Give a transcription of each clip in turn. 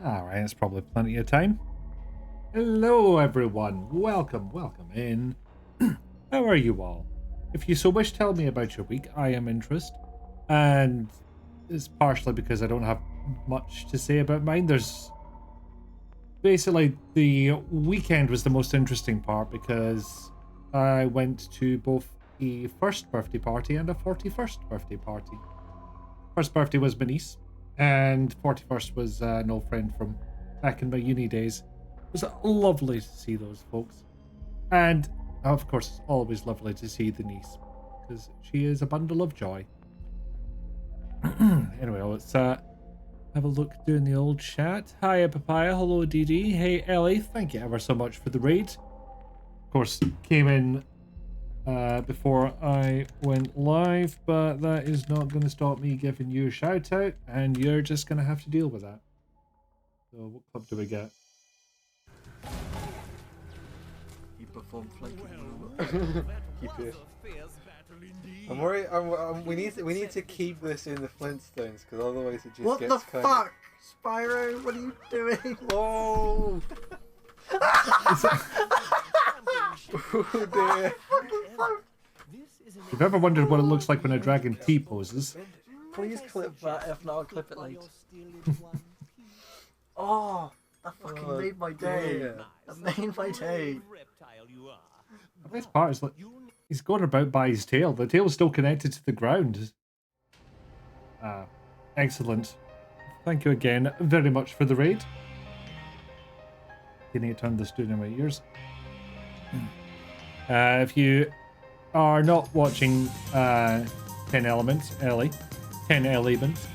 Alright, it's probably plenty of time. Hello everyone, welcome in. How are you all? If you so wish, tell me about your week. I am interested. And it's partially because I don't have much to say about mine. There's basically the weekend was the most interesting part because I went to both a first birthday party and a 41st birthday party. First birthday was my niece, and 41st was an old friend from back in my uni days. It was lovely to see those folks. And of course, it's always lovely to see the niece because she is a bundle of joy. Anyway, let's have a look doing the old chat. Hiya, Papaya. Hello, DD. Hey, Ellie. Thank you ever so much for the raid. Of course, came in before I went live, but that is not going to stop me giving you a shout out, and you're just going to have to deal with that. So, what club do we get? You perform flanking. Keep it. I'm worried. We need to keep this in the Flintstones because otherwise it just what gets the fuck, Spyro? What are you doing? Oh. Oh dear. If you've ever wondered what it looks like when a dragon T-poses... Please clip that, if not I'll clip it later. Oh, that fucking made my day. Yeah. That made my day. The best part is like, he's going about by his tail. The tail's still connected to the ground. Excellent. Thank you again very much for the raid. You need to turn this down in my ears. If you are not watching 10 Elements, Ellie, 10 Elements,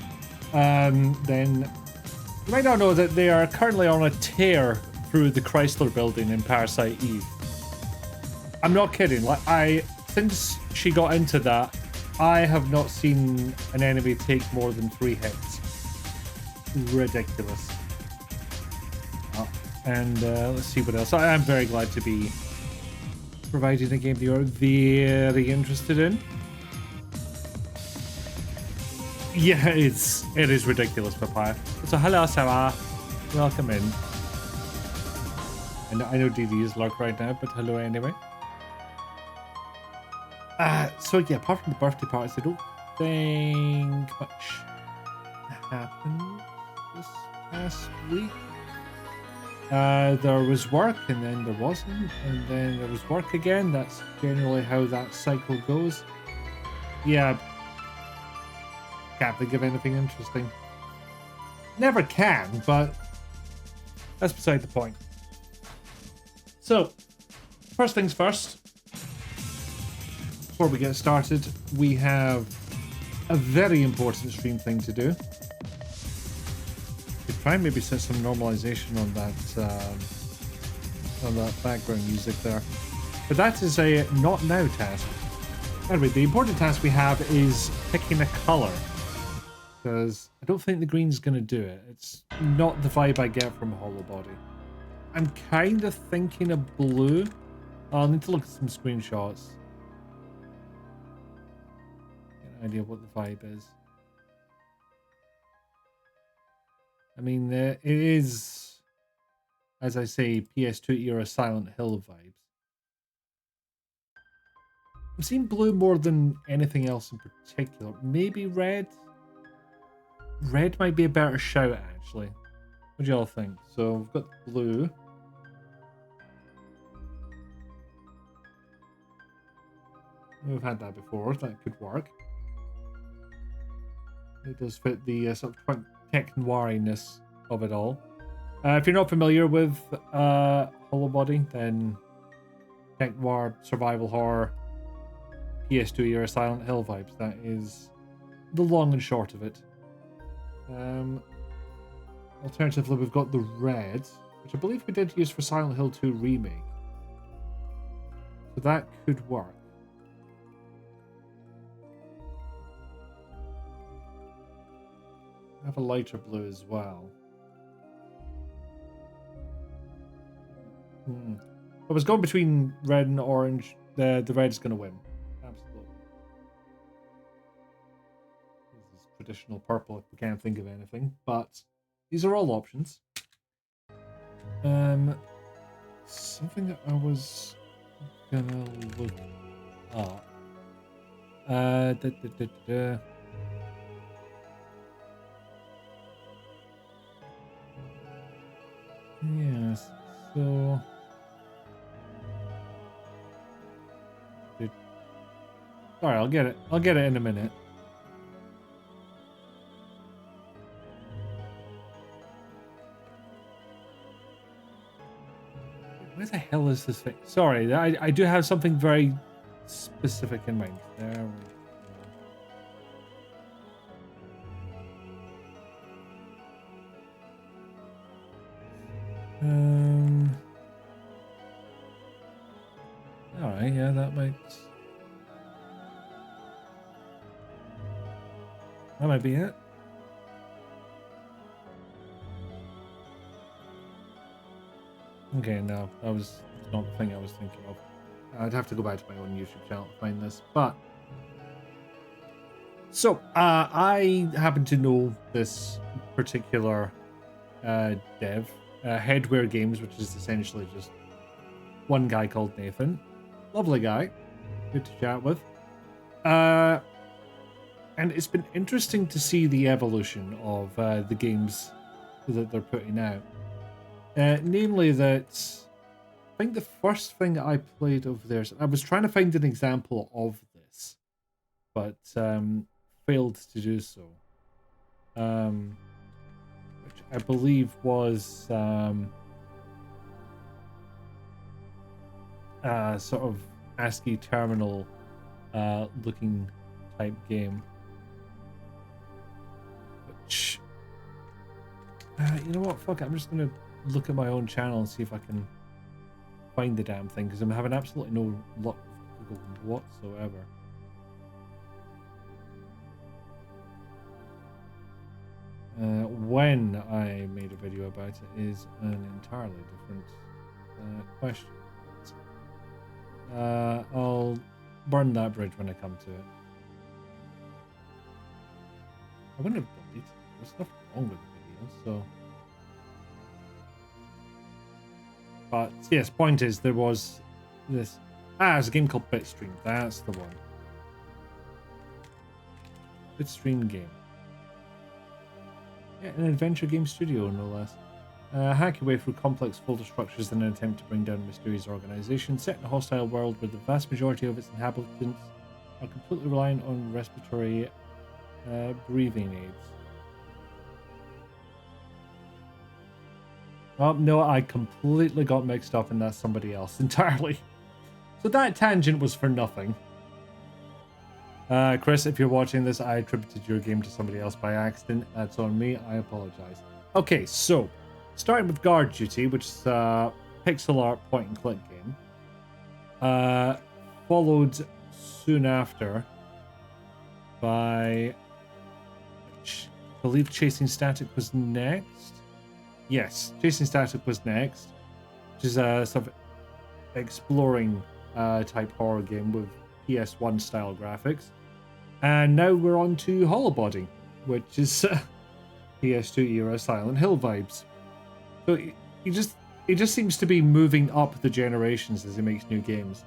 then you might not know that they are currently on a tear through the Chrysler building in Parasite Eve. I'm not kidding. Like, since she got into that, I have not seen an enemy take more than 3 hits. Ridiculous. And let's see what else. I am very glad to be providing a game that you're very interested in. Yeah, it is ridiculous, Papaya. So hello, Sarah. Welcome in. And I know DD is locked right now, but hello anyway. So yeah, apart from the birthday parties, I don't think much happened this past week. There was work, and then there wasn't, and then there was work again. That's generally how that cycle goes. Yeah, can't think of anything interesting. Never can, but that's beside the point. So, first things first. Before we get started, we have a very important stream thing to do. Try and maybe set some normalization on that background music there. But that is a not now task. Anyway, the important task we have is picking a color. Because I don't think the green's going to do it. It's not the vibe I get from Hollowbody. I'm kind of thinking of blue. I'll need to look at some screenshots. Get an idea what the vibe is. I mean, it is, as I say, PS2 era Silent Hill vibes. I've seen blue more than anything else in particular. Maybe red? Red might be a better shout, actually. What do y'all think? So, we've got blue. We've had that before. That could work. It does fit the sort of tech noiriness of it all. If you're not familiar with Hollowbody, then tech noir, survival horror, PS2 era Silent Hill vibes. That is the long and short of it. Alternatively, we've got the red, which I believe we did use for Silent Hill 2 Remake. So that could work. I have a lighter blue as well. I was going between red and orange. The red's going to win. Absolutely. This is traditional purple if we can't think of anything. But these are all options. Something that I was gonna look up. Yes. So. Sorry, I'll get it. I'll get it in a minute. Where the hell is this thing? Sorry, I do have something very specific in mind. There we go. Alright, yeah, that might be it. Okay, no, that was not the thing I was thinking of. I'd have to go back to my own YouTube channel to find this, but so I happen to know this particular dev, Headwear Games, which is essentially just one guy called Nathan. Lovely guy, good to chat with. And it's been interesting to see the evolution of the games that they're putting out. Namely that I think the first thing I played of theirs, I was trying to find an example of this, but failed to do so. Which I believe was sort of ASCII terminal looking type game. Which, you know what? Fuck it. I'm just gonna look at my own channel and see if I can find the damn thing, because I'm having absolutely no luck with Google whatsoever. When I made a video about it is an entirely different question. I'll burn that bridge when I come to it. I wouldn't have deleted it. There's nothing wrong with the video, so. But yes, point is there was this. It's a game called Bitstream. That's the one. Bitstream game. Yeah, an adventure game studio, no less. Hack your way through complex folder structures in an attempt to bring down a mysterious organization set in a hostile world where the vast majority of its inhabitants are completely reliant on respiratory breathing aids. Oh, no, I completely got mixed up and that's somebody else entirely. So that tangent was for nothing. Chris, if you're watching this, I attributed your game to somebody else by accident. That's on me. I apologize. Okay, so starting with Guard Duty, which is a pixel art point and click game. Followed soon after by, I believe Chasing Static was next. Yes, Chasing Static was next, which is a sort of exploring type horror game with PS1 style graphics. And now we're on to Hollowbody, which is PS2 era Silent Hill vibes. So he just seems to be moving up the generations as he makes new games.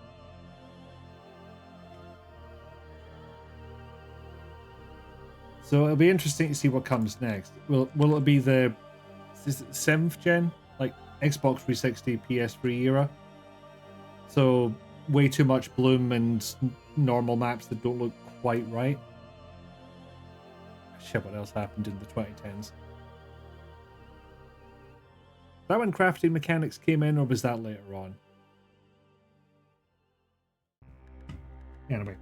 So it'll be interesting to see what comes next. Will it be the 7th gen, like Xbox 360, PS3 era? So way too much bloom and normal maps that don't look quite right. Shit, what else happened in the 2010s? That when crafting mechanics came in, or was that later on? Anyway.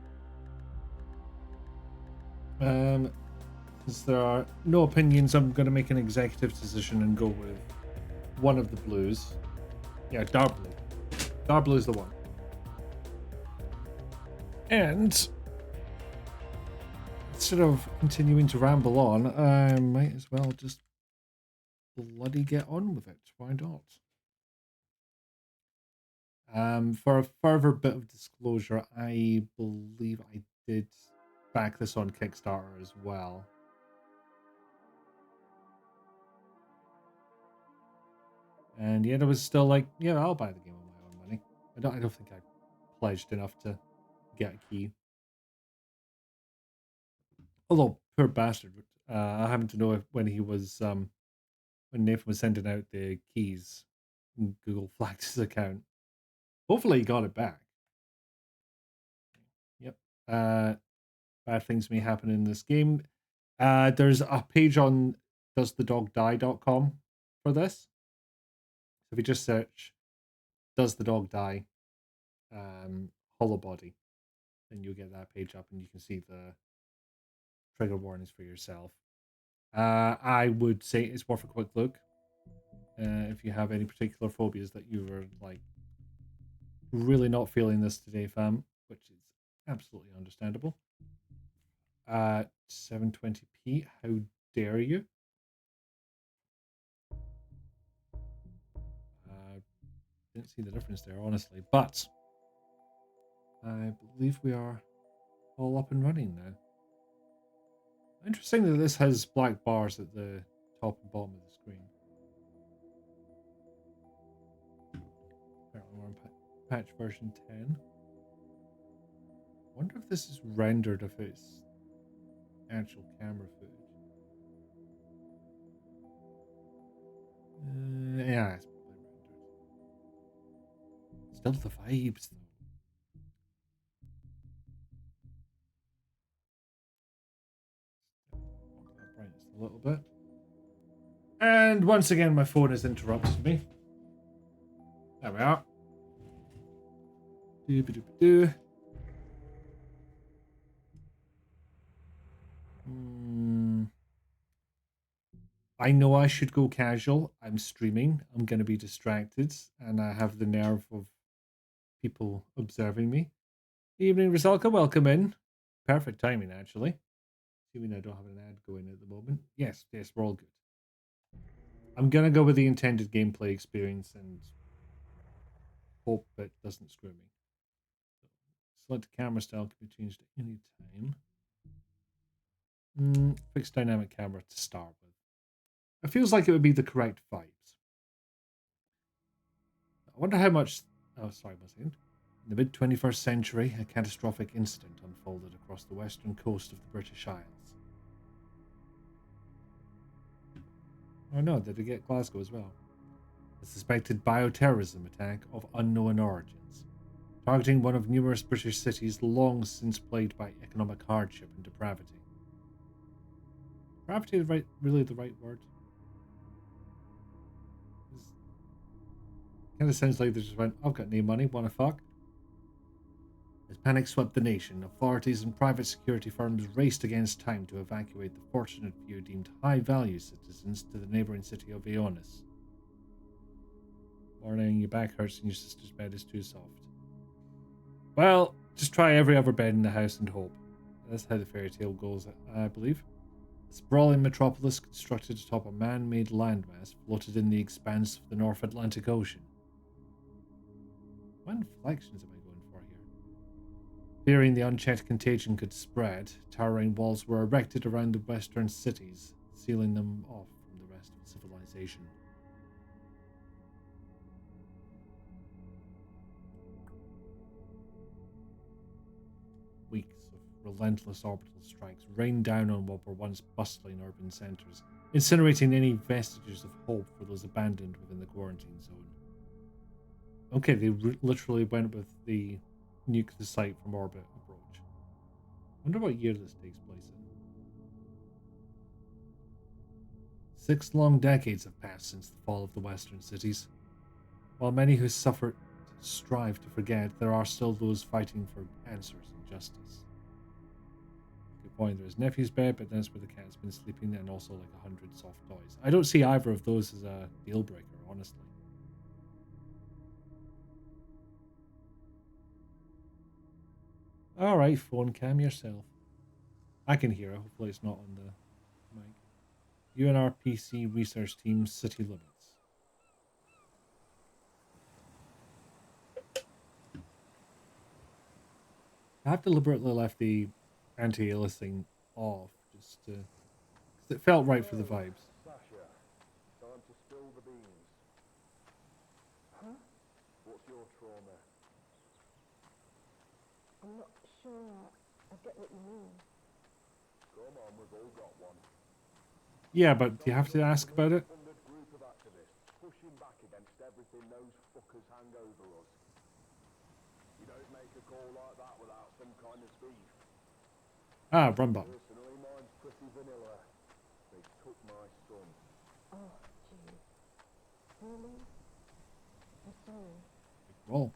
Since there are no opinions, I'm going to make an executive decision and go with one of the blues. Yeah, dark blue. Dark blue is the one. And instead of continuing to ramble on, I might as well just bloody get on with it. Why not? For a further bit of disclosure, I believe I did back this on Kickstarter as well. And yet I was still like, yeah, I'll buy the game on my own money. I don't think I pledged enough to get a key. Although, poor bastard, I happen to know when he was, when Nathan was sending out the keys, Google flagged his account. Hopefully he got it back. Yep. Bad things may happen in this game. There's a page on doesthedogdie.com for this. If you just search "Does the dog die?" Hollowbody, then you'll get that page up and you can see the trigger warnings for yourself. I would say it's worth a quick look if you have any particular phobias that you were like really not feeling this today, fam, which is absolutely understandable. 720p, how dare you? Didn't see the difference there, honestly, but I believe we are all up and running now. Interesting that this has black bars at the top and bottom of the screen. Apparently we're on patch version 10. Wonder if this is rendered if it's actual camera footage. Yeah, it's probably rendered. Still the vibes though. Bump that brightness a little bit. And once again, my phone has interrupted me. There we are. Doo-ba-doo-ba-doo. I know I should go casual. I'm streaming. I'm going to be distracted, and I have the nerve of people observing me. Evening, Rosalka. Welcome in. Perfect timing, actually. Assuming I don't have an ad going at the moment. Yes, we're all good. I'm going to go with the intended gameplay experience and hope it doesn't screw me. Select camera style can be changed at any time. Fixed dynamic camera to start with. It feels like it would be the correct vibes. I wonder how much... Oh, sorry, 1 second. In the mid-21st century, a catastrophic incident unfolded across the western coast of the British Isles. Oh no, did it get Glasgow as well? A suspected bioterrorism attack of unknown origins, targeting one of numerous British cities long since plagued by economic hardship and depravity. Depravity is really the right word? Kind of sounds like they just went, I've got no money, wanna fuck? As panic swept the nation, authorities and private security firms raced against time to evacuate the fortunate few deemed high-value citizens to the neighbouring city of Ionis. Morning, your back hurts and your sister's bed is too soft. Well, just try every other bed in the house and hope. That's how the fairy tale goes, I believe. A sprawling metropolis constructed atop a man-made landmass floated in the expanse of the North Atlantic Ocean. What inflections am I going for here? Fearing the unchecked contagion could spread, towering walls were erected around the western cities, sealing them off from the rest of civilization. Weeks of relentless orbital strikes rained down on what were once bustling urban centres, incinerating any vestiges of hope for those abandoned within the quarantine zone. Okay, they literally went with the nuke the site from orbit approach. I wonder what year this takes place in. 6 long decades have passed since the fall of the western cities. While many who suffered strive to forget, there are still those fighting for answers and justice. Good point. There's nephew's bed, but that's where the cat's been sleeping, and also like 100 soft toys. I don't see either of those as a deal breaker, honestly. Alright, phone cam yourself. I can hear it. Hopefully it's not on the mic. UNRPC research team city limits. I have deliberately left the anti-aliasing off just to... because it felt right for the vibes. Sasha, time to spill the beans. I'm not sure I get what you mean. Come on, we've all got one. Yeah, but do you have to ask about it? Funded group of activists pushing back against everything those fuckers hang over us. You don't make a call like that without some kind of beef. Ah, run button. Personally, mine's pretty vanilla. They took my son. Oh, jeez. Really? I'm sorry. Well,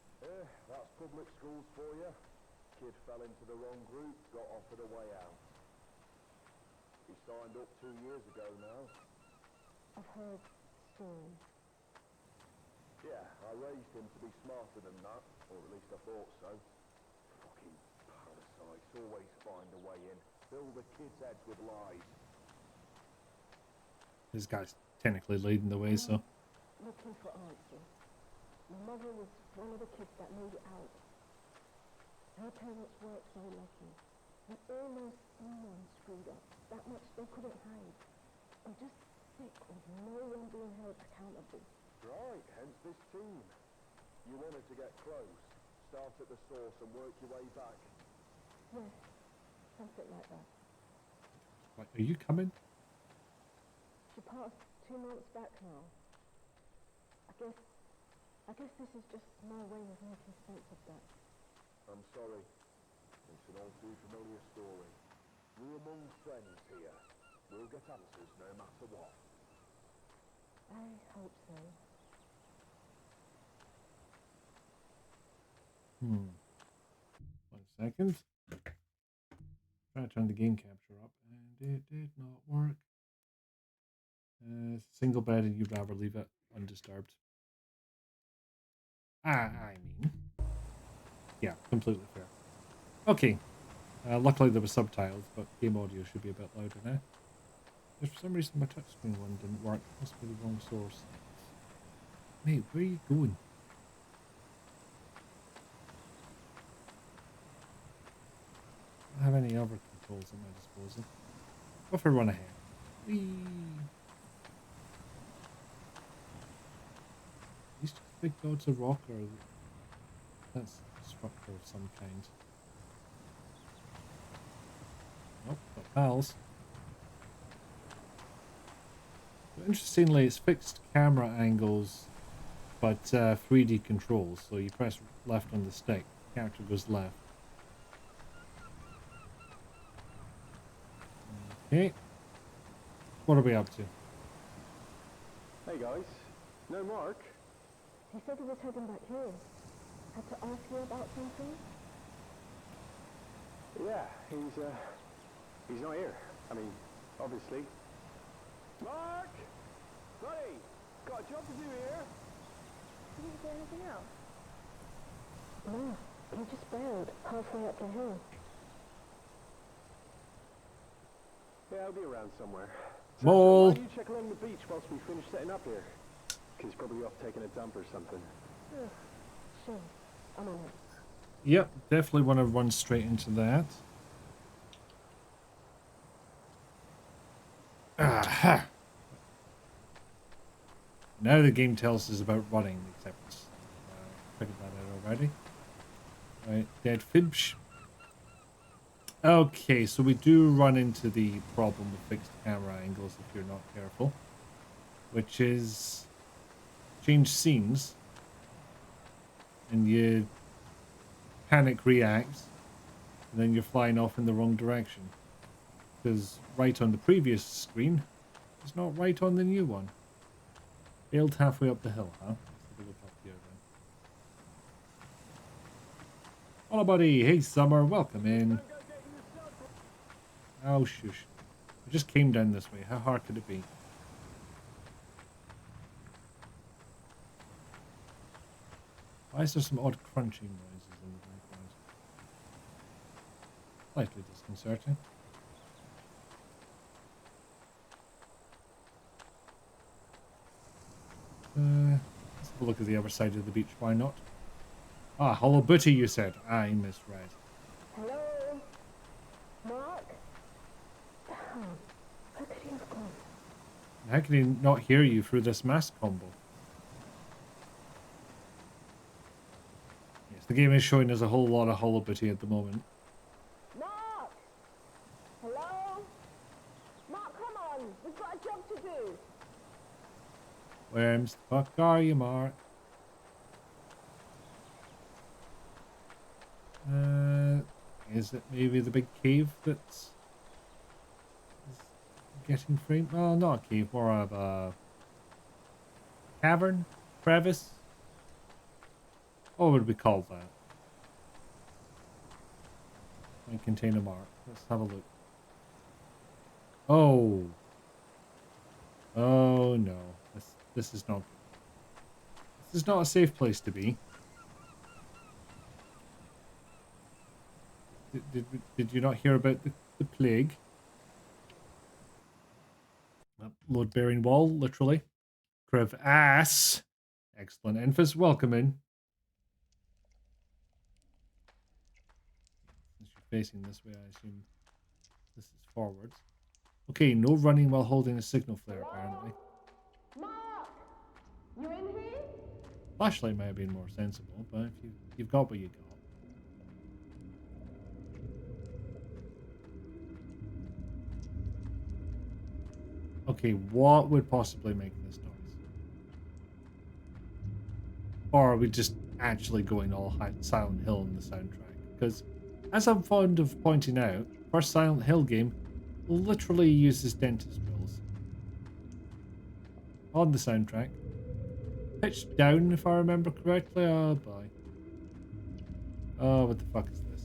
That's public schools for you. Kid fell into the wrong group, got offered a way out. He signed up 2 years ago now. I've heard stories. Yeah, I raised him to be smarter than that, or at least I thought so. Fucking parasites always find a way in. Fill the kids' heads with lies. this guy's technically leading the way, so. Looking for answers. My mother was one of the kids that made it out. Her parents weren't so lucky. And almost someone screwed up. That much they couldn't hide. I'm just sick of no one being held accountable. Right, hence this team. You wanted to get close, start at the source and work your way back. Yes, something like that. Like, are you coming? She passed 2 months back now. I guess this is just my way of making sense of that. I'm sorry. It's an all too familiar story. We're among friends here. We'll get answers no matter what. I hope so. 1 second. Try to turn the game capture up, and it did not work. Single bed, and you'd rather leave it undisturbed. I mean, yeah, completely fair. Okay. Luckily there were subtitles, but game audio should be a bit louder now. If for some reason my touchscreen one didn't work, must be the wrong source. Mate, where are you going? I don't have any other controls at my disposal. What if I run ahead? Whee! These just big gods of rock, or that's a structure of some kind. Nope, got pals. But interestingly, it's fixed camera angles, but 3D controls. So you press left on the stick, the character goes left. Okay. What are we up to? Hey guys, no Mark? He said he was heading back here. Had to ask you about something? Yeah, he's not here. I mean, obviously. Mark! Buddy! Got a job to do here? Did you say anything else? No, he just bailed halfway up the hill. Yeah, I'll be around somewhere. Mole! Why don't you check along the beach whilst we finish setting up here? He's probably off taking a dump or something. Sure, I'm on it. Yep, definitely want to run straight into that. Aha! Now the game tells us about running, except figured that out already. Right, dead fibs. Okay, so we do run into the problem with fixed camera angles if you're not careful, which is change scenes and you panic react and then you're flying off in the wrong direction because right on the previous screen is not right on the new one. Failed halfway up the hill, huh? Let's have a look up here then. Hollowbody, hey Summer, welcome in. Oh shush. I just came down this way. How hard could it be? Why is there some odd crunching noises in the background? Slightly disconcerting. Let's have a look at the other side of the beach, why not? Ah, Hollowbody, you said. I misread. Hello? Mark? Damn, where could he have gone? How can he not hear you through this mask combo? Yes, the game is showing us a whole lot of Hollowbody at the moment. Mark! Hello? Mark, come on! We've got a job to do! Where the fuck are you, Mark? Is it maybe the big cave that's getting framed? Well, not a cave, more of a cavern? Crevice? What would we call that? Might contain a mark. Let's have a look. Oh. Oh no. This is not. This is not a safe place to be. Did you not hear about the plague? Load bearing wall, literally. Crev ass. Excellent. Enfys, welcome in. Since you're facing this way, I assume this is forwards. Okay, no running while holding a signal flare, apparently. Mark! You in here? Flashlight might have been more sensible, but if you've got what you got. Okay, what would possibly make this noise? Or are we just actually going all Silent Hill in the soundtrack? Because, as I'm fond of pointing out, first Silent Hill game literally uses dentist bills on the soundtrack. Pitched down, if I remember correctly. Oh boy. Oh, what the fuck is this?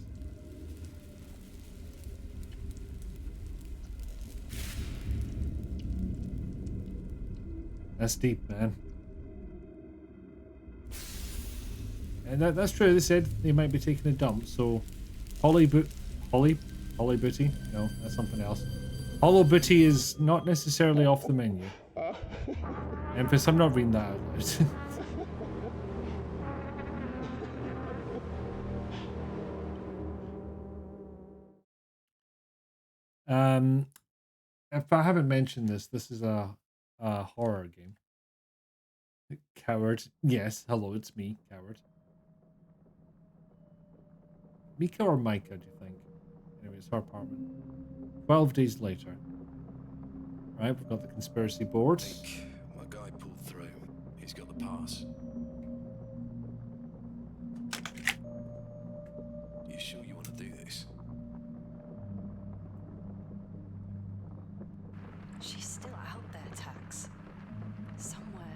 That's deep, man. And that's true. They said they might be taking a dump, so Hollowbody? No, that's something else. Hollowbody is not necessarily off the menu. Enfys, I'm not reading that out loud. If I haven't mentioned this, this is a horror game. Coward. Yes, hello, it's me, Coward. Mika or Micah, do you think? Anyway, it's her apartment. 12 days later. Right, we've got the conspiracy board. My guy pulled through. He's got the pass. You sure you want to do this? She's still out there, Tax. Somewhere.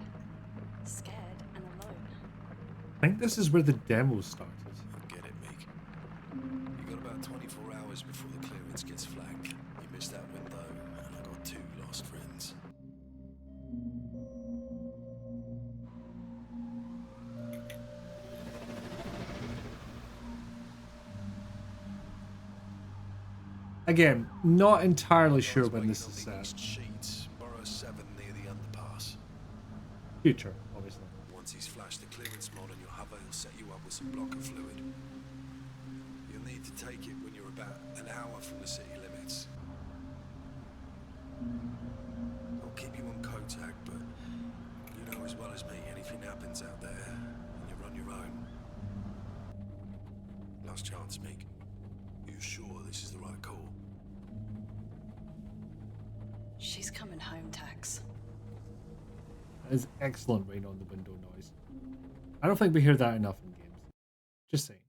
Scared and alone. I think this is where the demo started. I get it, Meek. You got about 24 hours before the clearance gets flagged. You missed that window, and I got 2 lost friends. Again, not entirely sure when this is set. Sheets, Borough 7 near the underpass. Future, obviously. Once he's flashed the clearance mod on your hover, he'll set you up with some blocker fluid. You'll need to take it when you're about an hour from the city limits. I'll keep you on co-tag, but you know as well as me, anything happens out there, and you're on your own. Last chance, Meek. You sure this is the right call? She's coming home, Tax. That is excellent rain on the window noise. I don't think we hear that enough in games. Just saying.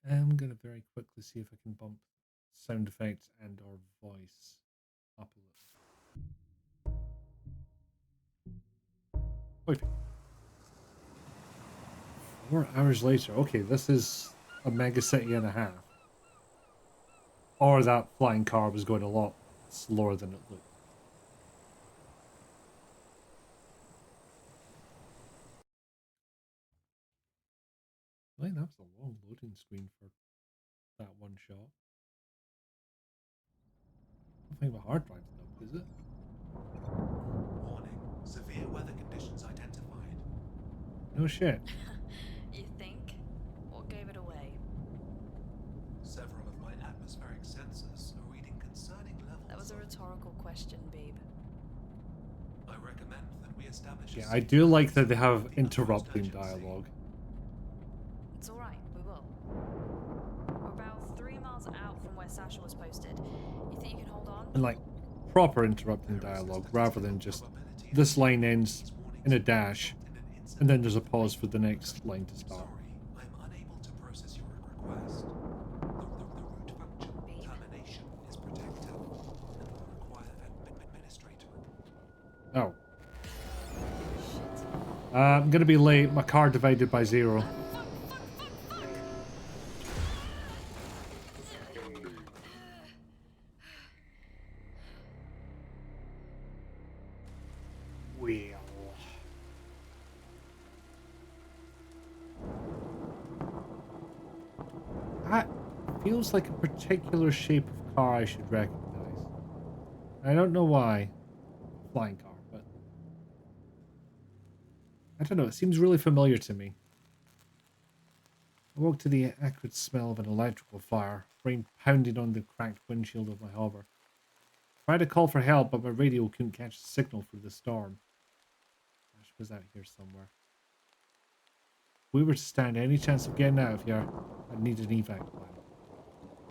I am going to very quickly see if I can bump sound effects and or voice up a little. Wait. 4 hours later. Okay, this is a mega city and a half. Or that flying car was going a lot slower than it looked. I think that was a long loading screen for that one shot. I don't think my hard drive's dumped, is it? Warning. Severe weather conditions identified. No shit. You think? What gave it away? Several of my atmospheric sensors are reading concerning levels. That was a of- rhetorical question, Beeb. I recommend that we re-establish Yeah, a I do like that they have the interrupting utmost urgency. dialogue. It's all right. We will. We're about 3 miles out from where Sasha was posted. You think you can hold on? And like proper interrupting dialogue rather than just this line ends in a dash and then there's a pause for the next line to start. Sorry, I am unable to process your request. The root function Beep. termination is protected and will require administrator. Oh. Shit. I'm gonna be late. My car divided by 0. Well. That feels like a particular shape of car I should recognize. I don't know why. Flying car, but I don't know. It seems really familiar to me. I woke to the acrid smell of an electrical fire, rain pounding on the cracked windshield of my hover. Tried to call for help, but my radio couldn't catch a signal through the storm. Ash was out here somewhere. If we were to stand any chance of getting out of here, I'd need an evac plan.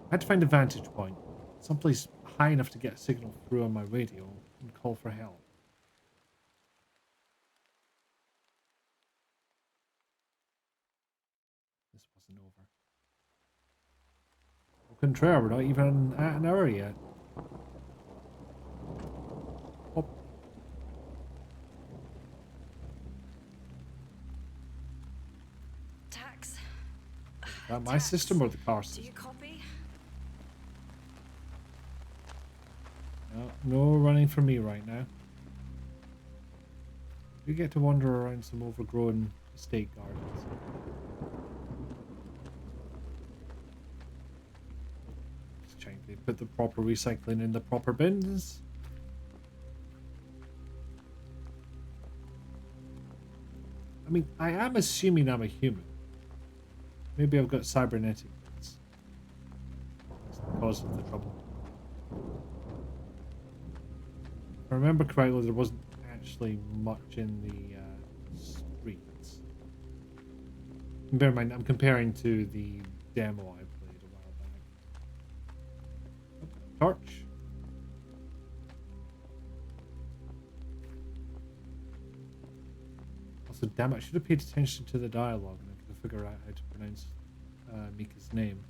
I had to find a vantage point, someplace high enough to get a signal through on my radio and call for help. This wasn't over. Au contraire, we're not even at an hour yet. Oh. Tax. Is that my Tax. system or the car Do you system? copy? No, no running for me right now. You get to wander around some overgrown estate gardens. Just trying to put the proper recycling in the proper bins. I mean, I am assuming I'm a human. Maybe I've got cybernetic bits. That's the cause of the trouble. If I remember correctly, there wasn't actually much in the streets. And bear in mind, I'm comparing to the demo I played a while back. Oh, torch. Also, damn it, I should have paid attention to the dialogue and I could have figured out how to pronounce Mika's name.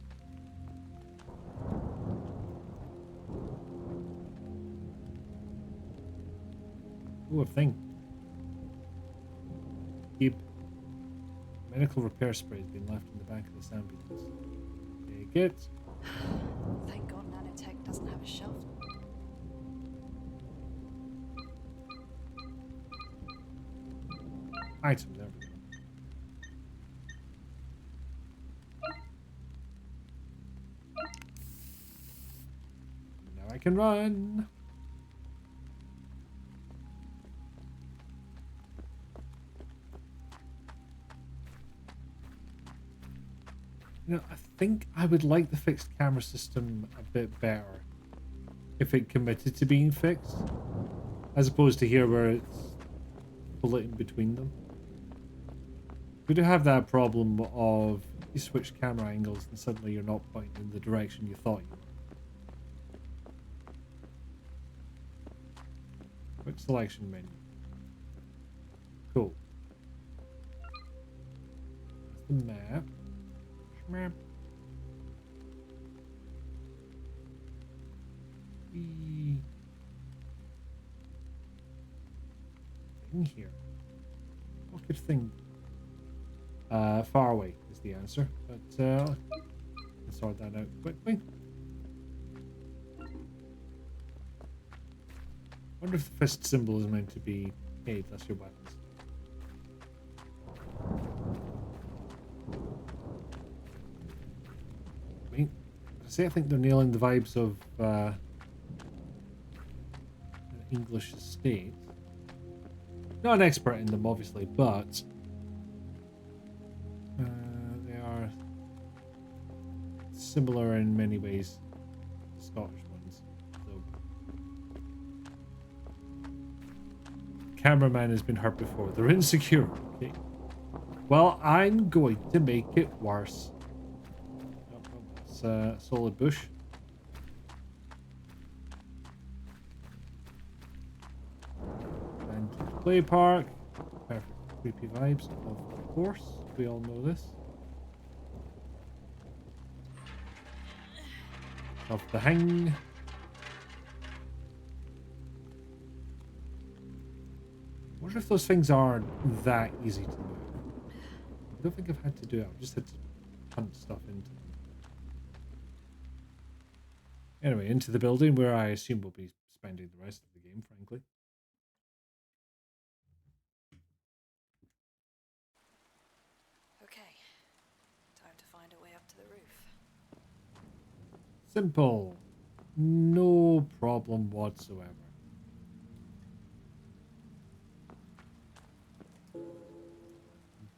Ooh, a thing. Keep. Medical repair spray has been left in the back of this ambulance. Take it. Thank God nanotech doesn't have a shelf. Items, there we go. Now I can run. You know, I think I would like the fixed camera system a bit better if it committed to being fixed, as opposed to here where it's splitting between them. We do have that problem of you switch camera angles and suddenly you're not pointing in the direction you thought you were. Quick selection menu. Cool. That's the map. Map. In here. What could thing? Far away is the answer, but let's sort that out quickly. Wonder if the fist symbol is meant to be, hey, that's your weapons. I mean, I think they're nailing the vibes of an English estate. Not an expert in them, obviously, but they are similar in many ways to Scottish ones. So, cameraman has been hurt before. They're insecure, okay? Well, I'm going to make it worse. Nope, nope, it's a solid bush. And play park. Perfect. Creepy vibes, of course. We all know this. Off the hang. I wonder if those things aren't that easy to move. I don't think I've had to do it. I've just had to hunt stuff into them. Anyway, into the building where I assume we'll be spending the rest of the game, frankly. Okay. Time to find a way up to the roof. Simple. No problem whatsoever.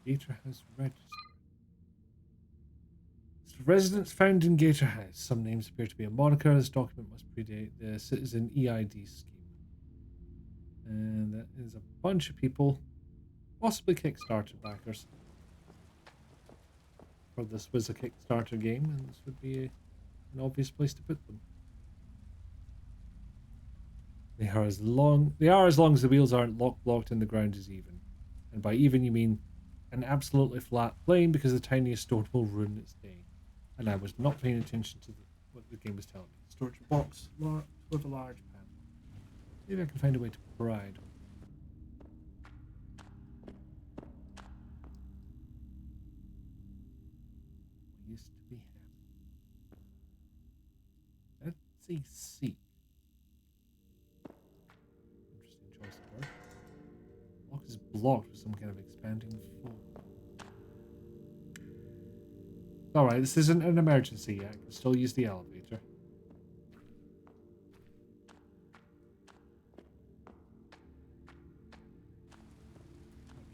Gator House Register. Residents found in Gator House. Some names appear to be a moniker. This document must predate the Citizen EID scheme. And that is a bunch of people, possibly Kickstarter backers. For this was a Kickstarter game, and this would be an obvious place to put them. They are as long as the wheels aren't blocked and the ground is even. And by even you mean an absolutely flat plane, because the tiniest stone will ruin its day. And I was not paying attention to what the game was telling me. Storage box with a large panel. Maybe I can find a way to provide. We used to be happy. Let's see. Seek. Interesting choice of word. Lock is blocked with some kind of expanding fold. Alright, this isn't an emergency yet. I can still use the elevator.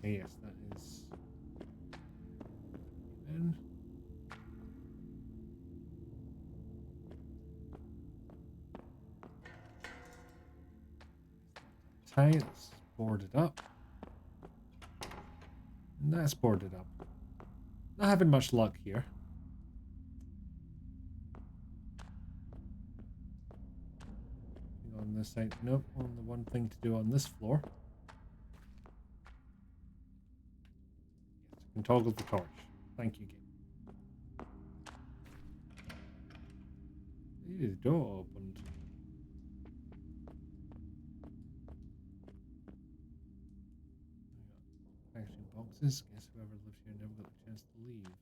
Okay, yes, that is... in. Tight, it's boarded up. And that's boarded up. Not having much luck here. On this side, nope, only one thing to do on this floor. Yes, you can toggle the torch. Thank you, game. Ew, the door opened. Packaging boxes. Guess whoever lived here never got the chance to leave.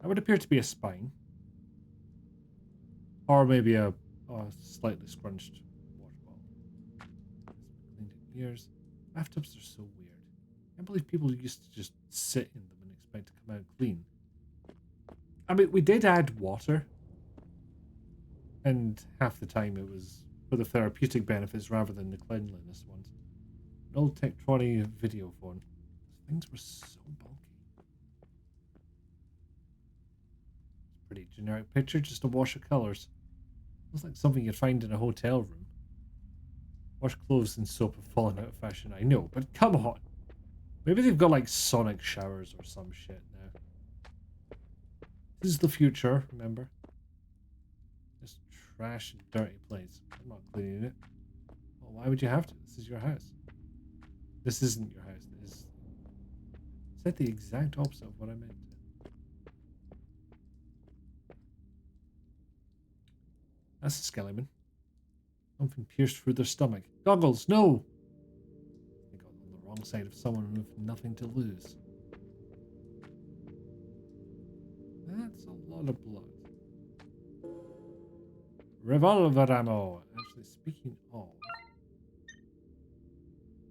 That would appear to be a spine. Or maybe a slightly scrunched water bottle. Cleaned in years. Bathtubs are so weird. I can't believe people used to just sit in them and expect to come out clean. I mean, we did add water. And half the time it was for the therapeutic benefits rather than the cleanliness ones. An old Tektronix video phone. Things were so bulky. Pretty generic picture, just a wash of colours. Looks like something you'd find in a hotel room. Wash clothes and soap have fallen out of fashion, I know, but come on. Maybe they've got like sonic showers or some shit now. This is the future, remember? Just trash and dirty place. I'm not cleaning it. Well, why would you have to? This is your house. This isn't your house. This is... said the exact opposite of what I meant to. That's a skeleton. Something pierced through their stomach. Goggles, no! They got on the wrong side of someone with nothing to lose. That's a lot of blood. Revolver ammo. Actually, speaking of,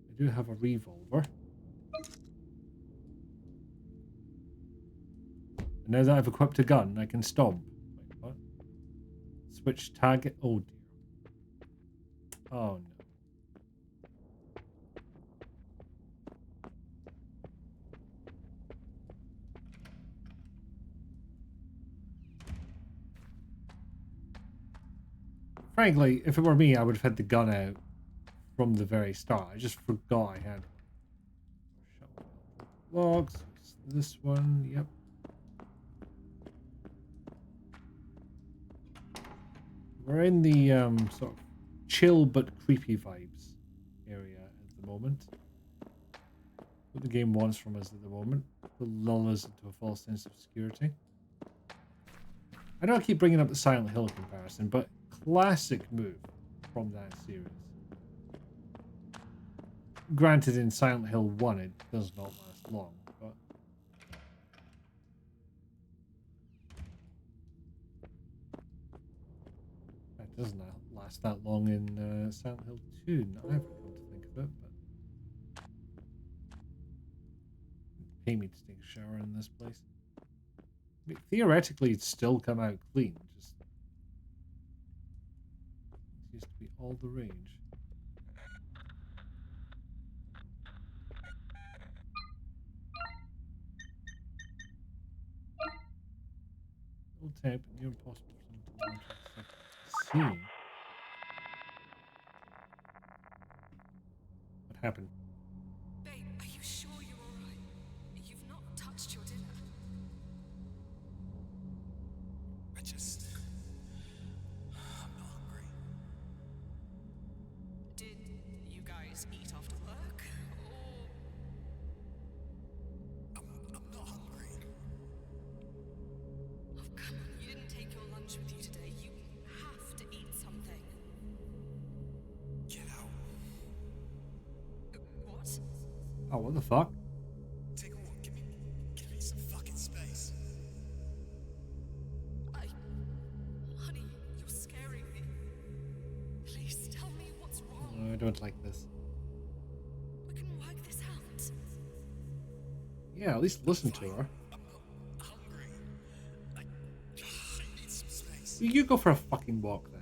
I do have a revolver. And now that I've equipped a gun, I can stomp. Wait, what? Switch target. Oh dear. Oh no. Frankly, if it were me, I would have had the gun out from the very start. I just forgot I had one. Logs. This one, yep. We're in the sort of chill but creepy vibes area at the moment. What the game wants from us at the moment. To lull us into a false sense of security. I know I keep bringing up the Silent Hill comparison, but classic move from that series. Granted, in Silent Hill 1, it does not last long, but... That doesn't last that long in Silent Hill 2, neither, come to think of it, but... Pay me to take a shower in this place. I mean, theoretically, it'd still come out clean, just... It used to be all the rage. Little tap, near impossible for someone to launch a second. See? What happened? Babe, are you sure you're alright? You've not touched your dinner. I'm not hungry. Did you guys eat after work? Or... I'm not hungry. Oh, come on, you didn't take your lunch with you today. You have to eat something. Get out. What? Oh, what the fuck? Take a walk. Give me some fucking space. Honey, you're scaring me. Please tell me what's wrong. I don't like this. We can work this out. Yeah, at least listen to her. I'm not hungry. I need some space. You go for a fucking walk then.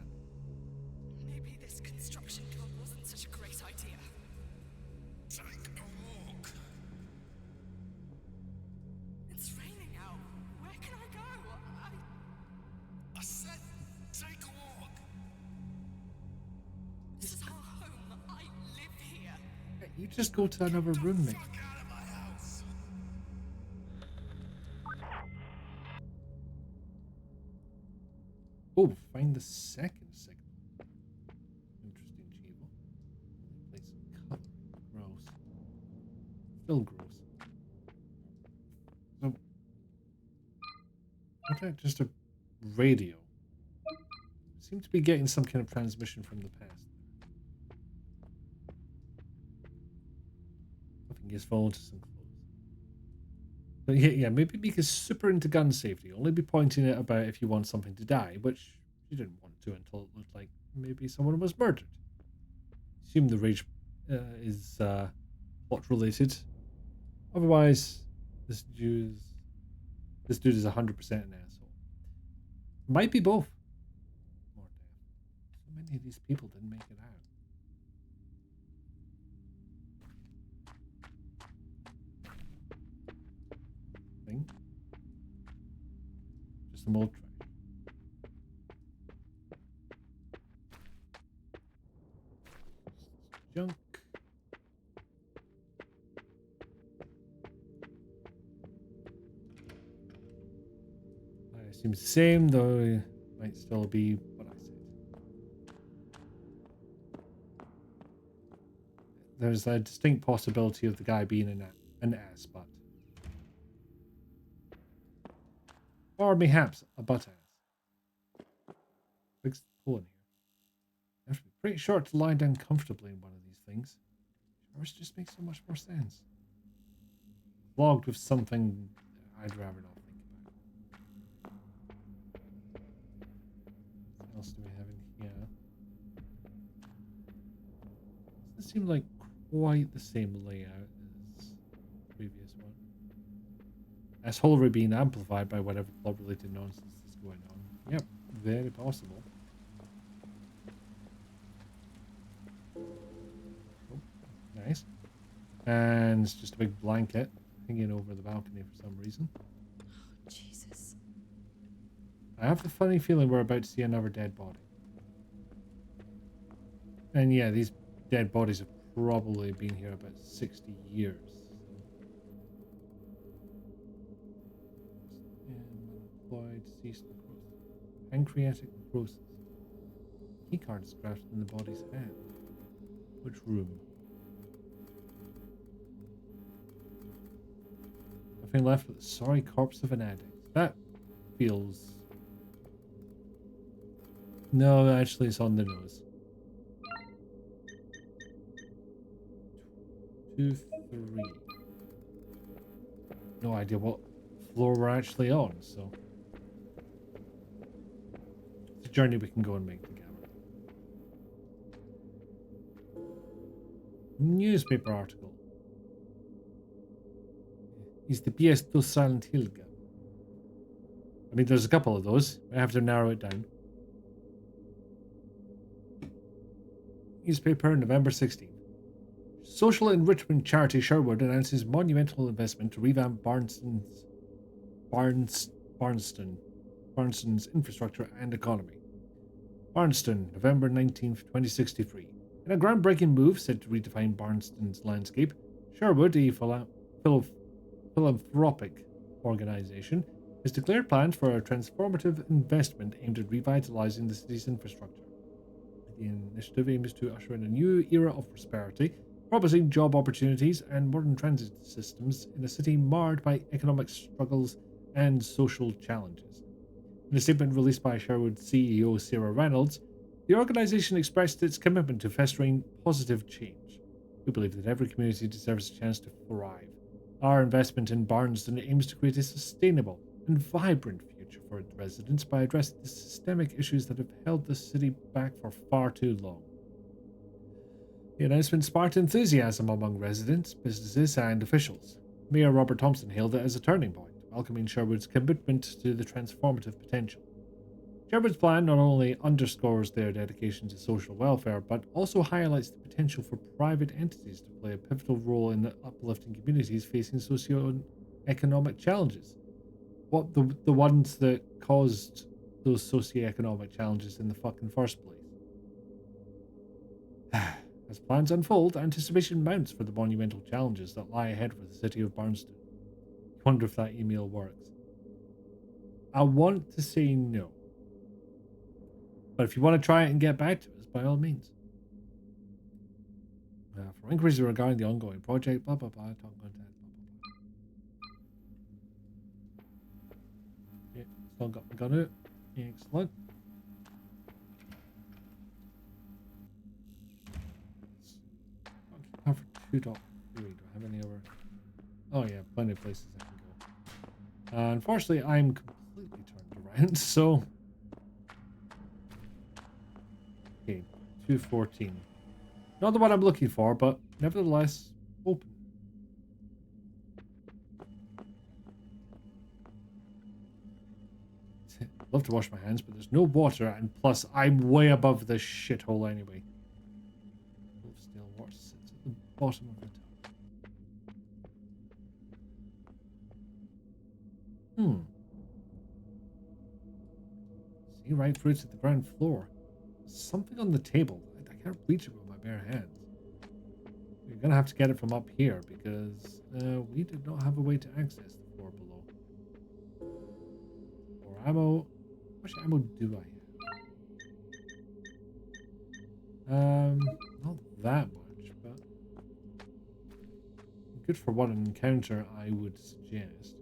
Maybe this construction job wasn't such a great idea. Take a walk. It's raining out. Where can I go? I said take a walk. This is our home. I live here. You just go to another room, mate. Fuck out of my house. Oh, find the second signal. Interesting, Chivo. Place of color. Gross. Still gross. So, what's that? Just a radio. Seem to be getting some kind of transmission from the past. Nothing useful to some clothes. But yeah, maybe because super into gun safety, only be pointing it about if you want something to die, which you didn't want to until it looked like maybe someone was murdered. Assume the rage is plot related. Otherwise, this dude is 100% an asshole. Might be both. More damn. So many of these people didn't make it out. Thing. Just some old trash. Junk. Seems the same, though it might still be what I said. There's a distinct possibility of the guy being an ass butt. Or perhaps a butt ass. Fix the pull in here. You have to be pretty short to lie down comfortably in one of these things. Showers just make so much more sense. Clogged with something I'd rather not think about. What else do we have in here? Doesn't seem like quite the same layout as the previous one. As Hollowbody being amplified by whatever plot-related nonsense is going on. Yep, very possible. Oh, nice. And it's just a big blanket hanging over the balcony for some reason. Oh, Jesus. I have the funny feeling we're about to see another dead body. And yeah, these dead bodies have probably been here about 60 years. Unemployed, deceased necrosis. Pancreatic necrosis. Keycard is grafted in the body's hand. Which room? Nothing left but the sorry corpse of an addict. That feels... No, actually it's on the nose. 2, 3. No idea what floor we're actually on, so... It's a journey we can go and make together. Newspaper article. Is the PS to Silent Hill gun? I mean, there's a couple of those. I have to narrow it down. Newspaper, November 16th. Social enrichment charity Sherwood announces monumental investment to revamp Barnston's infrastructure and economy. Barnston, November 19th, 2063. In a groundbreaking move said to redefine Barnston's landscape, Sherwood, a philanthropic organization, has declared plans for a transformative investment aimed at revitalizing the city's infrastructure. The initiative aims to usher in a new era of prosperity, promising job opportunities and modern transit systems in a city marred by economic struggles and social challenges. In a statement released by Sherwood CEO Sarah Reynolds, the organization expressed its commitment to fostering positive change. We believe that every community deserves a chance to thrive. Our investment in Barnston aims to create a sustainable and vibrant future for its residents by addressing the systemic issues that have held the city back for far too long. The announcement sparked enthusiasm among residents, businesses, and officials. Mayor Robert Thompson hailed it as a turning point, welcoming Sherwood's commitment to the transformative potential. Sherwood's plan not only underscores their dedication to social welfare, but also highlights the potential for private entities to play a pivotal role in uplifting communities facing socio-economic challenges. What, the ones that caused those socio-economic challenges in the fucking first place? As plans unfold, anticipation mounts for the monumental challenges that lie ahead for the city of Barnston. I wonder if that email works. I want to say no. But if you want to try it and get back to us, by all means. For inquiries regarding the ongoing project, blah blah blah, talk about that, blah blah blah. Yeah, still got my gun out. Excellent. Cover 2.3. Do I have any other? Oh yeah, plenty of places I can go. Unfortunately, I'm completely turned around, so... Okay, 214. Not the one I'm looking for, but nevertheless, open. Love to wash my hands, but there's no water, and plus, I'm way above this shithole anyway. Still, water sits at the bottom of the tub. See right through to the ground floor. Something on the table. I can't reach it with my bare hands. We're gonna have to get it from up here because we did not have a way to access the floor below. More ammo. How much ammo do I have? Not that much, but good for one encounter, I would suggest.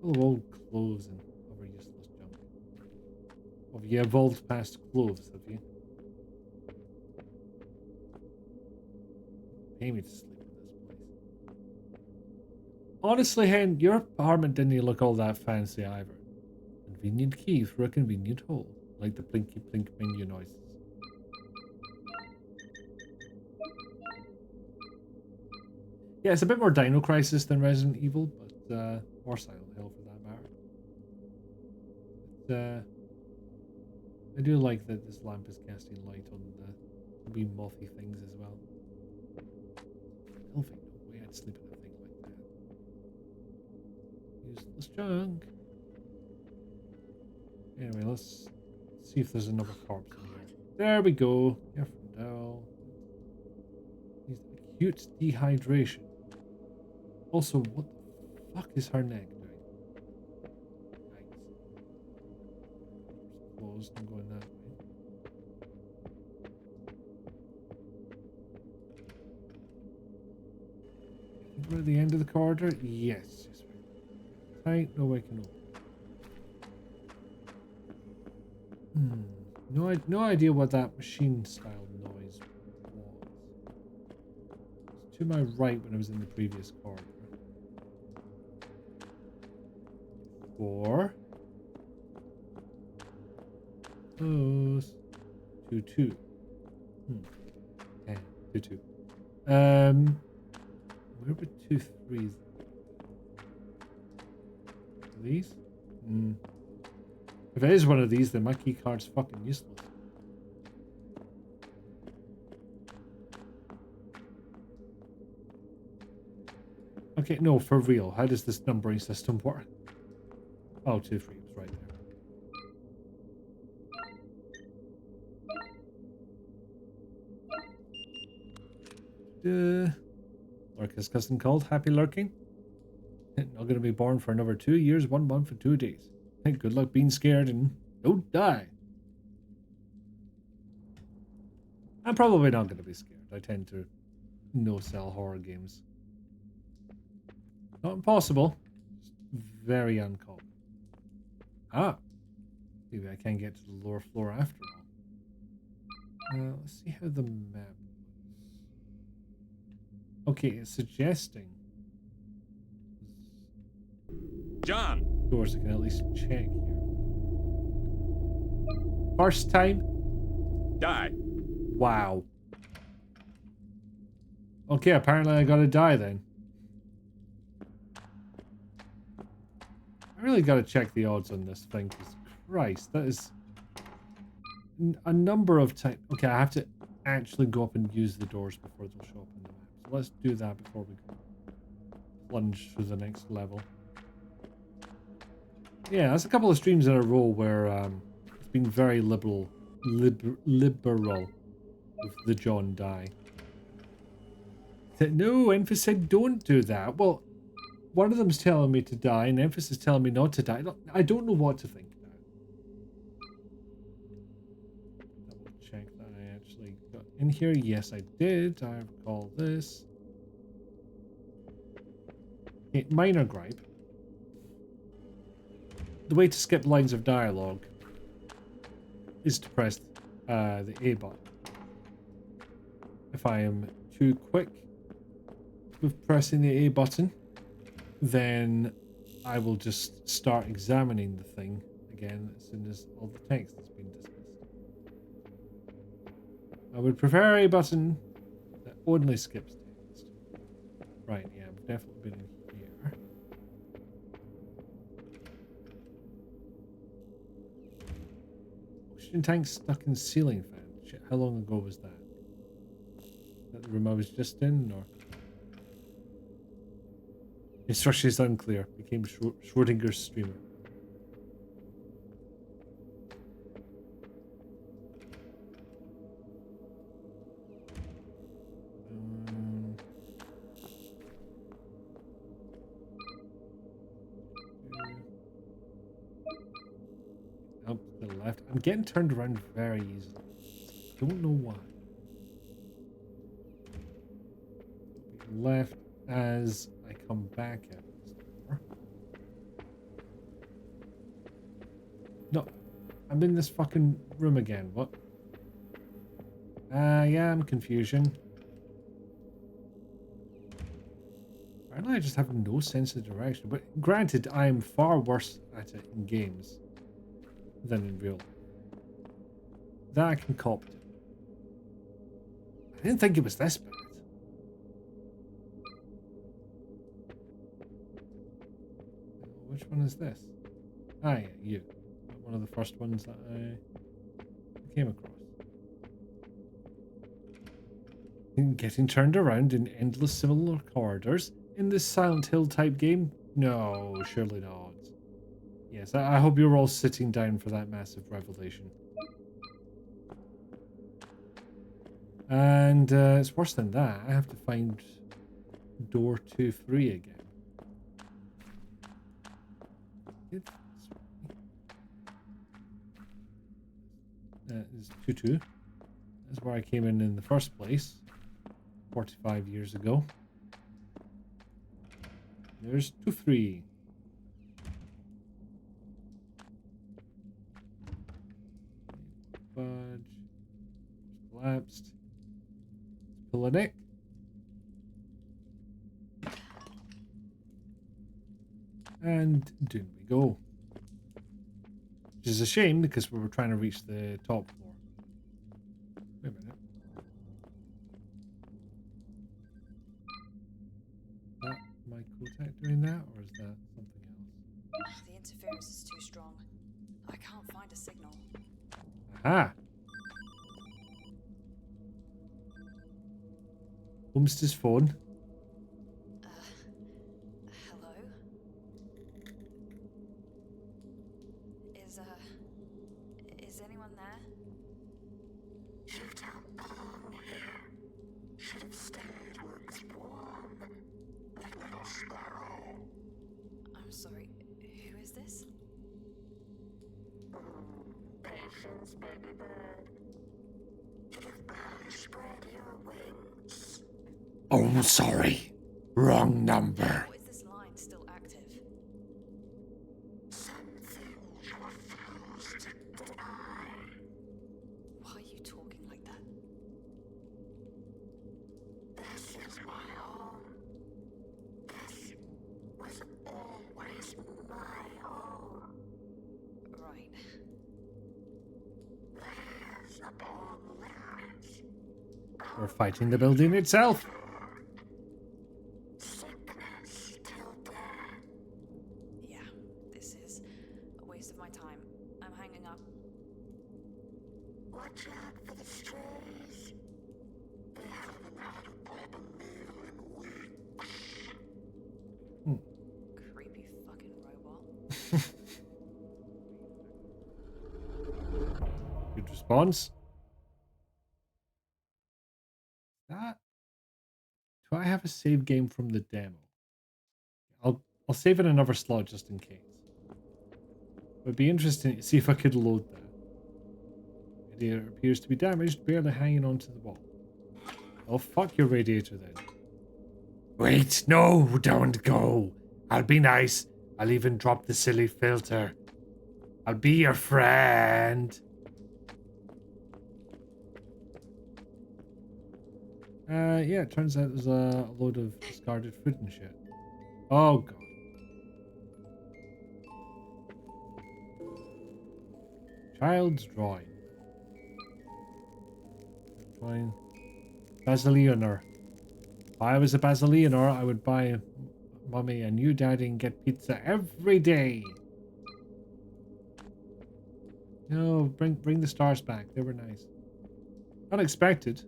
Full of old clothes and other useless junk. Have you evolved past clothes, have you? Pay me to sleep in this place. Honestly, Hen, your apartment didn't look all that fancy either. Convenient key for a convenient hole, like the plinky plink menu noises. Yeah, it's a bit more Dino Crisis than Resident Evil, but or Silent Hill for that matter. But, I do like that this lamp is casting light on the wee mothy things as well. I don't think no way I'd sleep in a thing like that. Useless junk. Anyway, let's see if there's another corpse in here. There we go. Careful now. Acute dehydration. Also, what the fuck is her neck doing? Yikes. Closed. I'm going that way. I think we're at the end of the corridor. Yes. Yes. Tight. No way can open. No idea what that machine style noise was. It's to my right when I was in the previous corridor. 4. Close. 2, 2. 10. 2, 2. Where were 2, 3s? These? If it is one of these, then my key card's fucking useless. Okay, no, for real. How does this numbering system work? Oh, 2, 3 was right there. Lurker's cousin called. Happy lurking. Not going to be born for another 2 years, 1 month, and 2 days. Good luck being scared and don't die. I'm probably not going to be scared. I tend to no-sell horror games. Not impossible. Just very uncommon. Ah. Maybe I can get to the lower floor after all. Let's see how the map looks. Okay, it's suggesting John! doors I can at least check here. First time? Die! Wow. Okay, apparently I gotta die then. I really gotta check the odds on this thing, because Christ, that is a number of times. Okay, I have to actually go up and use the doors before they'll show up in the map. So let's do that before we plunge through the next level. Yeah, that's a couple of streams in a row where it's been very liberal with the John die. No, Emphasis said don't do that. Well, one of them's telling me to die, and Emphasis is telling me not to die. I don't know what to think now. Double check that I actually got in here. Yes, I did. I recall this. Okay, minor gripe. The way to skip lines of dialogue is to press the A button. If I am too quick with pressing the A button, then I will just start examining the thing again as soon as all the text has been dismissed. I would prefer a button that only skips text. Right, yeah, I've definitely been in here. Oxygen tank stuck in ceiling fan. Shit, how long ago was that? Is that the room I was just in, or? Instruction is unclear. Became Schrodinger's streamer. Up to the left. I'm getting turned around very easily. Don't know why. Left as I come back at this door. No, I'm in this fucking room again. What? Yeah, I'm confusion. Apparently I just have no sense of direction. But granted, I am far worse at it in games than in real life. That I can cop to. I didn't think it was this bad. Which one is this? Ah, yeah, you. One of the first ones that I came across. Getting turned around in endless similar corridors in this Silent Hill type game? No, surely not. Yes, I hope you're all sitting down for that massive revelation. And it's worse than that. I have to find door 2-3 again. It's 2-2. That's where I came in the first place 45 years ago. There's 2-3. Fudge. Collapsed. Pull a neck. And down we go. Which is a shame because we were trying to reach the top floor. Wait a minute. Is that my Kotak doing that, or is that something else? The interference is too strong. I can't find a signal. Aha! Homestead's phone. Hello? Is anyone there? You don't belong here. Should have stayed where it's warm. Like little sparrow. I'm sorry, who is this? Patience, baby bird. You've barely spread your wings. Oh, sorry. Wrong number. What is this line still active? Some things you refuse to deny. Why are you talking like that? This is my home. This was always my home. Right. Layers upon layers. We're fighting the building itself. Sickness till death. Yeah, this is a waste of my time. I'm hanging up. Watch out for the strays. They haven't had a proper meal in weeks. Creepy fucking robot. Good response. That. Do I have a save game from the demo? I'll save in another slot just in case. It would be interesting to see if I could load that. Radiator appears to be damaged, barely hanging onto the wall. Oh, fuck your radiator then. Wait, no, don't go. I'll be nice. I'll even drop the silly filter. I'll be your friend. Yeah, it turns out there's a load of discarded food and shit. Oh, God. Child's drawing. Drawing. Basilianer. If I was a Basilianer, I would buy Mummy a new daddy and get pizza every day. No, bring the stars back. They were nice. Unexpected.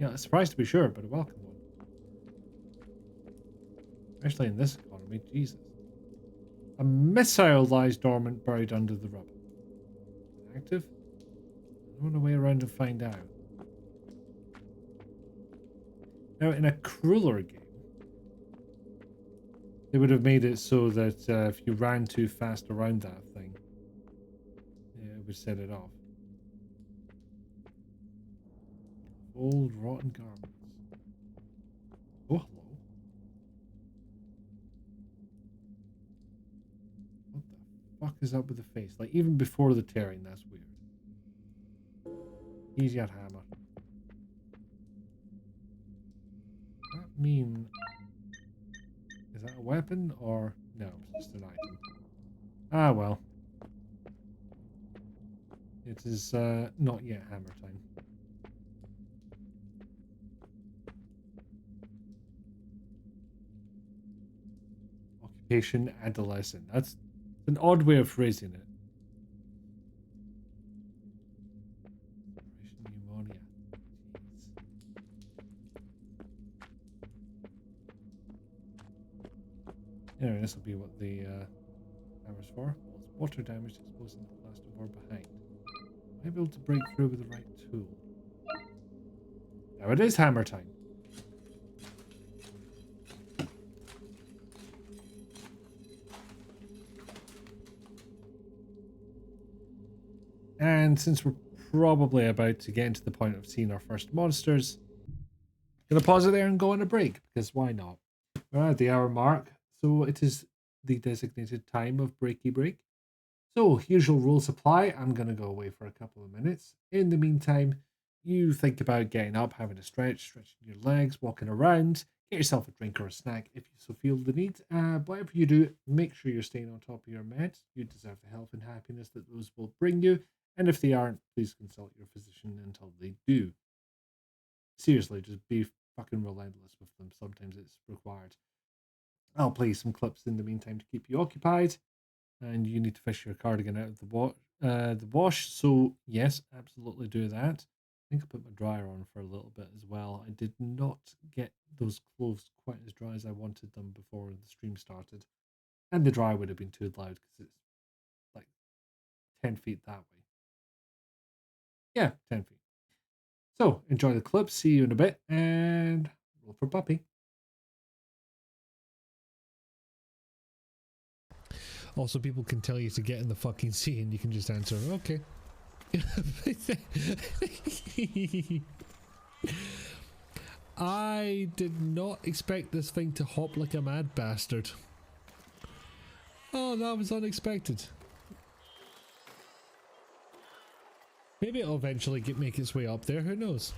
Yeah, a surprise to be sure, but a welcome one. Especially in this economy, Jesus. A missile lies dormant, buried under the rubble. Active? I run away around and find out. Now, in a crueler game, they would have made it so that if you ran too fast around that thing, it would set it off. Old rotten garments. Oh, hello. What the fuck is up with the face? Like, even before the tearing, that's weird. He's got hammer. Does that mean... Is that a weapon, or... No, it's just an item. Ah, well. It is not yet hammer time. Occupation adolescent. That's an odd way of phrasing it. Pneumonia. Jeez. Anyway, this will be what the hammer's for. Water damage exposing the plasterboard behind. Might be able to break through with the right tool. Now it is hammer time. And since we're probably about to get into the point of seeing our first monsters, gonna pause it there and go on a break, because why not? We're at the hour mark, so it is the designated time of breaky break. So, usual rules apply. I'm gonna go away for a couple of minutes. In the meantime, you think about getting up, having a stretch, stretching your legs, walking around, get yourself a drink or a snack if you so feel the need. Whatever you do, make sure you're staying on top of your meds. You deserve the health and happiness that those will bring you. And if they aren't, please consult your physician until they do. Seriously, just be fucking relentless with them. Sometimes it's required. I'll play some clips in the meantime to keep you occupied. And you need to fish your cardigan out of the wash. So yes, absolutely do that. I think I put my dryer on for a little bit as well. I did not get those clothes quite as dry as I wanted them before the stream started. And the dryer would have been too loud because it's like 10 feet that way. Yeah, 10 feet. So enjoy the clip. See you in a bit. And roll for puppy. Also, people can tell you to get in the fucking sea and you can just answer, okay. I did not expect this thing to hop like a mad bastard. Oh, that was unexpected. Maybe it'll eventually make its way up there, who knows?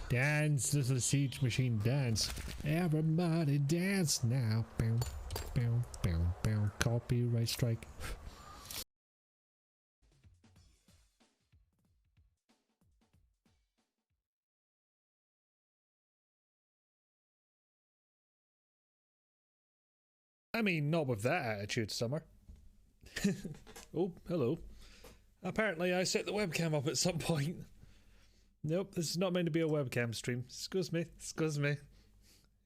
Dance, little siege machine, dance. Everybody dance now. Bow, bow, bow, bow. Copyright strike. I mean, not with that attitude, Summer. Oh, hello. Apparently I set the webcam up at some point. Nope, this is not meant to be a webcam stream. Excuse me, excuse me.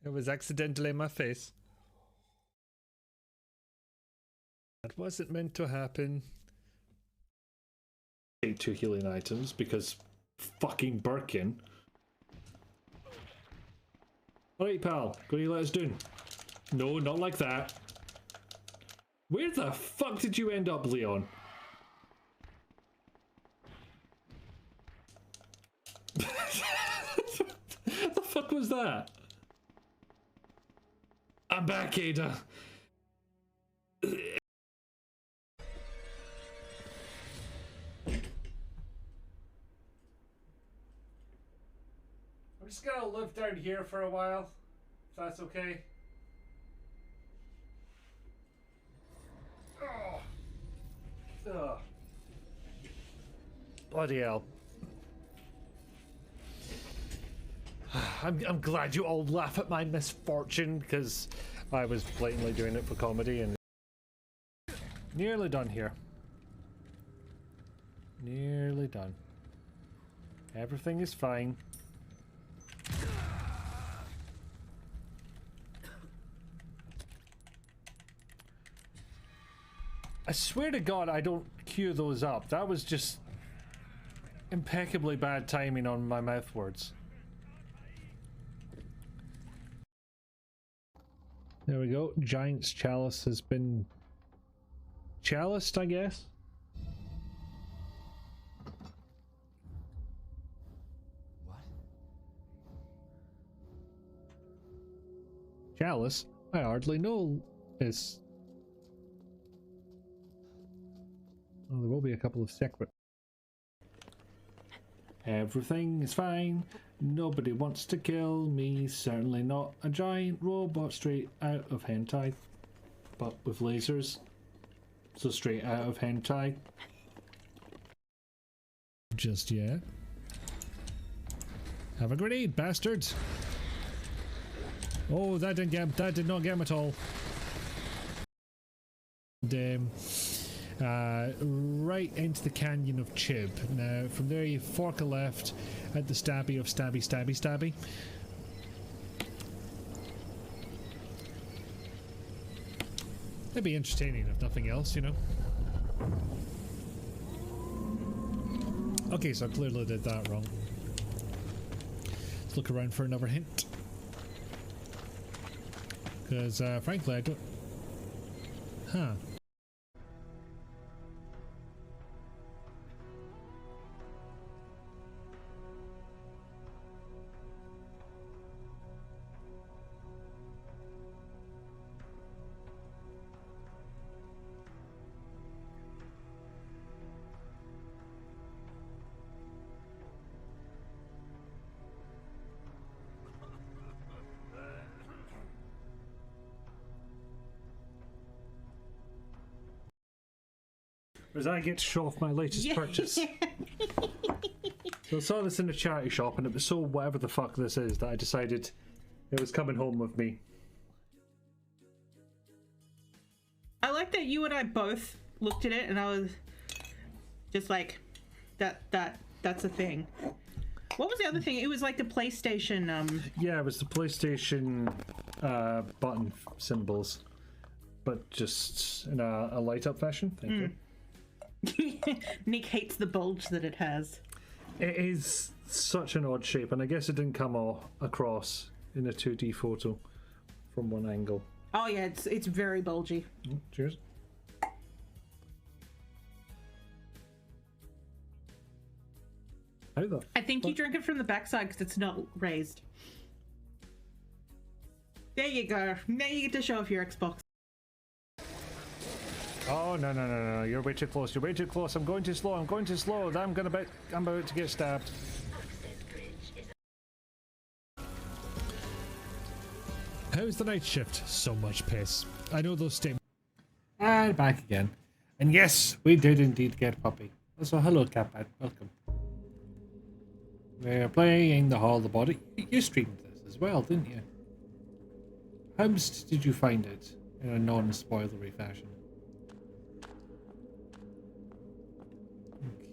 It was accidentally in my face. That wasn't meant to happen. Take 2 healing items because fucking Birkin. Alright, pal, go you let us down. No, not like that. Where the fuck did you end up, Leon? The fuck was that? I'm back, Ada. I'm just gonna live down here for a while, if that's okay. Oh. Ugh. Bloody hell. I'm glad you all laugh at my misfortune, because I was blatantly doing it for comedy and... Nearly done here. Nearly done. Everything is fine. I swear to God I don't queue those up. That was just impeccably bad timing on my mouth words. There we go. Giant's Chalice has been chaliced, I guess. What? Chalice? I hardly know. It's... Oh, there will be a couple of separate. Everything is fine. Nobody wants to kill me. Certainly not a giant robot straight out of hentai. But with lasers. So straight out of hentai. Just yet. Have a grenade, bastards! Oh, that did not get him at all. And, right into the canyon of Chib. Now, from there you fork a left at the stabby of stabby stabby stabby. It'd be entertaining if nothing else, you know. Okay, so I clearly did that wrong. Let's look around for another hint. Because, frankly, I don't... Huh. As I get to show off my latest purchase. So I saw this in a charity shop and it was so whatever the fuck this is that I decided it was coming home with me. I like that you and I both looked at it and I was just like, that's a thing. What was the other thing? It was like the PlayStation, Yeah, it was the PlayStation button symbols. But just in a light up fashion. Thank you. Nick hates the bulge that it has. It is such an odd shape, and I guess it didn't come all across in a 2D photo from one angle. Oh yeah, it's very bulgy. Cheers. How the I think you drink it from the backside because it's not raised. There you go. Now you get to show off your Xbox. Oh no! You're way too close. You're way too close. I'm going too slow. I'm going too slow. I'm about to get stabbed. How's the night shift? So much piss. I know those statements. And back again. And yes, we did indeed get Puppy. So hello, Catman. Welcome. We're playing the Hollowbody. You streamed this as well, didn't you? How did you find it in a non-spoilery fashion?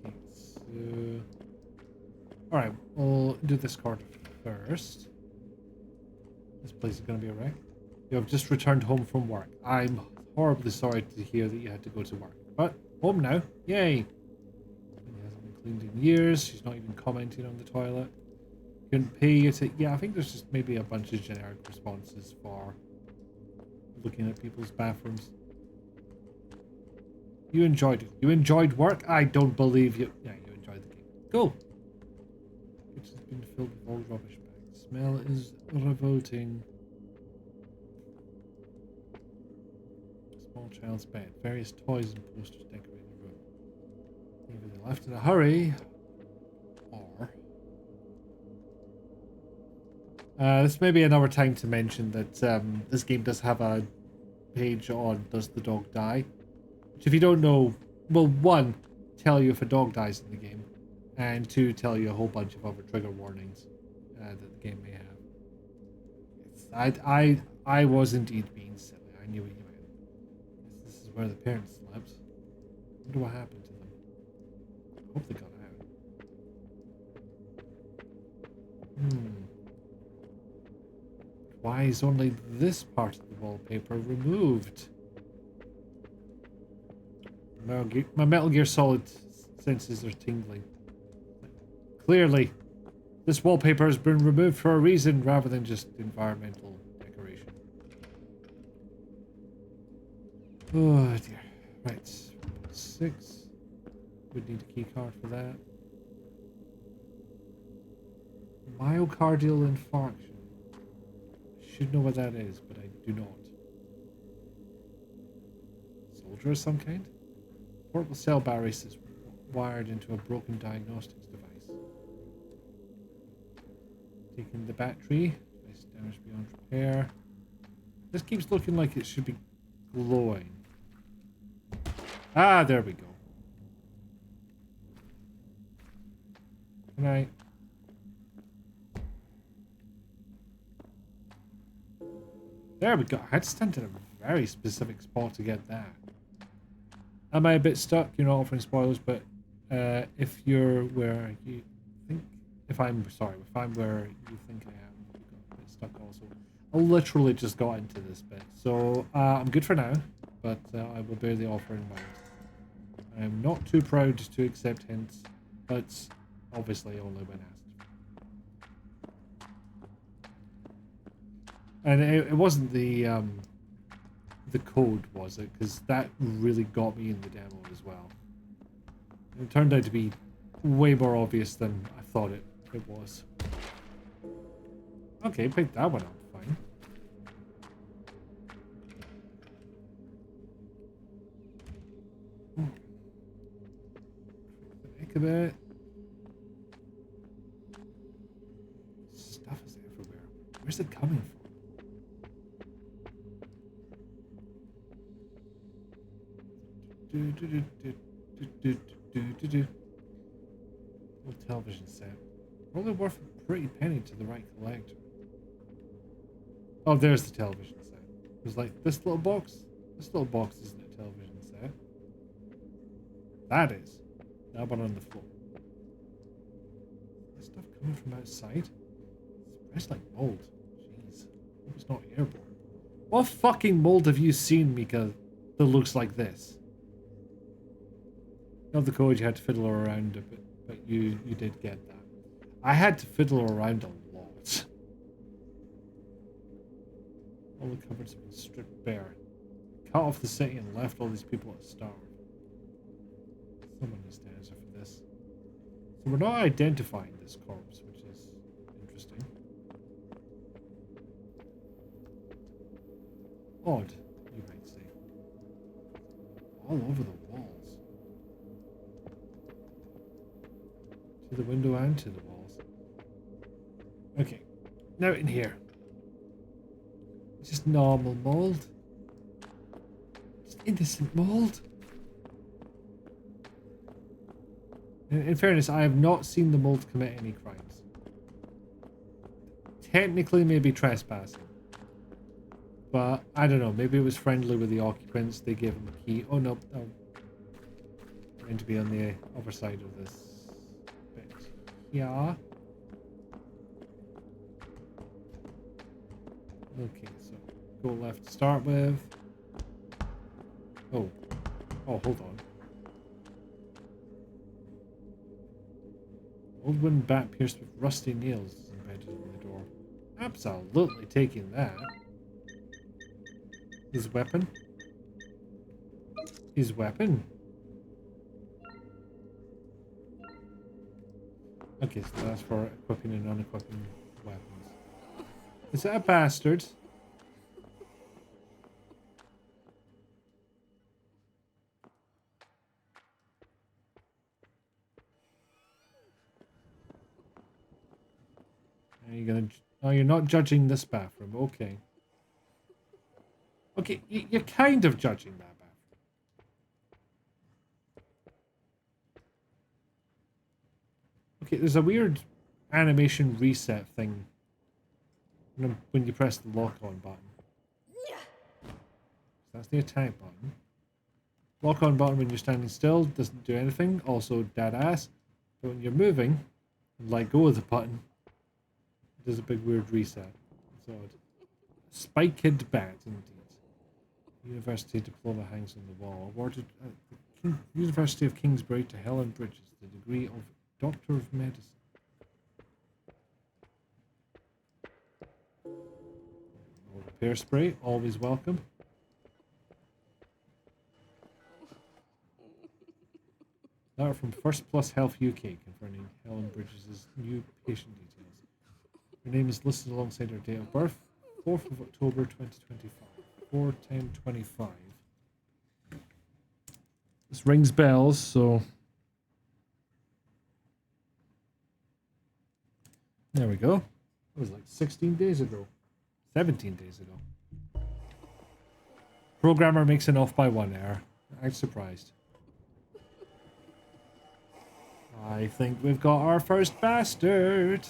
Okay, so... Alright, we'll do this card first. This place is going to be a wreck. You have just returned home from work. I'm horribly sorry to hear that you had to go to work. But home now. Yay! He hasn't been cleaned in years. She's not even commenting on the toilet. Couldn't pay you to... Yeah, I think there's just maybe a bunch of generic responses for looking at people's bathrooms. You enjoyed it. You enjoyed work? I don't believe you. Yeah, you enjoyed the game. Cool. It's been filled with old rubbish bags. Smell is revolting. Small child's bed. Various toys and posters decorate the room. Either they left in a hurry, or... this may be another time to mention that this game does have a page on Does the Dog Die? Which if you don't know, will one, tell you if a dog dies in the game, and two, tell you a whole bunch of other trigger warnings that the game may have. I was indeed being silly. I knew what you meant. This is where the parents slept. I wonder what happened to them. I hope they got out. Why is only this part of the wallpaper removed? My Metal Gear Solid senses are tingling. Clearly, this wallpaper has been removed for a reason rather than just environmental decoration. Oh dear. Right. 6. Would need a key card for that. Myocardial infarction. Should know what that is, but I do not. Soldier of some kind? Portable cell batteries is wired into a broken diagnostics device. Taking the battery. Device damaged beyond repair. This keeps looking like it should be glowing. Ah, there we go. Good night. There we go. I had to stand in a very specific spot to get that. Am I a bit stuck? You're not offering spoilers, but if you're where you think... if I'm where you think I am, you got a bit stuck also. I literally just got into this bit. So I'm good for now, but I will bear the offer in mind. I am not too proud to accept hints, but obviously only when asked. And it wasn't the code, was it? Because that really got me in the demo as well. It turned out to be way more obvious than I thought it was. Okay, pick that one up, fine. Heck a bit. Stuff is everywhere. Where's it coming from? Old television set. Probably worth a pretty penny to the right collector. Oh, there's the television set. It was like, this little box? This little box isn't a television set. That is. That one on the floor. This stuff coming from outside? It smells like mold. Jeez. Hope it's not airborne. What fucking mold have you seen, Mika, that looks like this? Not the code, you had to fiddle around a bit, but you did get that. I had to fiddle around a lot. All the cupboards have been stripped bare. Cut off the city and left all these people to starve. Someone needs to answer for this. So we're not identifying this corpse, which is interesting. Odd, you might say. All over the walls. To the window and to the walls. Okay, now in here. It's just normal mold. Just innocent mold. In fairness, I have not seen the mold commit any crimes. Technically, maybe trespassing. But, I don't know, maybe it was friendly with the occupants, they gave him a key. Oh no, I'm going to be on the other side of this bit. Yeah. Okay, so go left to start with. Oh, hold on. Old wooden bat pierced with rusty nails is embedded in the door. Absolutely taking that. His weapon? His weapon? Okay, so that's for equipping and unequipping weapons. Is that a bastard? Are you gonna... Oh, you're not judging this bathroom. Okay. Okay, you're kind of judging that bathroom. Okay, there's a weird animation reset thing when you press the lock-on button. So that's the attack button. Lock-on button when you're standing still doesn't do anything. Also, dead ass. But when you're moving and let go of the button, it does a big weird reset. It's odd. Spiked bat, indeed. University diploma hangs on the wall. Awarded at the University of Kingsbury to Helen Bridges the degree of Doctor of Medicine. Repair spray, always welcome. Letter from First Plus Health UK confirming Helen Bridges' new patient details. Her name is listed alongside her date of birth, 4th of October 2025. 4/10/25. This rings bells, so there we go. It was like 16 days ago. 17 days ago. Programmer makes an off by 1 error. I'm surprised. I think we've got our first bastard.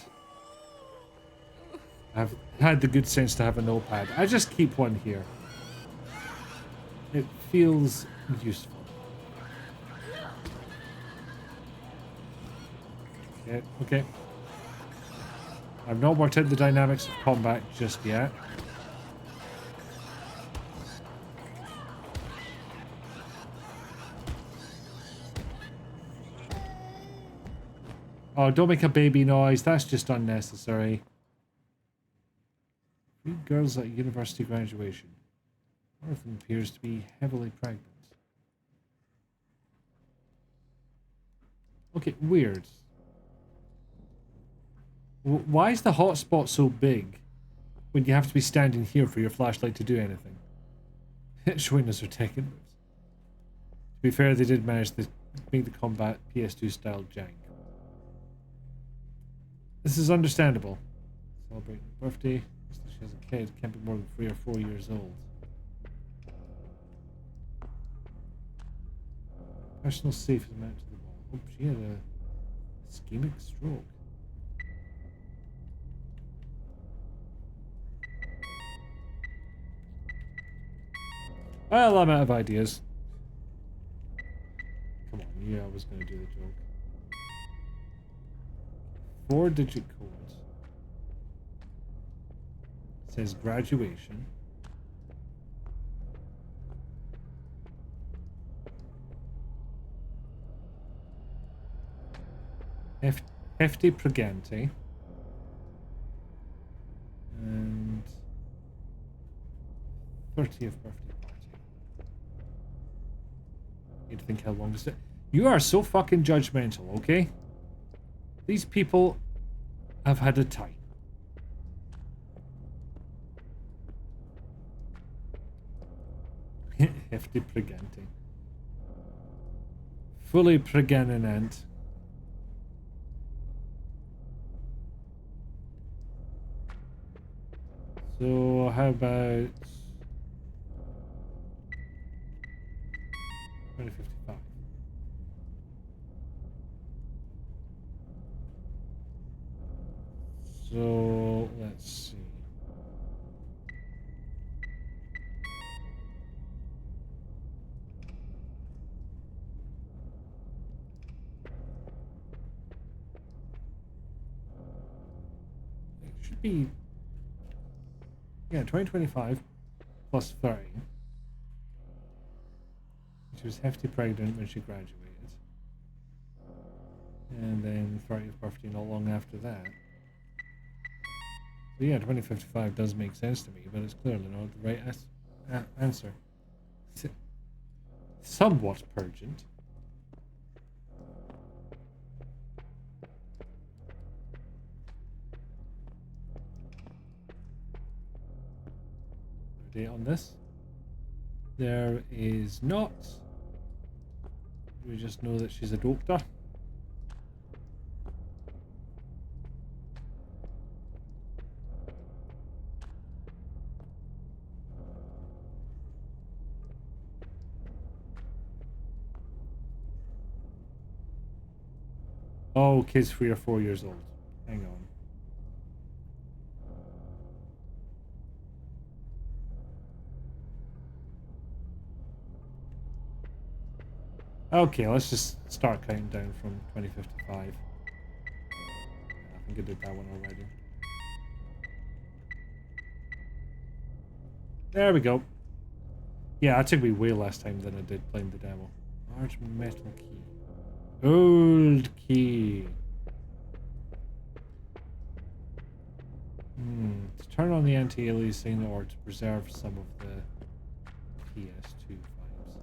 I've had the good sense to have a notepad. I just keep one here. It feels useful. Okay. I've not worked out the dynamics of combat just yet. Oh, don't make a baby noise. That's just unnecessary. 3 girls at university graduation. One of them appears to be heavily pregnant. Okay, weird. Why is the hotspot so big when you have to be standing here for your flashlight to do anything? Showing us her tech inputs. To be fair, they did manage to make the combat PS2 style jank. This is understandable. Celebrating her birthday. She has a kid. Can't be more than 3 or 4 years old. Personal safe is mounted to the wall. Oh, she had a ischemic stroke. Well, I'm out of ideas. Come on, yeah, I was going to do the joke. 4-digit code. It says graduation. Hefty Pregante. And 30th birthday party. Need to think how long is it? You are so fucking judgmental, okay? These people have had a time. Hefty Pregante. Fully pregnant. So how about 2055? So let's see. It should be, yeah, 2025 plus 30. She was hefty pregnant when she graduated. And then 30th birthday not long after that. So yeah, 2055 does make sense to me, but it's clearly not the right answer. Somewhat purgent. Date on this? There is not. We just know that she's a doctor. Oh, kid's 3 or 4 years old. Hang on. Okay, let's just start counting down from 2055. I think I did that one already. There we go. Yeah, that took me way less time than I did playing the demo. Large metal key. Old key. To turn on the anti-aliasing or to preserve some of the PS2 vibes.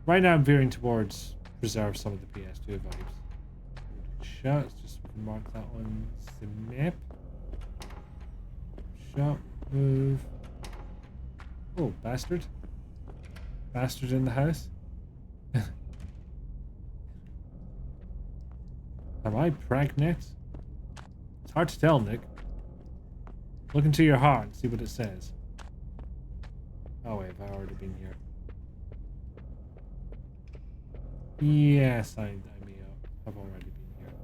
Right now I'm veering towards preserve some of the PS2 vibes. Shut, just mark that on the map. Shut, move. Oh, bastard. Bastard in the house. Am I pregnant? It's hard to tell, Nick. Look into your heart and see what it says. Oh wait, have I already been here? Yes, I may have already been here.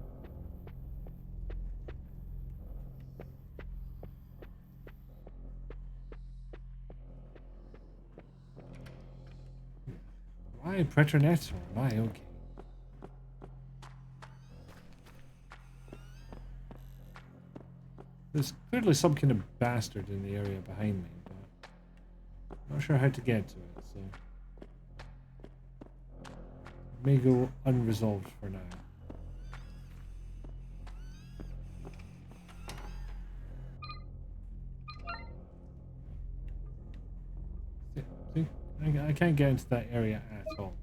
Am I preternat or am I okay? There's clearly some kind of bastard in the area behind me, but I'm not sure how to get to it, so it may go unresolved for now. I can't get into that area at all.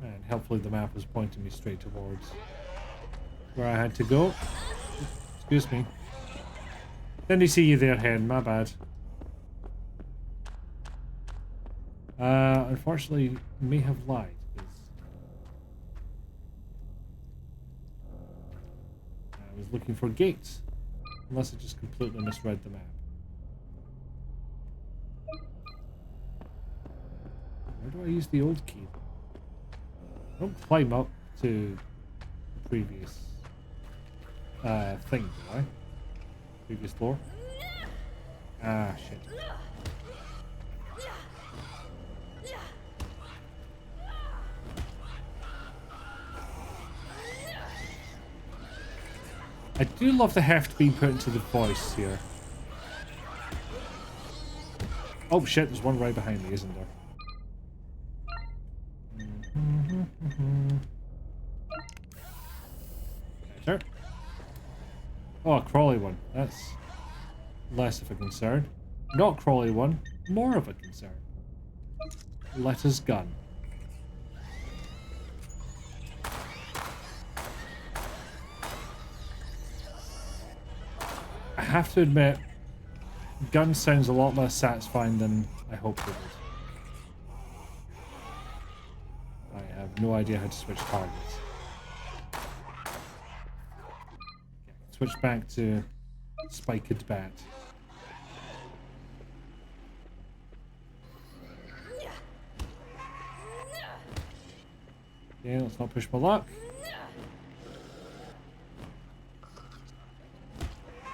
And helpfully the map was pointing me straight towards where I had to go. Excuse me. Didn't see you there, Hen. My bad. Unfortunately, may have lied. I was looking for gates. Unless I just completely misread the map. Where do I use the old key? I don't climb up to the previous thing, do I? Previous floor? Ah, shit. I do love the heft being put into the voice here. Oh shit, there's one right behind me, isn't there? Better. Oh, a crawly one. That's less of a concern. Not crawly one, more of a concern. Let us gun. I have to admit, gun sounds a lot less satisfying than I hoped it would. I have no idea how to switch targets. Switch back to spiked bat. Okay, let's not push my luck.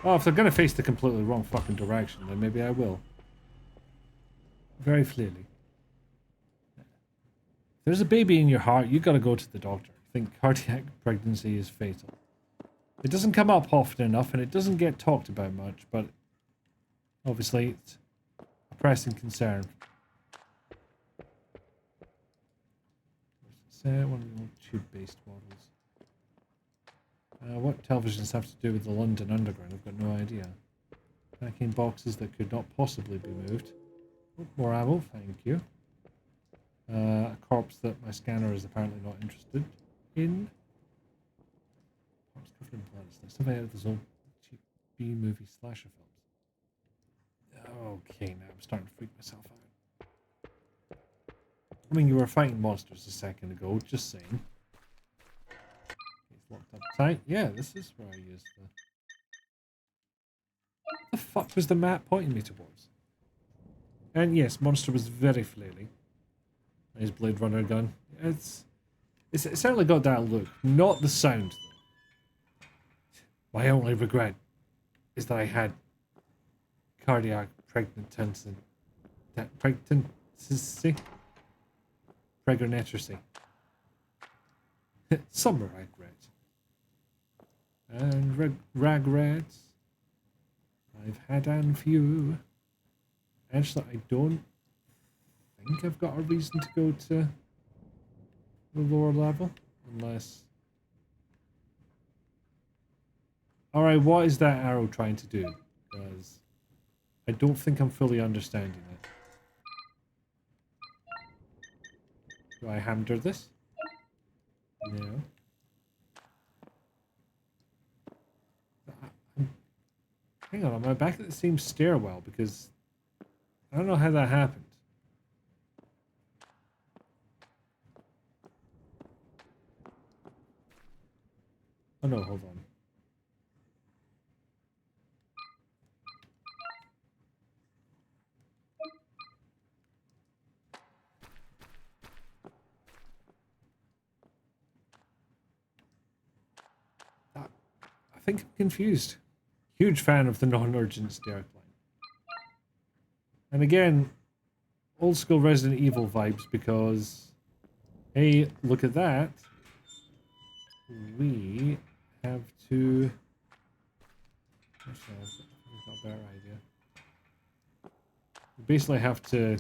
Oh, if they're going to face the completely wrong fucking direction, then maybe I will. Very clearly. If there's a baby in your heart, you got to go to the doctor. I think cardiac pregnancy is fatal. It doesn't come up often enough, and it doesn't get talked about much, but obviously it's a pressing concern. One of the old tube-based models. What televisions have to do with the London Underground? I've got no idea. Packing boxes that could not possibly be moved. Oh, more ammo, thank you. A corpse that my scanner is apparently not interested in. Corpse covered in blood. It's like something out of those old cheap B-movie slasher films. Okay, now I'm starting to freak myself out. I mean, you were fighting monsters a second ago, just saying. Locked up tight. Yeah, this is where I used the... What the fuck was the map pointing me towards? And yes, monster was very flaily. His Blade Runner gun. It's certainly got that look. Not the sound, though. My only regret is that I had cardiac pregnancy. Pregnancy? Pregnancy. Some regret. And regrets I've had and few. Actually, I don't think I've got a reason to go to the lower level. Unless... Alright, what is that arrow trying to do? Because I don't think I'm fully understanding it. Do I hammer this? No. Hang on, am I back at the same stairwell? Because I don't know how that happened. Oh no, hold on. I think I'm confused. Huge fan of the non-urgent stair climb. And again, old school Resident Evil vibes because, hey, look at that. We have to... Actually, I've got a better idea. We basically have to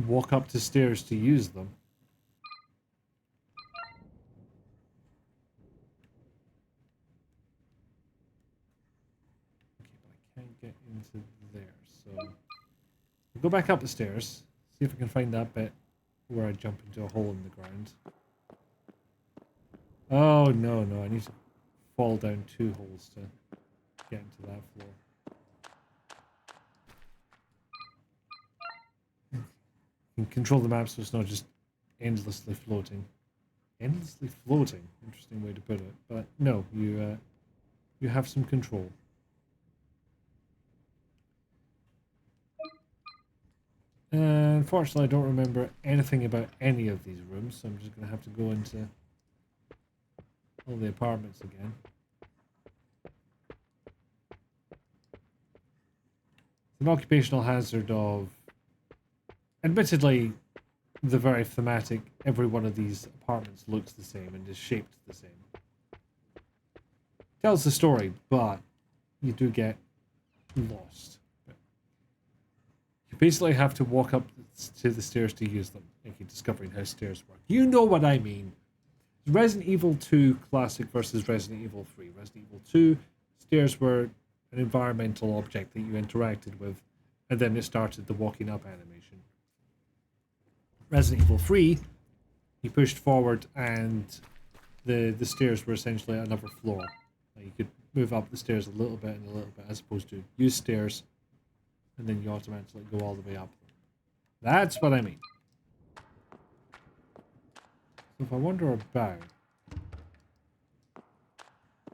walk up the stairs to use them. Okay, but I can't get into there, so... Go back up the stairs. See if I can find that bit where I jump into a hole in the ground. Oh, no, no. I need to fall down 2 holes to get into that floor. You can control the map so it's not just endlessly floating. Endlessly floating? Interesting way to put it. But no, you have some control. Unfortunately, I don't remember anything about any of these rooms, so I'm just going to have to go into all the apartments again. An occupational hazard of, admittedly, the very thematic, every one of these apartments looks the same and is shaped the same. Tells the story, but you do get lost. You basically have to walk up to the stairs to use them, like discovering how stairs work. You know what I mean. Resident Evil 2 Classic versus Resident Evil 3. Resident Evil 2, stairs were an environmental object that you interacted with, and then it started the walking up animation. Resident Evil 3, you pushed forward and the stairs were essentially another floor. Like you could move up the stairs a little bit and a little bit, as opposed to use stairs and then you automatically go all the way up. That's what I mean. So if I wander about,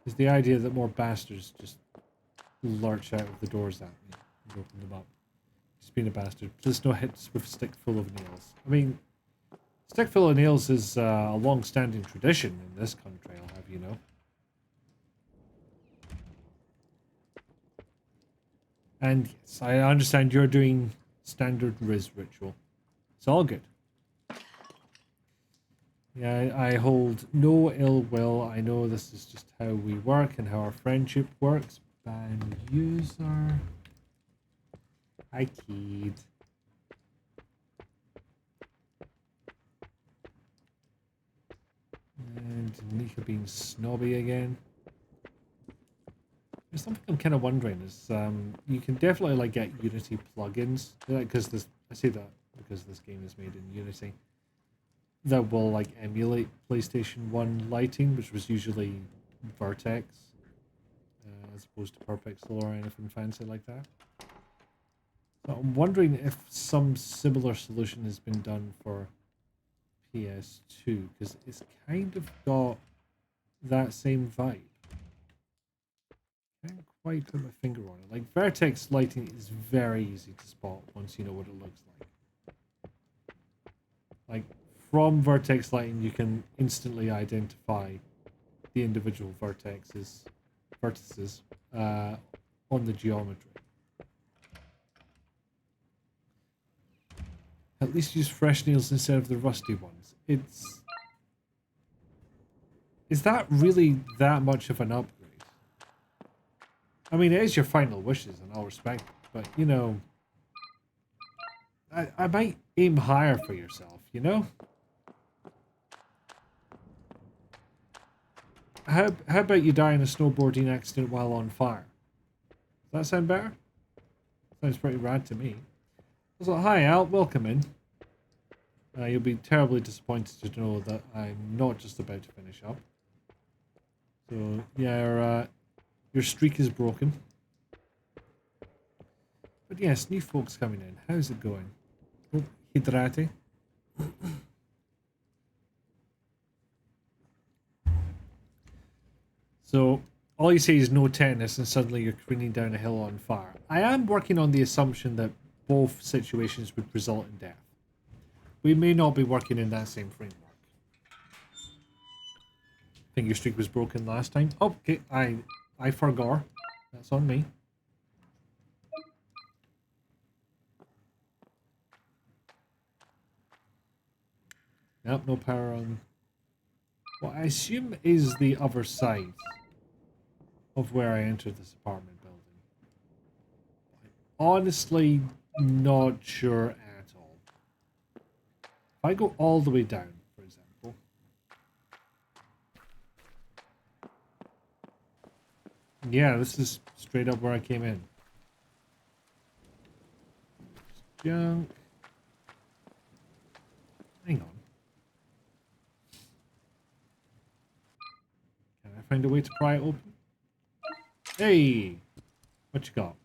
is the idea that more bastards just lurch out of the doors at me and open them up. Just being a bastard. Please no hits with a stick full of nails. I mean, stick full of nails is a long-standing tradition in this country, I'll have you know. And yes, I understand you're doing standard Riz ritual. It's all good. Yeah, I hold no ill will. I know this is just how we work and how our friendship works. Ban user. I keyed. And Nika being snobby again. There's something I'm kind of wondering is you can definitely like get Unity plugins because this I say that because this game is made in Unity that will like emulate PlayStation 1 lighting, which was usually Vertex as opposed to Purpixel or anything fancy like that. So I'm wondering if some similar solution has been done for PS2 because it's kind of got that same vibe. Can't quite put my finger on it. Like Vertex lighting is very easy to spot once you know what it looks like. Like from Vertex lighting, you can instantly identify the individual vertices on the geometry. At least use fresh nails instead of the rusty ones. Is that really that much of an upgrade? I mean, it is your final wishes, and I'll respect it, but, you know, I might aim higher for yourself, you know? How about you die in a snowboarding accident while on fire? Does that sound better? Sounds pretty rad to me. I was like, hi Al, welcome in. You'll be terribly disappointed to know that I'm not just about to finish up. So, yeah, your streak is broken. But yes, new folks coming in. How's it going? Oh, Hidrate. So, all you say is no tennis and suddenly you're careening down a hill on fire. I am working on the assumption that both situations would result in death. We may not be working in that same framework. I think your streak was broken last time. Oh, okay, I forgot. That's on me. Nope, no power on what I assume is the other side of where I entered this apartment building. Honestly, not sure at all. If I go all the way down, for example. Yeah, this is straight up where I came in. junk. Hang on. Can I find a way to pry it open? Hey! What you got?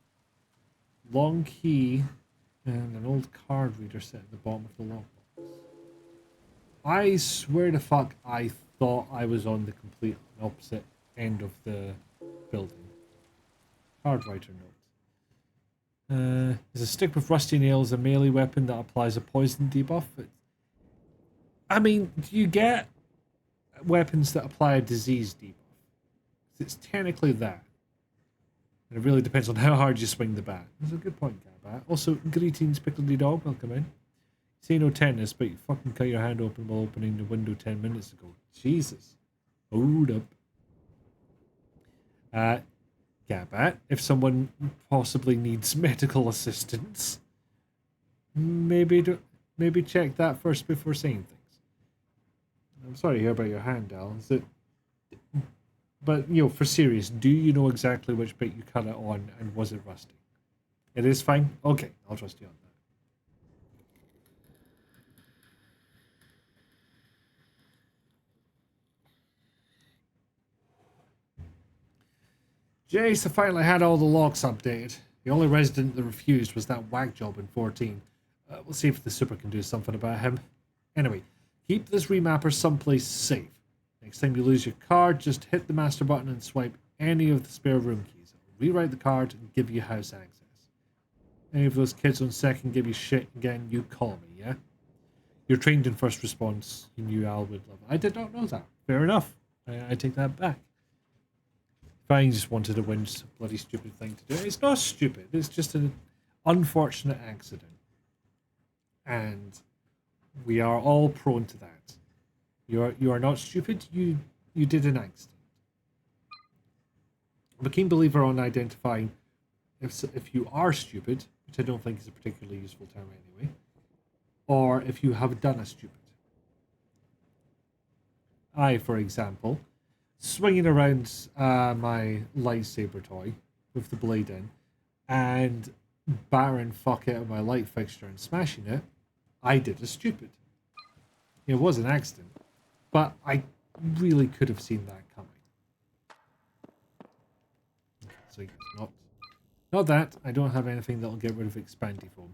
Long key and an old card reader set at the bottom of the lockbox. I swear to fuck, I thought I was on the complete opposite end of the building. Card writer note. Is a stick with rusty nails a melee weapon that applies a poison debuff? I mean, do you get weapons that apply a disease debuff? It's technically that. And it really depends on how hard you swing the bat. That's a good point, Gabat. Also, greetings, Pickledy Dog. Welcome in. Say no tennis, but you fucking cut your hand open while opening the window 10 minutes ago. Jesus. Hold up. Gabat, if someone possibly needs medical assistance, maybe check that first before saying things. I'm sorry to hear about your hand, Al. Is it... But, you know, for serious, do you know exactly which bit you cut it on, and was it rusty? It is fine? Okay, I'll trust you on that. Jace, I finally had all the locks updated. The only resident that refused was that whack job in 14. We'll see if the super can do something about him. Anyway, keep this remapper someplace safe. Next time you lose your card, just hit the master button and swipe any of the spare room keys. It'll rewrite the card and give you house access. Any of those kids on second give you shit again, you call me, yeah? You're trained in first response. You knew Al would love it. I did not know that. Fair enough. I take that back. I just wanted to win, just a bloody stupid thing to do. It's not stupid. It's just an unfortunate accident. And we are all prone to that. You are not stupid. You did an accident. I'm a keen believer on identifying if you are stupid, which I don't think is a particularly useful term anyway, or if you have done a stupid. I, for example, swinging around my lightsaber toy with the blade in and battering fuck out of my light fixture and smashing it, I did a stupid. It was an accident, but I really could have seen that coming. So not that. I don't have anything that'll get rid of expandy foam.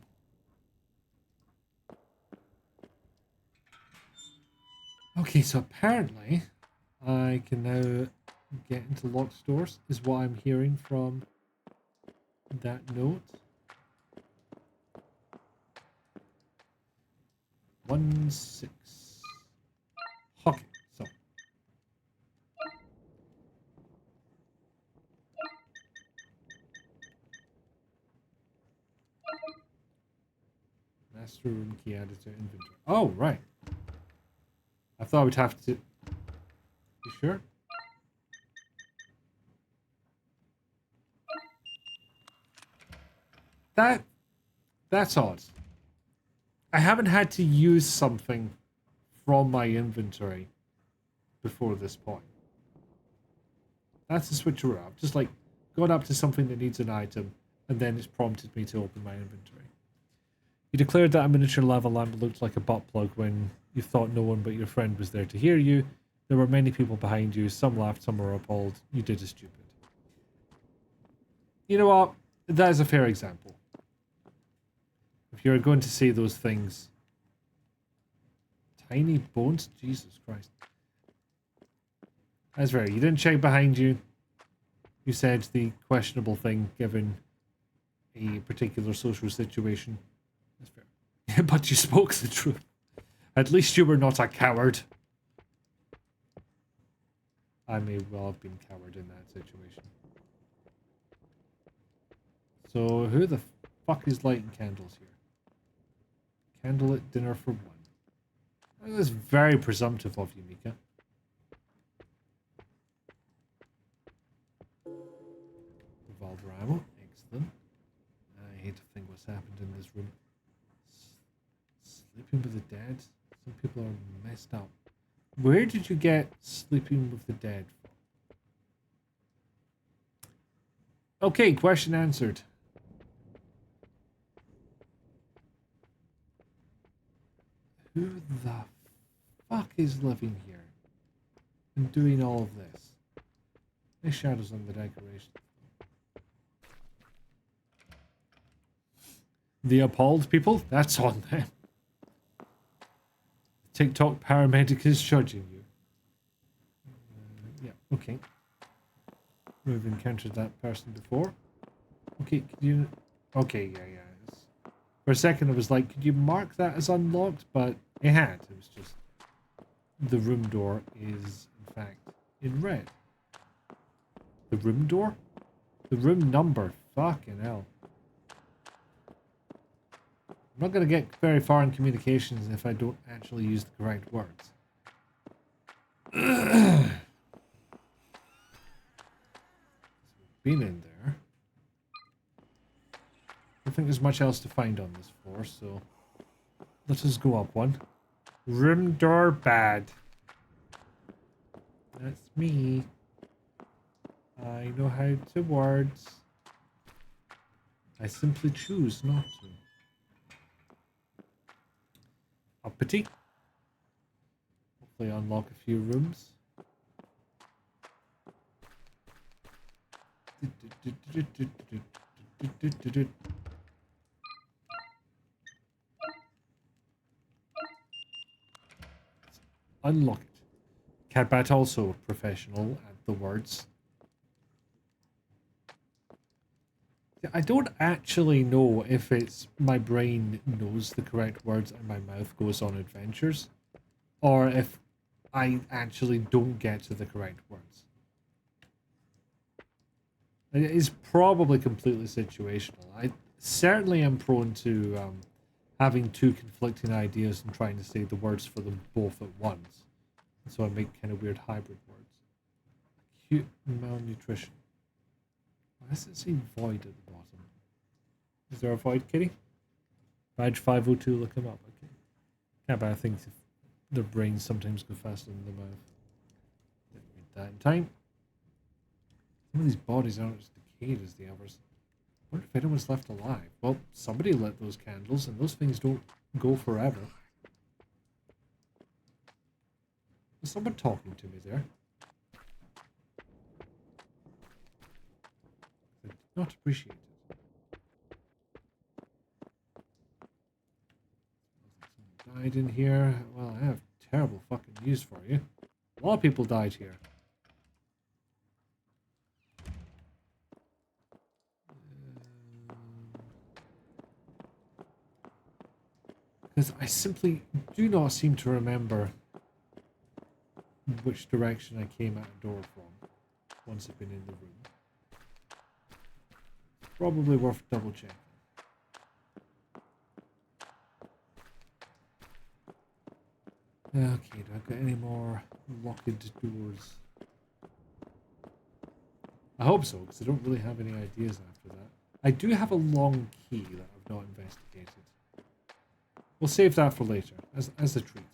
Okay, so apparently I can now get into locked doors, is what I'm hearing from that note. 1-6. Okay, so. Master room key added to inventory. Oh, right. I thought I would have to... You sure? That's odd. I haven't had to use something from my inventory before this point. That's a switcheroo. I've just like got up to something that needs an item, and then it's prompted me to open my inventory. You declared that a miniature lava lamp looked like a butt plug when you thought no one but your friend was there to hear you. There were many people behind you. Some laughed, some were appalled. You did a stupid. You know what? That is a fair example. If you're going to say those things... Tiny bones? Jesus Christ. That's fair. You didn't check behind you. You said the questionable thing given a particular social situation. That's fair. But you spoke the truth. At least you were not a coward. I may well have been coward in that situation. So, who the fuck is lighting candles here? Candlelit dinner for one. That's very presumptive of you, Mika. Revolver ammo. Excellent. I hate to think what's happened in this room. Sleeping with the dead? Some people are messed up. Where did you get sleeping with the dead from? Okay, question answered. Who the fuck is living here and doing all of this? Nice shadows on the decoration. The appalled people? That's on them. TikTok paramedic is judging you. Yeah, okay. We've encountered that person before. Okay, could you... Okay, yeah. For a second I was like, could you mark that as unlocked? But it had. It was just... The room door is, in fact, in red. The room door? The room number. Fucking hell. I'm not going to get very far in communications if I don't actually use the correct words. Been in there. I don't think there's much else to find on this floor, so let us go up one. Room door bad. That's me. I know how to words. I simply choose not to. Uppity. Hopefully unlock a few rooms. Unlock it. Catbat also professional at the words. I don't actually know if it's my brain knows the correct words and my mouth goes on adventures, or if I actually don't get to the correct words. It is probably completely situational. I certainly am prone to having two conflicting ideas and trying to say the words for them both at once. And so I make kind of weird hybrid words. Acute malnutrition. Why does it say void at the bottom? Is there a void, kitty? Badge 502, look him up. Okay. Yeah, but I think their brains sometimes go faster than the mouth. Didn't read that in time. Some of these bodies aren't as decayed as the others. I wonder if anyone's left alive. Well, somebody lit those candles, and those things don't go forever. Is someone talking to me there? I did not appreciate it. Someone died in here. Well, I have terrible fucking news for you. A lot of people died here. Because I simply do not seem to remember which direction I came out the door from once I've been in the room. Probably worth double checking. Okay, do I got any more locked doors? I hope so, because I don't really have any ideas after that. I do have a long key that I've not investigated. We'll save that for later, as a treat.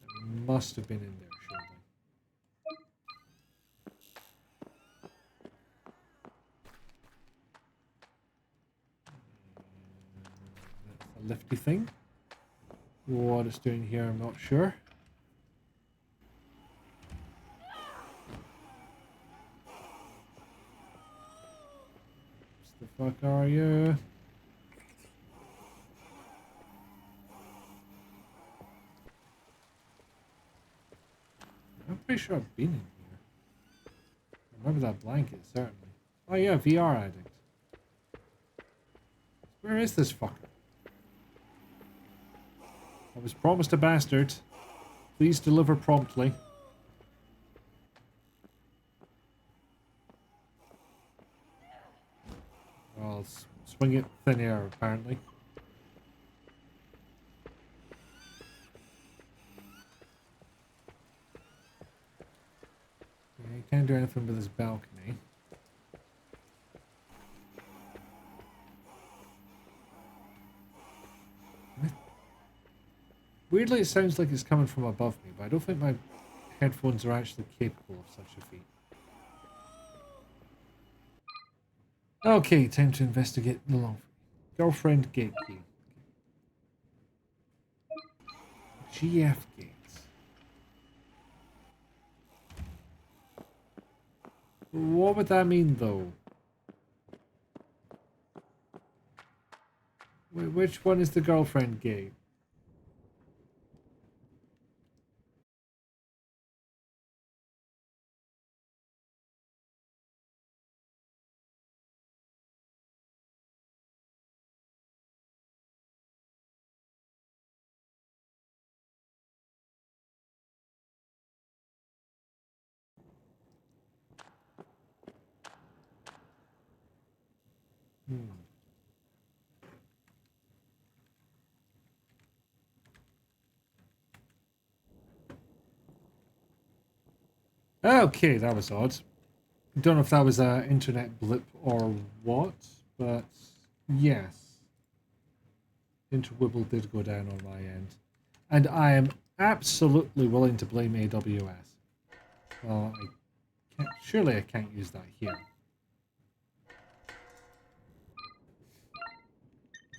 It must have been in there, surely. That's a lifty thing. What it's doing here, I'm not sure. The fuck are you? I'm pretty sure I've been in here. I remember that blanket, certainly. Oh yeah, VR addict. Where is this fucker? I was promised a bastard. Please deliver promptly. I'll swing it thin air, apparently. Yeah, you can't do anything with this balcony. Weirdly, it sounds like it's coming from above me, but I don't think my headphones are actually capable of such a feat. Okay, time to investigate the long girlfriend gate key. GF gates. What would that mean, though? Which one is the girlfriend gate? Okay, that was odd. Don't know if that was an internet blip or what, but yes. Interwibble did go down on my end. And I am absolutely willing to blame AWS. Well, surely I can't use that here.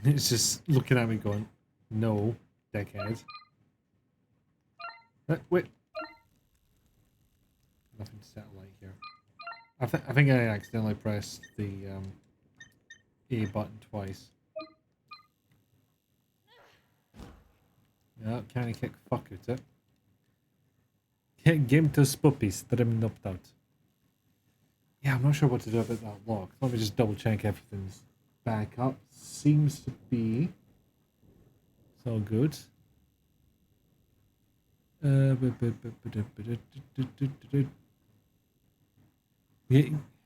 It's just looking at me going, no, dickhead. Wait. Nothing to satellite here. I think I accidentally pressed the A button twice. Ja, kan ik fuck ut det. Game to spuppies trimmed up out. Yeah, I'm not sure what to do about that lock. Let me just double check everything's back up. Seems to be. It's all good.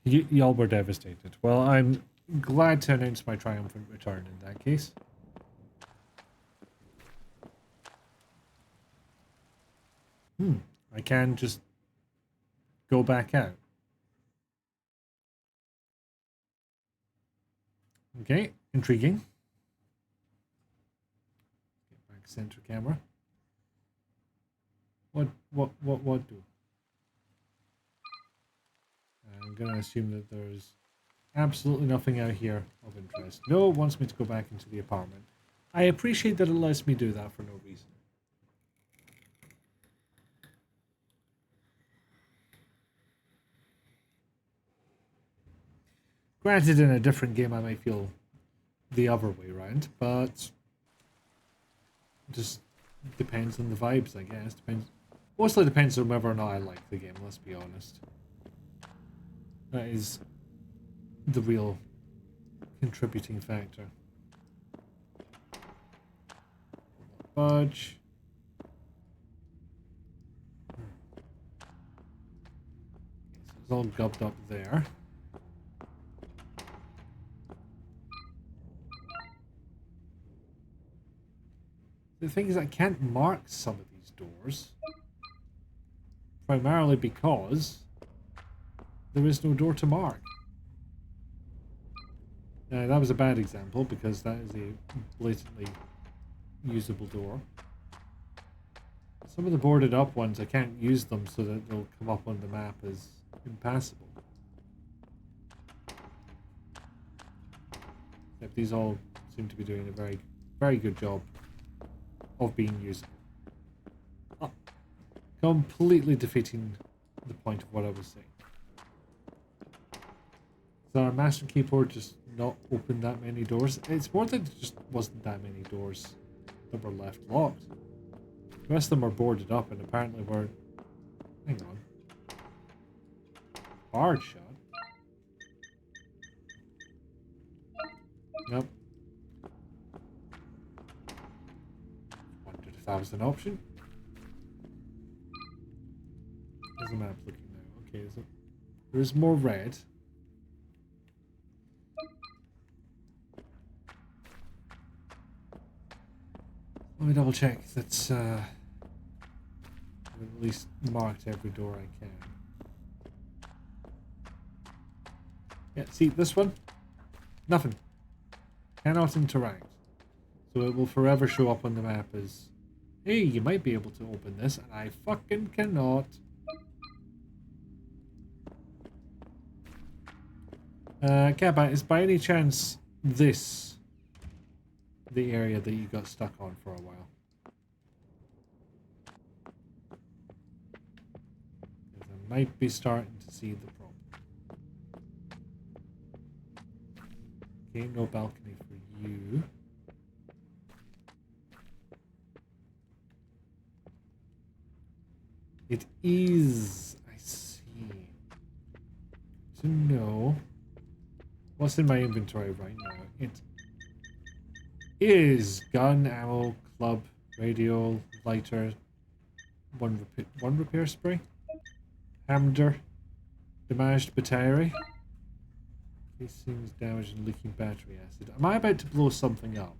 Y'all were devastated. Well, I'm glad to announce my triumphant return in that case. I can just go back out. Okay, intriguing. Get back center camera. What do? I'm gonna assume that there's absolutely nothing out here of interest. No, it wants me to go back into the apartment. I appreciate that it lets me do that for no reason. Granted, in a different game, I might feel the other way around, but just depends on the vibes, I guess. Mostly depends on whether or not I like the game, let's be honest. That is the real contributing factor. Fudge. So it's all gubbed up there. The thing is, I can't mark some of these doors. Primarily because there is no door to mark. Now, that was a bad example because that is a blatantly usable door. Some of the boarded up ones, I can't use them so that they'll come up on the map as impassable. Except these all seem to be doing a very, very good job of being usable. Oh, completely defeating the point of what I was saying. So our master keyboard just not open that many doors? It's more that it just wasn't that many doors that were left locked. The rest of them are boarded up and apparently were... Hang on. Hard shot. Nope. Wondered if that was an option. How's the map looking now? Okay, so there's more red. Let me double check that I've at least marked every door I can. Yeah, see this one? Nothing. Cannot interact. So it will forever show up on the map as, hey, you might be able to open this, and I fucking cannot. Gabba, is by any chance this the area that you got stuck on for a while? I might be starting to see the problem. Okay, no balcony for you. It is. I see. So no. What's in my inventory right now? It is gun, ammo, club, radio, lighter, one repair spray, hammer, damaged battery, casings damaged and leaking battery acid. Am I about to blow something up?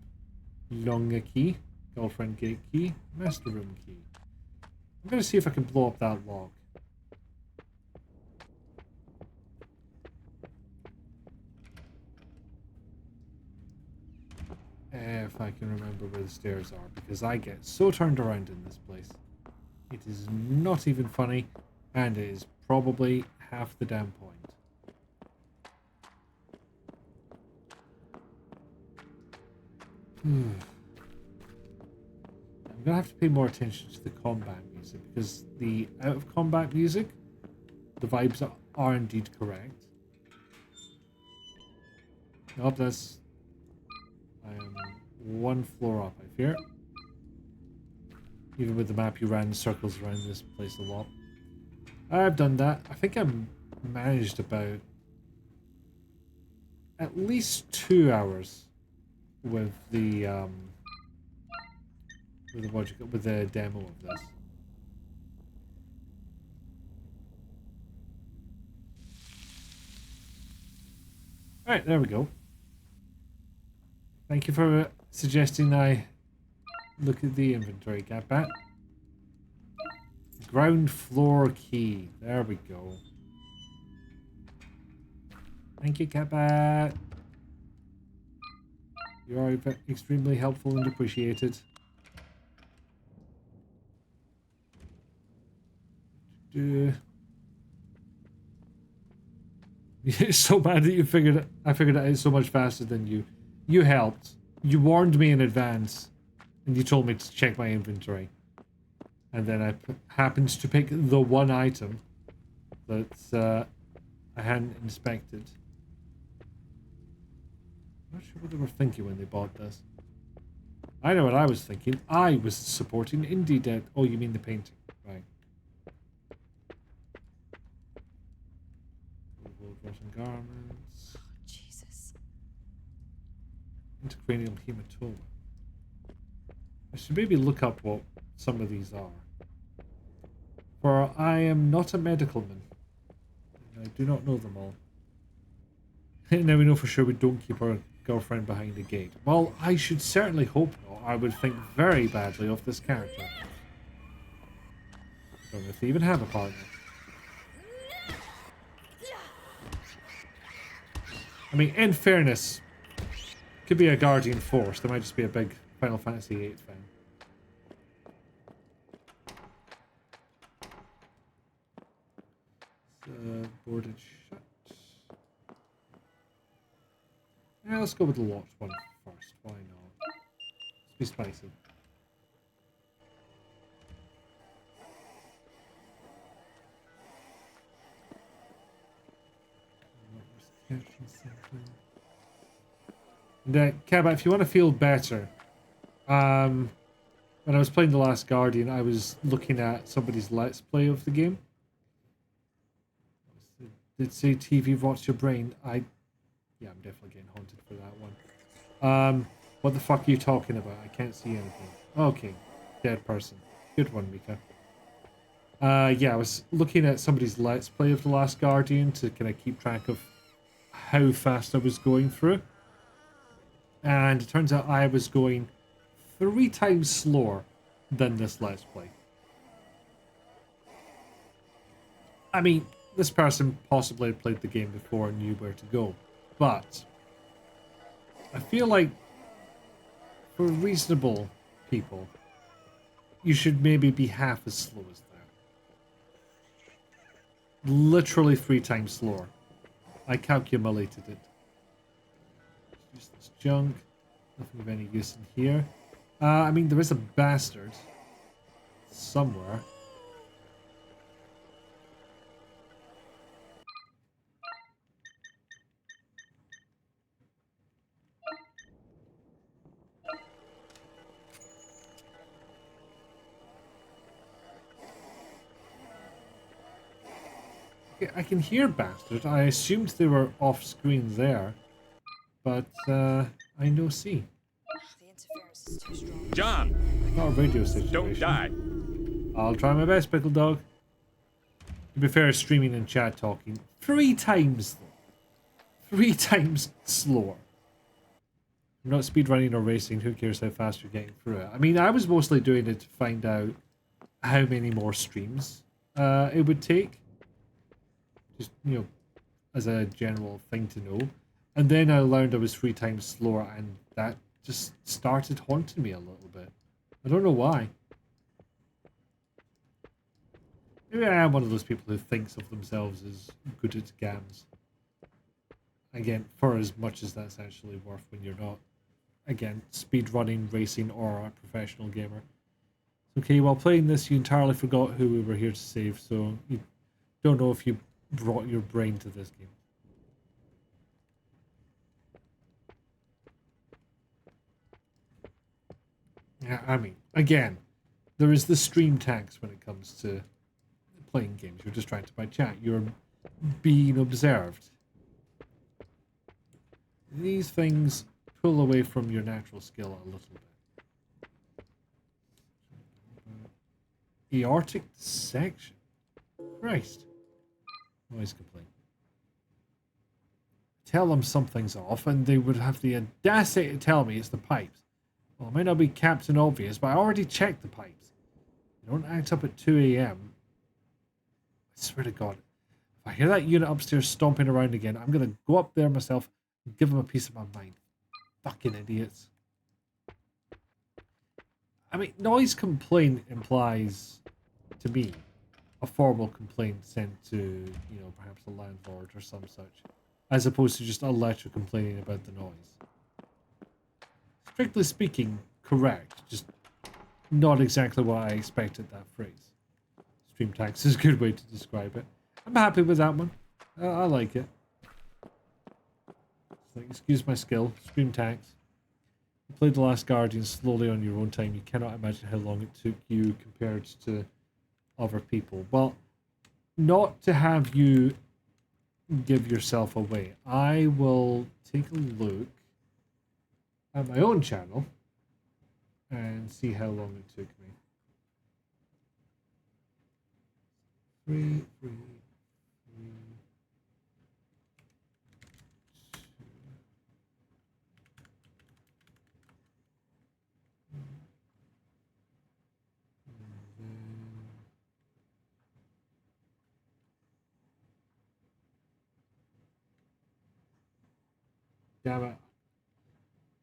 Longa key, girlfriend gate key, master room key. I'm gonna see if I can blow up that log. If I can remember where the stairs are, because I get so turned around in this place. It is not even funny, and it is probably half the damn point. I'm gonna have to pay more attention to the combat music, because the out of combat music, the vibes are indeed correct. Nope, that's... I am one floor up, I fear. Even with the map, you ran circles around this place a lot. I've done that. I think I managed about at least 2 hours with the with the demo of this. All right, there we go. Thank you for suggesting I look at the inventory, Catbat. Ground floor key. There we go. Thank you, Catbat. You are extremely helpful and appreciated. You're so mad that I figured it out so much faster than you. You helped. You warned me in advance, and you told me to check my inventory. And then I happened to pick the one item that I hadn't inspected. I'm not sure what they were thinking when they bought this. I know what I was thinking. I was supporting Indie Dead. Oh, you mean the painting. Right. Russian garments. Oh, Jesus. Intracranial hematoma. I should maybe look up what some of these are. For I am not a medical man. I do not know them all. Now we know for sure we don't keep our girlfriend behind the gate. Well, I should certainly hope not. I would think very badly of this character. I don't know if they even have a partner. I mean, in fairness, could be a Guardian Force. They might just be a big Final Fantasy VIII fan. Boarded shut. Yeah, let's go with the locked one first. Why not? Let's be spicy. And Cabba, if you want to feel better, when I was playing The Last Guardian, I was looking at somebody's Let's Play of the game. Did say TV rots your brain. Yeah, I'm definitely getting haunted for that one. What the fuck are you talking about? I can't see anything. Okay, dead person. Good one, Mika. Yeah, I was looking at somebody's Let's Play of The Last Guardian to kind of keep track of how fast I was going through. And it turns out I was going 3 times slower than this Let's Play. I mean, this person possibly had played the game before and knew where to go. But I feel like for reasonable people, you should maybe be half as slow as that. Literally 3 times slower. I calculated it. Use this junk. Nothing of any use in here. I mean, there is a bastard somewhere. I can hear bastards. I assumed they were off screen there, but I no see. The interference is too strong. John, Not a radio situation. don't die. I'll try my best, Pickle Dog. To be fair, streaming and chat talking 3 times though. 3 times slower. I'm not speedrunning or racing. Who cares how fast you're getting through it? I mean, I was mostly doing it to find out how many more streams it would take. Just, you know, as a general thing to know. And then I learned I was 3 times slower, and that just started haunting me a little bit. I don't know why. Maybe I am one of those people who thinks of themselves as good at games. Again, for as much as that's actually worth when you're not, again, speedrunning, racing, or a professional gamer. Okay, while playing this, you entirely forgot who we were here to save, so you don't know if you brought your brain to this game. Yeah, I mean, again, there is the stream tax when it comes to playing games. You're distracted by chat. You're being observed. These things pull away from your natural skill a little bit. Aortic dissection. Christ. Noise complaint. Tell them something's off and they would have the audacity to tell me it's the pipes. Well, it may not be Captain Obvious, but I already checked the pipes. They don't act up at 2 a.m. I swear to God. If I hear that unit upstairs stomping around again, I'm going to go up there myself and give them a piece of my mind. Fucking idiots. I mean, noise complaint implies, to me, a formal complaint sent to, you know, perhaps a landlord or some such, as opposed to just a letter complaining about the noise. Strictly speaking, correct, just not exactly what I expected that phrase. Stream tax is a good way to describe it. I'm happy with that one. I like it. So, excuse my skill. Stream tax. You played The Last Guardian slowly on your own time. You cannot imagine how long it took you compared to other people. Well, not to have you give yourself away. I will take a look at my own channel and see how long it took me. 3, 3, 3, 2. Damn it.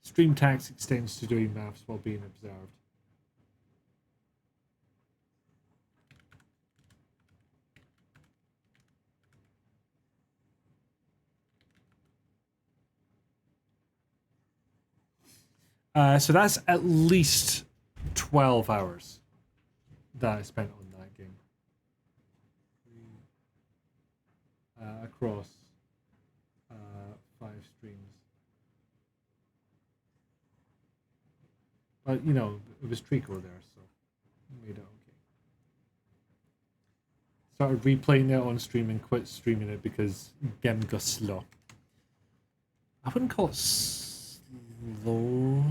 Stream tax extends to doing maths while being observed. So that's at least 12 hours that I spent on that game. Across 5 streams. But, you know, it was Trico there, so I made it okay. Started replaying it on stream and quit streaming it because game got slow. I wouldn't call it slow.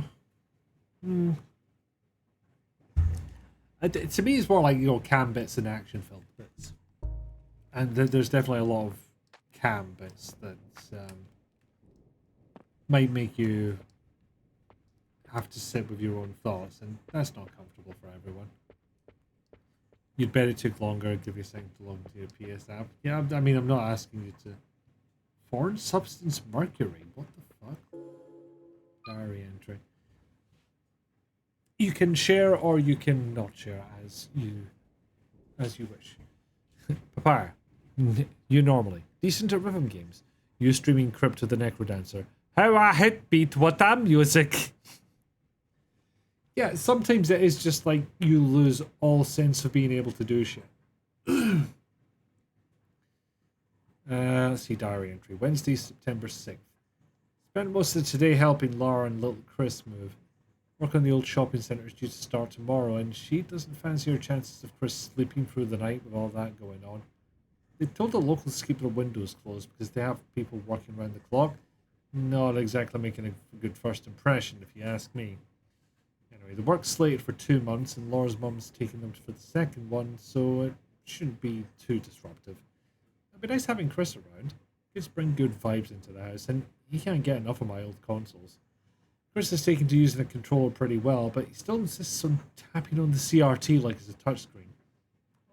To me, it's more like, you know, cam bits and action-filled bits. And there's definitely a lot of cam bits that might make you have to sit with your own thoughts, and that's not comfortable for everyone. You'd bet it took longer, give you a second to log into your PS app. Yeah, I mean, I'm not asking you to... Foreign substance mercury? What the fuck? Diary entry. You can share or you can not share as you wish. Papaya, you normally decent at rhythm games. You streaming Crypto the Necrodancer. How I hit beat what that music. Yeah, sometimes it is just like you lose all sense of being able to do shit. Let's see, diary entry. Wednesday, September 6th. Spent most of today helping Laura and little Chris move. Work on the old shopping centre is due to start tomorrow, and she doesn't fancy her chances of Chris sleeping through the night with all that going on. They told the locals to keep their windows closed because they have people working around the clock. Not exactly making a good first impression, if you ask me. Anyway, the work's slated for 2 months, and Laura's mum's taking them for the second one, so it shouldn't be too disruptive. It'd be nice having Chris around. Kids bring good vibes into the house, and he can't get enough of my old consoles. Chris has taken to using a controller pretty well, but he still insists on tapping on the CRT like it's a touchscreen.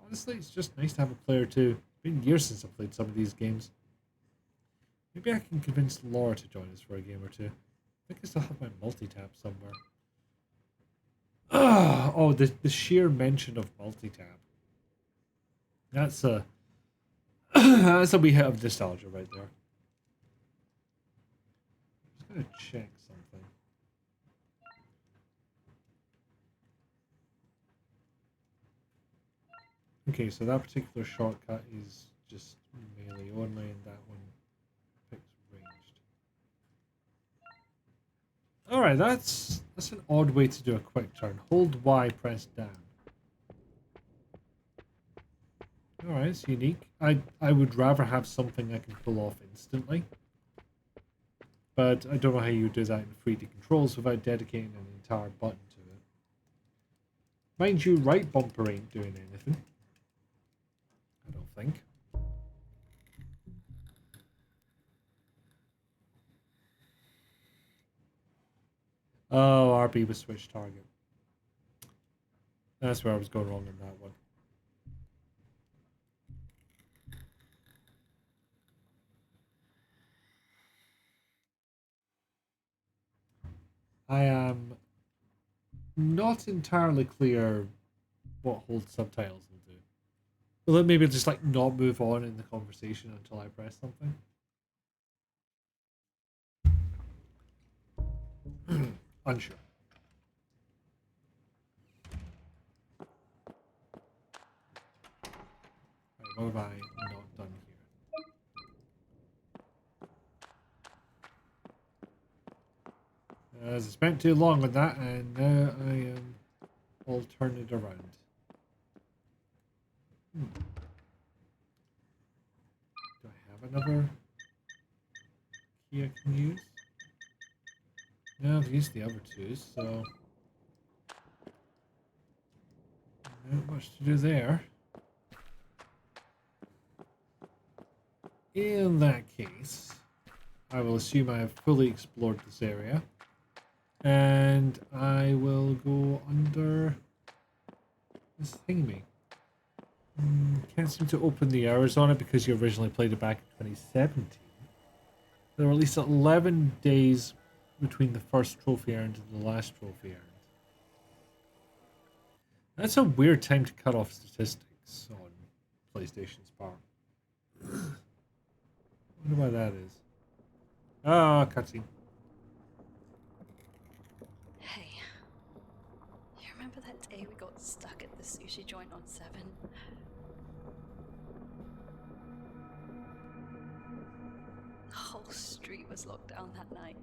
Honestly, it's just nice to have a player too. It's been years since I've played some of these games. Maybe I can convince Laura to join us for a game or two. I think I still have my multi-tap somewhere. Oh, the sheer mention of multi-tap. That's a that's a wee hit of nostalgia right there. I'm just gonna check something. Okay, so that particular shortcut is just melee only, and that one picks ranged. Alright, that's an odd way to do a quick turn. Hold Y, press down. Alright, it's unique. I would rather have something I can pull off instantly. But I don't know how you do that in 3D controls without dedicating an entire button to it. Mind you, right bumper ain't doing anything. I don't think. Oh, RB was switch target. That's where I was going wrong on that one. I am not entirely clear what hold subtitles will do. Will it maybe just like not move on in the conversation until I press something? Unsure. Right, what have I not done here? As I spent too long on that, and now I am all turn it around. Do I have another key I can use? No, I've used the other two, so not much to do there. In that case, I will assume I have fully explored this area, and I will go under this thingy. Can't seem to open the hours on it because you originally played it back in 2017. There were at least 11 days between the first trophy earned and the last trophy earned. That's a weird time to cut off statistics on PlayStation's part. I wonder why that is. Ah, cutscene. Hey, you remember that day we got stuck at the sushi joint on 7? The whole street was locked down that night.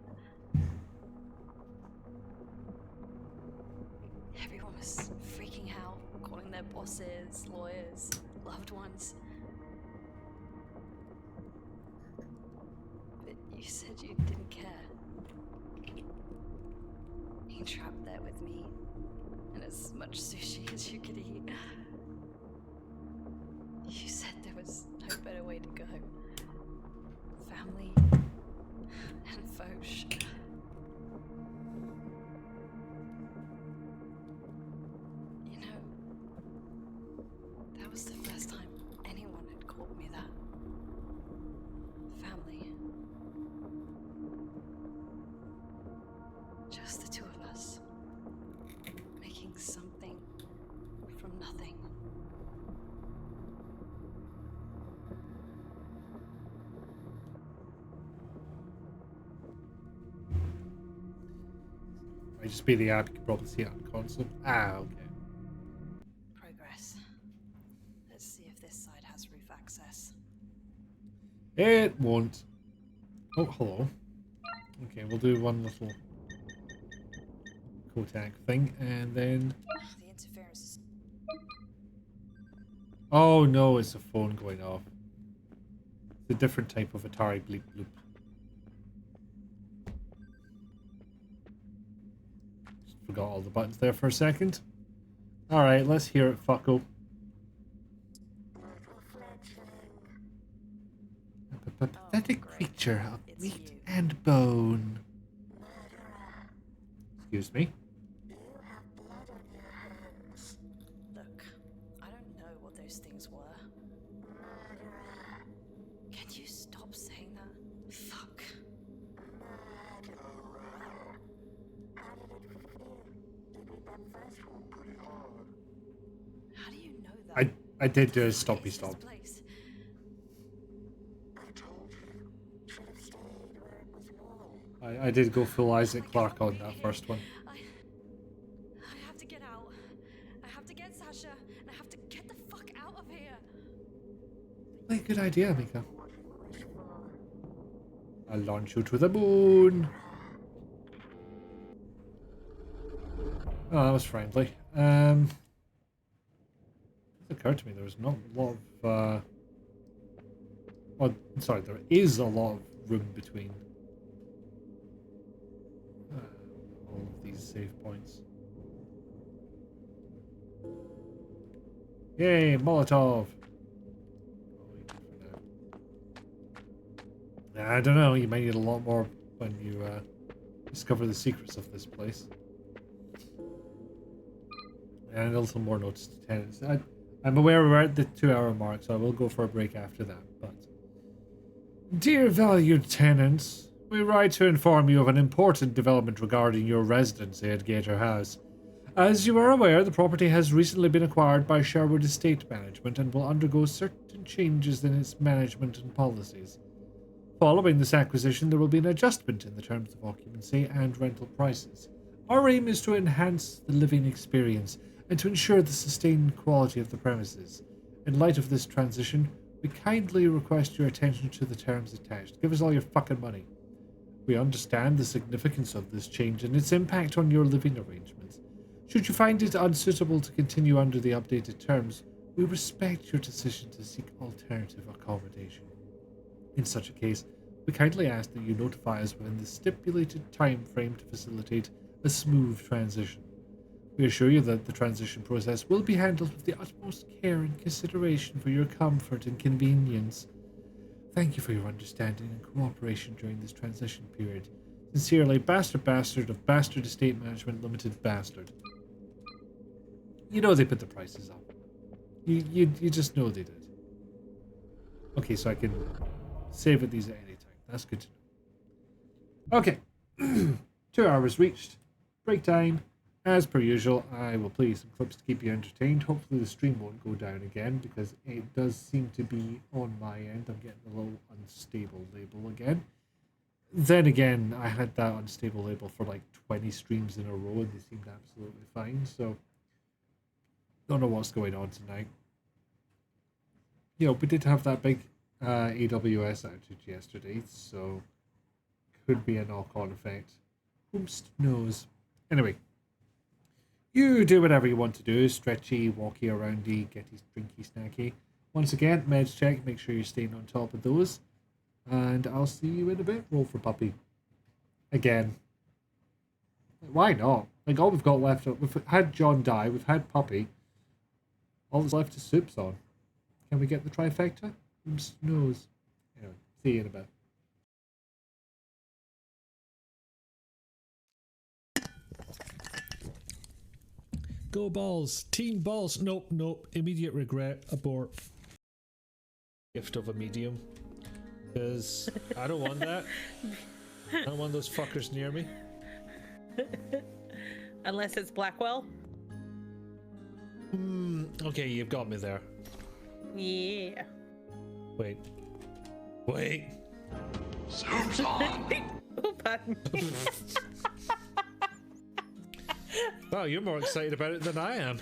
Everyone was freaking out, calling their bosses, lawyers, loved ones. But you said you didn't care. Being trapped there with me, and as much sushi as you could eat. You said there was no better way to go. Family and Foch. You know, that was the first time anyone had called me that. Family. Just the two of us. Making something from nothing. just be the app. You can probably see it on console. Ah, okay. Progress. Let's see if this side has roof access. It won't. Oh, hello. Okay, we'll do one little Kotak thing, and then... The interference is... Oh no, it's a phone going off. It's a different type of Atari bleep bloop. Just forgot all the buttons there for a second. Alright, let's hear it, fucko. A pathetic creature of meat and bone. Excuse me? Look, I don't know what those things were. Can you stop saying that? Fuck. How do you know that? I did do a stoppy stop. I did go full Isaac Clarke on that first one. I have to get out. I have to get Sasha, and I have to get the fuck out of here. Hey, good idea, Mika. I'll launch you to the moon. Oh, that was friendly. It occurred to me there was not a lot of... well, sorry, there is a lot of room between all of these save points. Yay, Molotov! I don't know, you might need a lot more when you discover the secrets of this place. And a little more notice to tenants. I'm aware we're at the 2-hour mark, so I will go for a break after that, but... Dear valued tenants, we write to inform you of an important development regarding your residency at Gator House. As you are aware, the property has recently been acquired by Sherwood Estate Management and will undergo certain changes in its management and policies. Following this acquisition, there will be an adjustment in the terms of occupancy and rental prices. Our aim is to enhance the living experience and to ensure the sustained quality of the premises. In light of this transition, we kindly request your attention to the terms attached. Give us all your fucking money. We understand the significance of this change and its impact on your living arrangements. Should you find it unsuitable to continue under the updated terms, we respect your decision to seek alternative accommodation. In such a case, we kindly ask that you notify us within the stipulated time frame to facilitate a smooth transition. We assure you that the transition process will be handled with the utmost care and consideration for your comfort and convenience. Thank you for your understanding and cooperation during this transition period. Sincerely, Bastard of Bastard Estate Management Limited Bastard. You know they put the prices up. You just know they did. Okay, so I can save at these at any time. That's good to know. Okay. 2 hours reached. Break time. As per usual, I will play some clips to keep you entertained. Hopefully the stream won't go down again because it does seem to be on my end. I'm getting a little unstable label again. Then again, I had that unstable label for like 20 streams in a row and they seemed absolutely fine. So, don't know what's going on tonight. You know, we did have that big AWS outage yesterday, so could be a knock-on effect. Whomst knows. Anyway. You do whatever you want to do, stretchy, walky, aroundy, getty, drinky, snacky. Once again, meds check, make sure you're staying on top of those. And I'll see you in a bit. Roll for puppy. Again. Why not? Like, all we've got left, we've had John die, we've had puppy. All that's left is Soup's on. Can we get the trifecta? Who knows? Anyway, see you in a bit. Go balls. Team balls. Nope, nope. Immediate regret. Abort. Gift of a medium. Because I don't want that. I don't want those fuckers near me. Unless it's Blackwell. Okay, you've got me there. Yeah. Wait. Wait. Soup's on. Oh, pardon me. Wow, you're more excited about it than I am.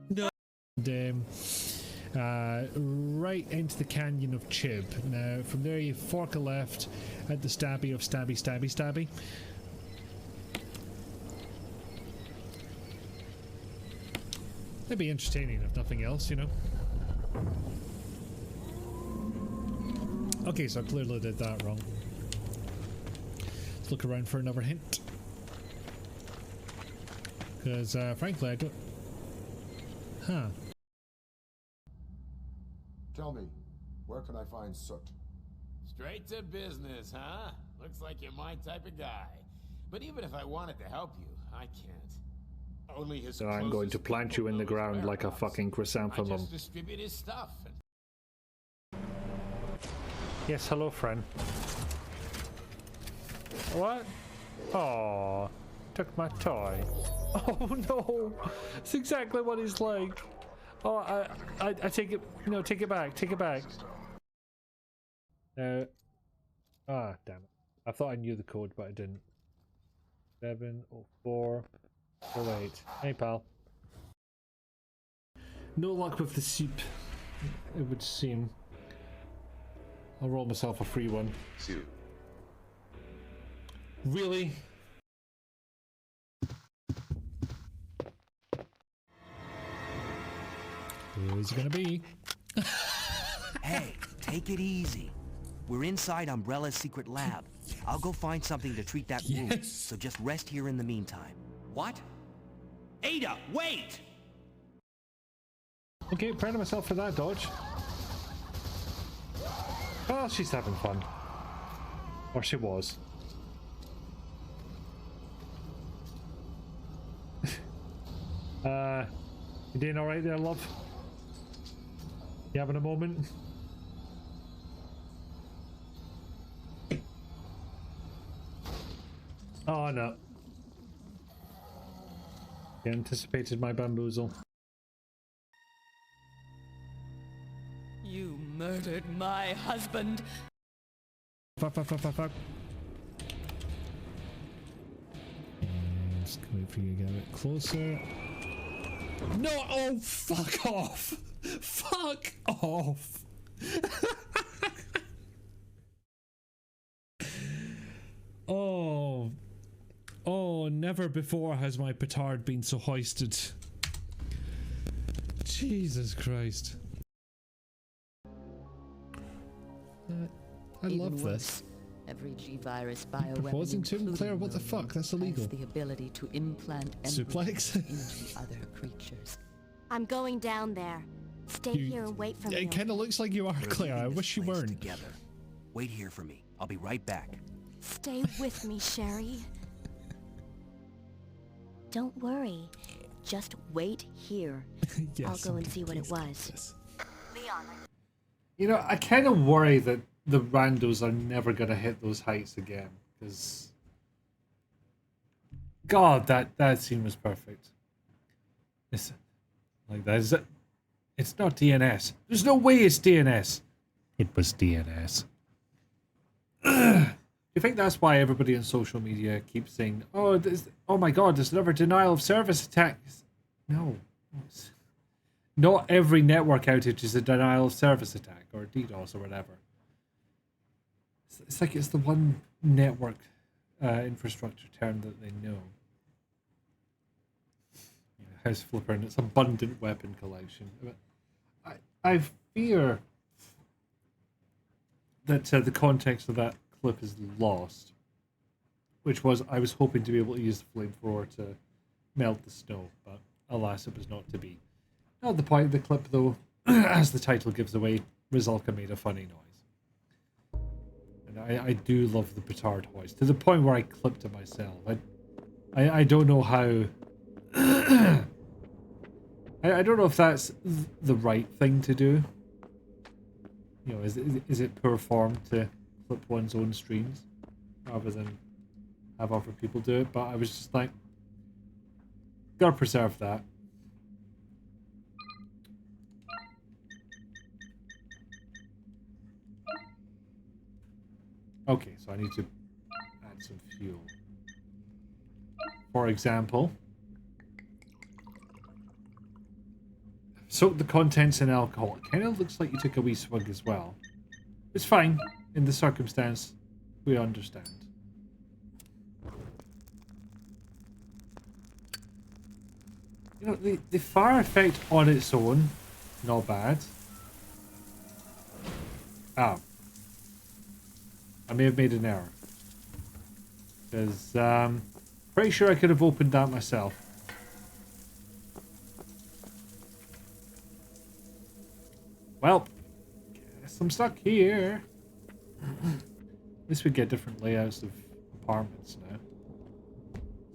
No. And, right into the canyon of Chib. Now, from there you fork a left at the stabby of Stabby Stabby Stabby. That'd be entertaining if nothing else, you know. Okay, so I clearly did that wrong. Let's look around for another hint. Because, frankly, I don't... Huh. Tell me, where can I find Soot? Straight to business, huh? Looks like you're my type of guy. But even if I wanted to help you, I can't. Only his So I'm going to plant you in the ground like a fucking chrysanthemum. I just distribute his stuff. Yes, hello, friend. What? Oh, took my toy. Oh no, it's exactly what he's like. Oh, I take it. No, take it back. Take it back. Ah, damn it. I thought I knew the code, but I didn't. 70408. Hey, pal. No luck with the soup, it would seem. I'll roll myself a free one. Soup. Really? Who's it gonna be? Hey, take it easy. We're inside Umbrella's secret lab. I'll go find something to treat that wound, so just rest here in the meantime. What? Ada, wait! Okay, proud of myself for that dodge. Well, she's having fun. Or she was. You doing alright there, love? You having a moment? Oh no. You anticipated my bamboozle. You murdered my husband. Fuck, fuck, fuck, fuck, fuck. Just wait for you to get a bit closer. No! Oh, fuck off! Fuck off! Oh. Oh, never before has my petard been so hoisted. Jesus Christ. I love this. Every G-virus bioweapon Proposing to him, Claire, what the fuck? That's illegal. has the ability to implant Suplex? into other creatures. I'm going down there. Stay here and wait for me. It kind of looks like you are, Claire. I wish you weren't. Together. Wait here for me. I'll be right back. Stay with me, Sherry. Don't worry. Just wait here. Yes, I'll go and see what it was. Leon. You know, I kind of worry that the randos are never going to hit those heights again, because God, that scene was perfect. It's like that. It's not DNS. There's no way it's DNS. It was DNS. You think that's why everybody on social media keeps saying, "Oh, oh my God, there's another denial of service attack"? No, not every network outage is a denial of service attack or DDoS or whatever. It's like it's the one network infrastructure term that they know. House flipper, and it's abundant weapon collection. I fear that the context of that clip is lost, which was I was hoping to be able to use the flamethrower to melt the snow, but alas, it was not to be. Not the point of the clip, though, as the title gives away, Rizalka made a funny noise. And I do love the petard hoist, to the point where I clipped it myself. I don't know how... I don't know if that's the right thing to do. You know, is it poor form to clip one's own streams rather than have other people do it? But I was just like, gotta preserve that. Okay, so I need to add some fuel. For example, soak the contents in alcohol. It kind of looks like you took a wee swig as well. It's fine. In the circumstance, we understand. You know, the fire effect on its own, not bad. Ah. I may have made an error. Because, pretty sure I could have opened that myself. Well, guess I'm stuck here. At least we get different layouts of apartments now.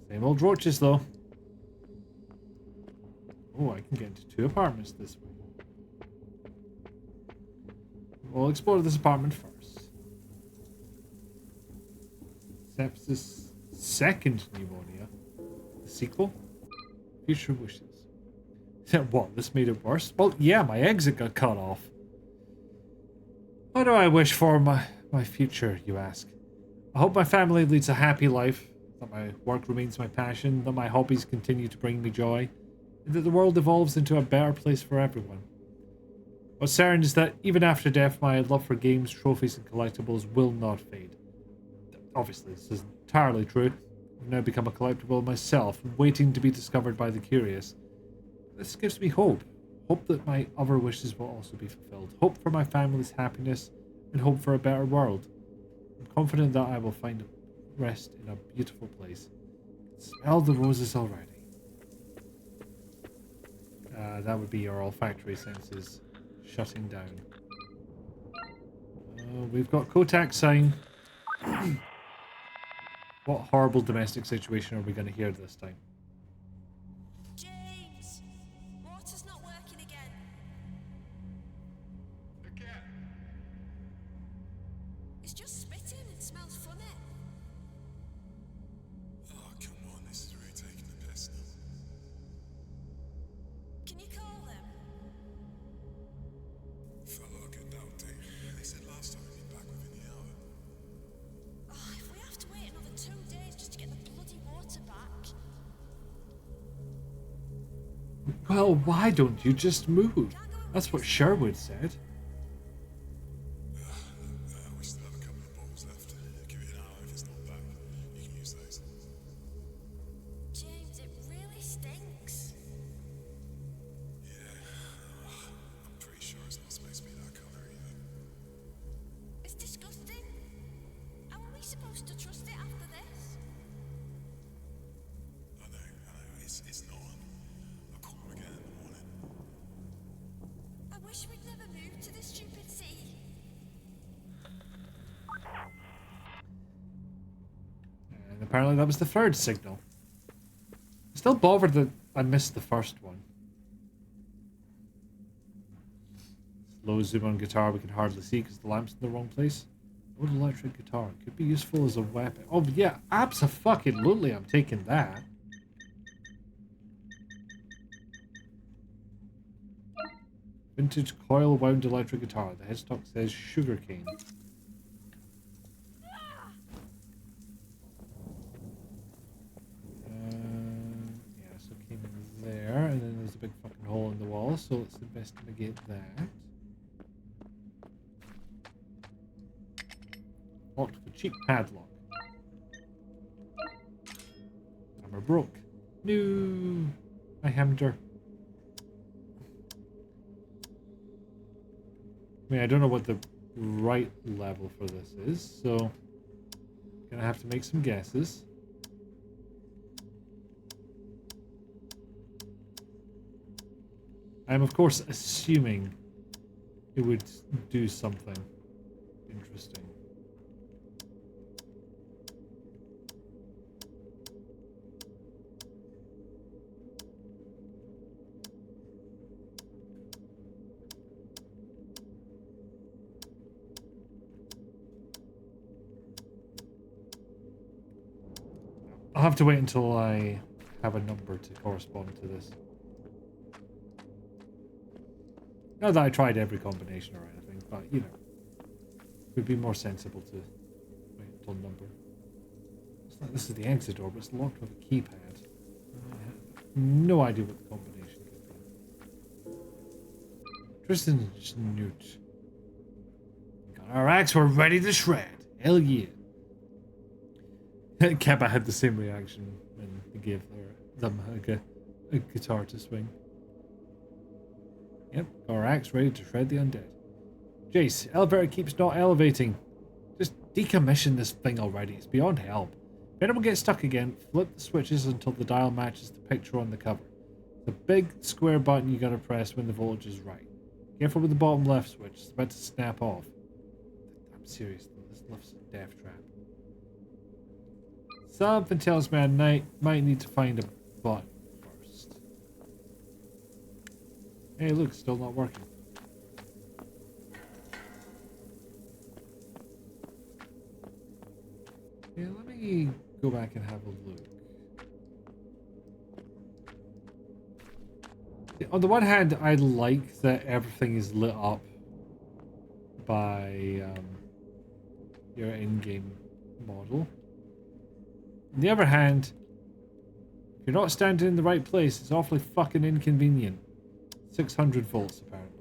Same old roaches, though. Oh, I can get into 2 apartments this way. We'll explore this apartment first. Sepsis, second pneumonia. The sequel? Future wishes. What, this made it worse? Well, yeah, my exit got cut off. What do I wish for my future, you ask? I hope my family leads a happy life, that my work remains my passion, that my hobbies continue to bring me joy, and that the world evolves into a better place for everyone. What's certain is that even after death, my love for games, trophies, and collectibles will not fade. Obviously, this is entirely true. I've now become a collectible myself, waiting to be discovered by the curious. This gives me hope. Hope that my other wishes will also be fulfilled. Hope for my family's happiness, and hope for a better world. I'm confident that I will find rest in a beautiful place. Smell the roses already. That would be your olfactory senses shutting down. We've got Kotak sign. What horrible domestic situation are we going to hear this time? James! Water's not working again. It's just spitting. It smells funny. Oh, come on, this is really taking the piss now. Can you call them? Felt like a good doubt, Dave. They said last time we'd be back within the hour. Oh, if we have to wait another 2 days just to get the bloody water back. Well, why don't you just move? That's what Sherwood said. We still have a couple of bottles left. Give it an hour if it's not back. You can use those. James, it really stinks. Yeah, I'm pretty sure it's not supposed to be that colour either. It's disgusting. How are we supposed to trust it after this? I know, it's not. I'll call him again in the morning. I wish we'd never moved to this stupid city. And apparently that was the 3rd signal. Still bothered that I missed the first one. Low zoom on guitar we can hardly see because the lamp's in the wrong place. Old electric guitar could be useful as a weapon. Oh yeah, abso-fucking-lutely I'm taking that. Vintage coil wound electric guitar. The headstock says sugarcane. Yeah, so it came in there, and then there's a big fucking hole in the wall, so let's investigate that. Locked with a cheap padlock. Hammer broke. No, I hammered her. I mean, I don't know what the right level for this is, so gonna have to make some guesses. I'm of course assuming it would do something interesting. I'll have to wait until I have a number to correspond to this. Not that I tried every combination or anything, but you know, it would be more sensible to wait until number. This is the exit door, but it's locked with a keypad. I have no idea what the combination could be. Tristan Newt. Got our axe, we're ready to shred. Hell yeah. Keba had the same reaction when they gave them a guitar to swing. Yep, got our axe ready to shred the undead. Jace, elevator keeps not elevating. Just decommission this thing already, it's beyond help. If anyone gets stuck again, flip the switches until the dial matches the picture on the cover. The big square button you gotta press when the voltage is right. Careful with the bottom left switch, it's about to snap off. I'm serious though, this left's a death trap. Something tells me I might need to find a button first. Hey look, still not working. Yeah, let me go back and have a look. On the one hand, I like that everything is lit up by your in-game model. On the other hand, if you're not standing in the right place, it's awfully fucking inconvenient. 600 volts, apparently.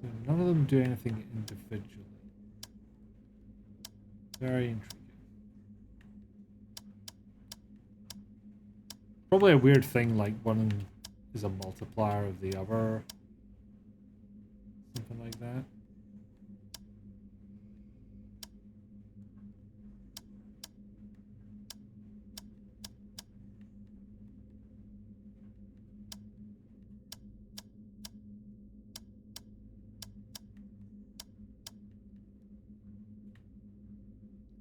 So none of them do anything individually. Very intriguing. Probably a weird thing, like one is a multiplier of the other. Something like that.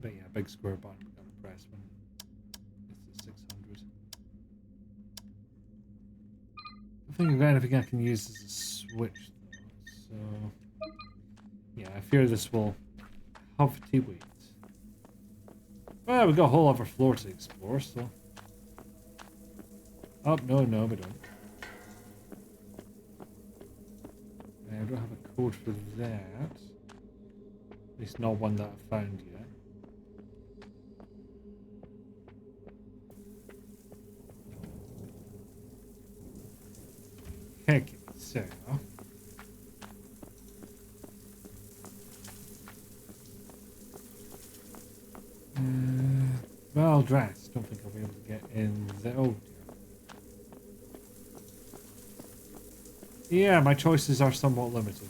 But yeah, big square button we're gonna press when it's at 600. I think if anything I can use is a switch though, so yeah, I fear this will have to wait. Well, we've got a whole other floor to explore, so. Oh, no, we don't. I don't have a code for that. At least not one that I've found yet. Heck, so. Well dressed. Don't think I'll be able to get in there. Oh dear. Yeah, my choices are somewhat limited.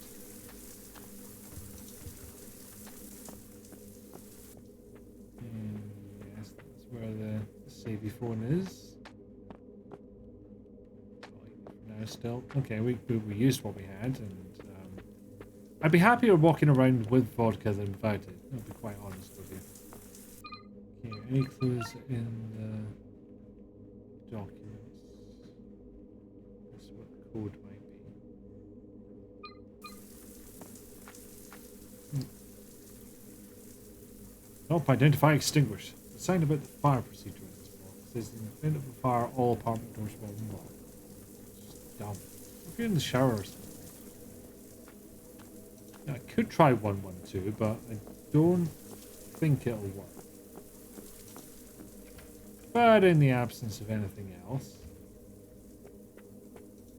Yes, that's where the savey phone is. No, still. Okay, we used what we had, and I'd be happier walking around with vodka than without it. I'll be quite honest with you. Okay, any clues in the documents? That's what the code might be. Nope, identify extinguish. The sign about the fire procedure in this block. It says in the event of a fire, all apartment doors will unlock. Dumb. If you're in the shower or something. I could try 112, but I don't think it'll work. But in the absence of anything else,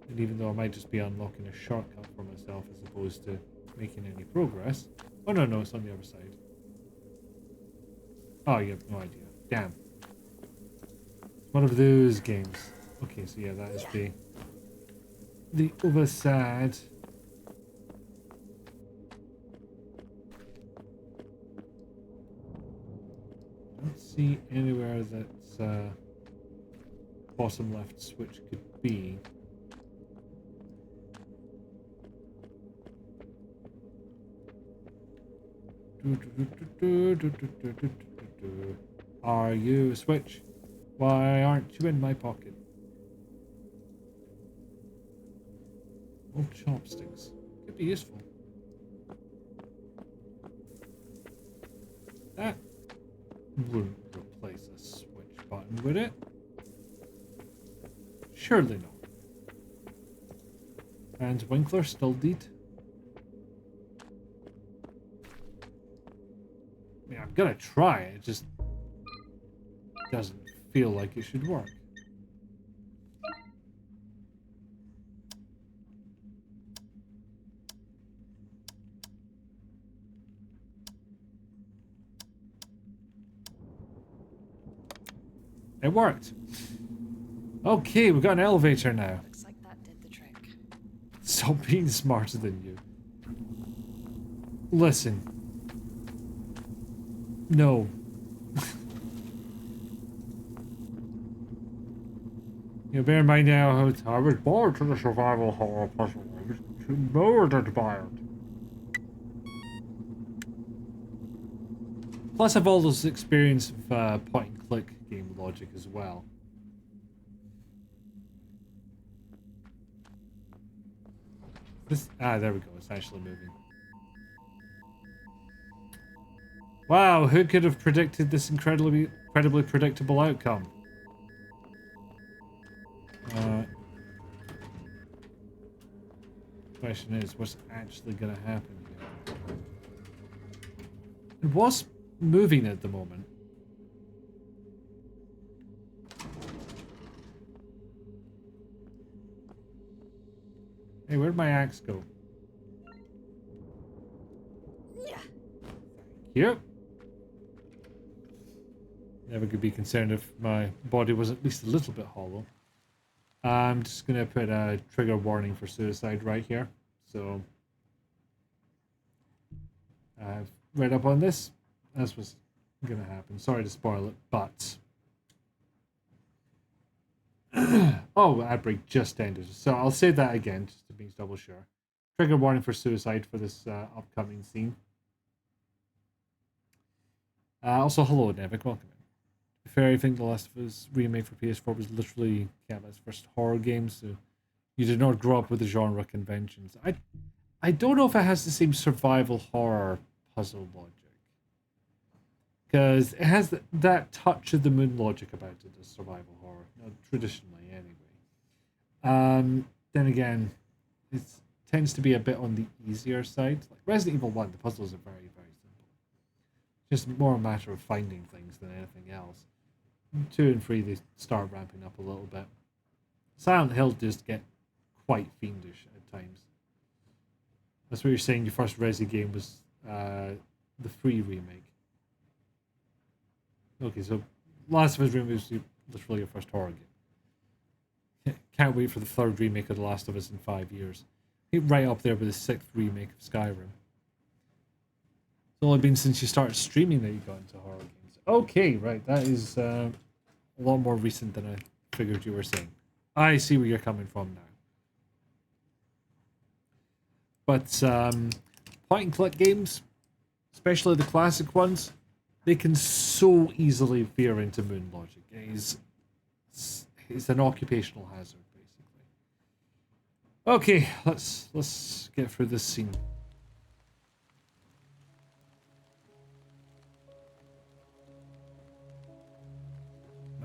and even though I might just be unlocking a shortcut for myself as opposed to making any progress. Oh no, it's on the other side. Oh, you have no idea. Damn. It's one of those games. Okay, so yeah, that is the other side. I don't see anywhere that's bottom left switch could be. Are you a switch? Why aren't you in my pocket? Oh, chopsticks. Could be useful. That wouldn't replace a switch button, would it? Surely not. And Winkler still dead. I mean, I'm gonna try it. It just doesn't feel like it should work. It worked. Okay, we've got an elevator now. Looks like that did the trick. Stop being smarter than you. Listen. No. You bear in mind now how I was born to the survival horror puzzle. I was murdered by it. Plus I've always experience of point and click game logic as well. There we go, it's actually moving. Wow, who could have predicted this incredibly predictable outcome? Question is, what's actually going to happen here? It was moving at the moment. Hey, where'd my axe go? Yep. Never could be concerned if my body was at least a little bit hollow. I'm just going to put a trigger warning for suicide right here. So, I've read up on this. That's what's going to happen. Sorry to spoil it, but... oh, outbreak just ended. So I'll say that again, just to be double sure. Trigger warning for suicide for this upcoming scene. Also, hello, Nevik. Welcome in. To be fair, I think The Last of Us remake for PS4 was literally Kev's first horror game, so you did not grow up with the genre conventions. I don't know if it has the same survival horror puzzle logic. Because it has that touch of the moon logic about it as survival horror, traditionally anyway. Then again, it tends to be a bit on the easier side. Like Resident Evil 1, the puzzles are very, very simple. Just more a matter of finding things than anything else. 2 and 3, they start ramping up a little bit. Silent Hill just get quite fiendish at times. That's what you're saying your first Resi game was the 3 remake. Okay, so Last of Us remake was literally your first horror game. Can't wait for the 3rd remake of The Last of Us in 5 years. Right up there with the 6th remake of Skyrim. It's only been since you started streaming that you got into horror games. Okay, right, that is a lot more recent than I figured you were saying. I see where you're coming from now. But point and click games, especially the classic ones, they can so easily veer into moon logic. It's an occupational hazard, basically. Okay, let's get through this scene.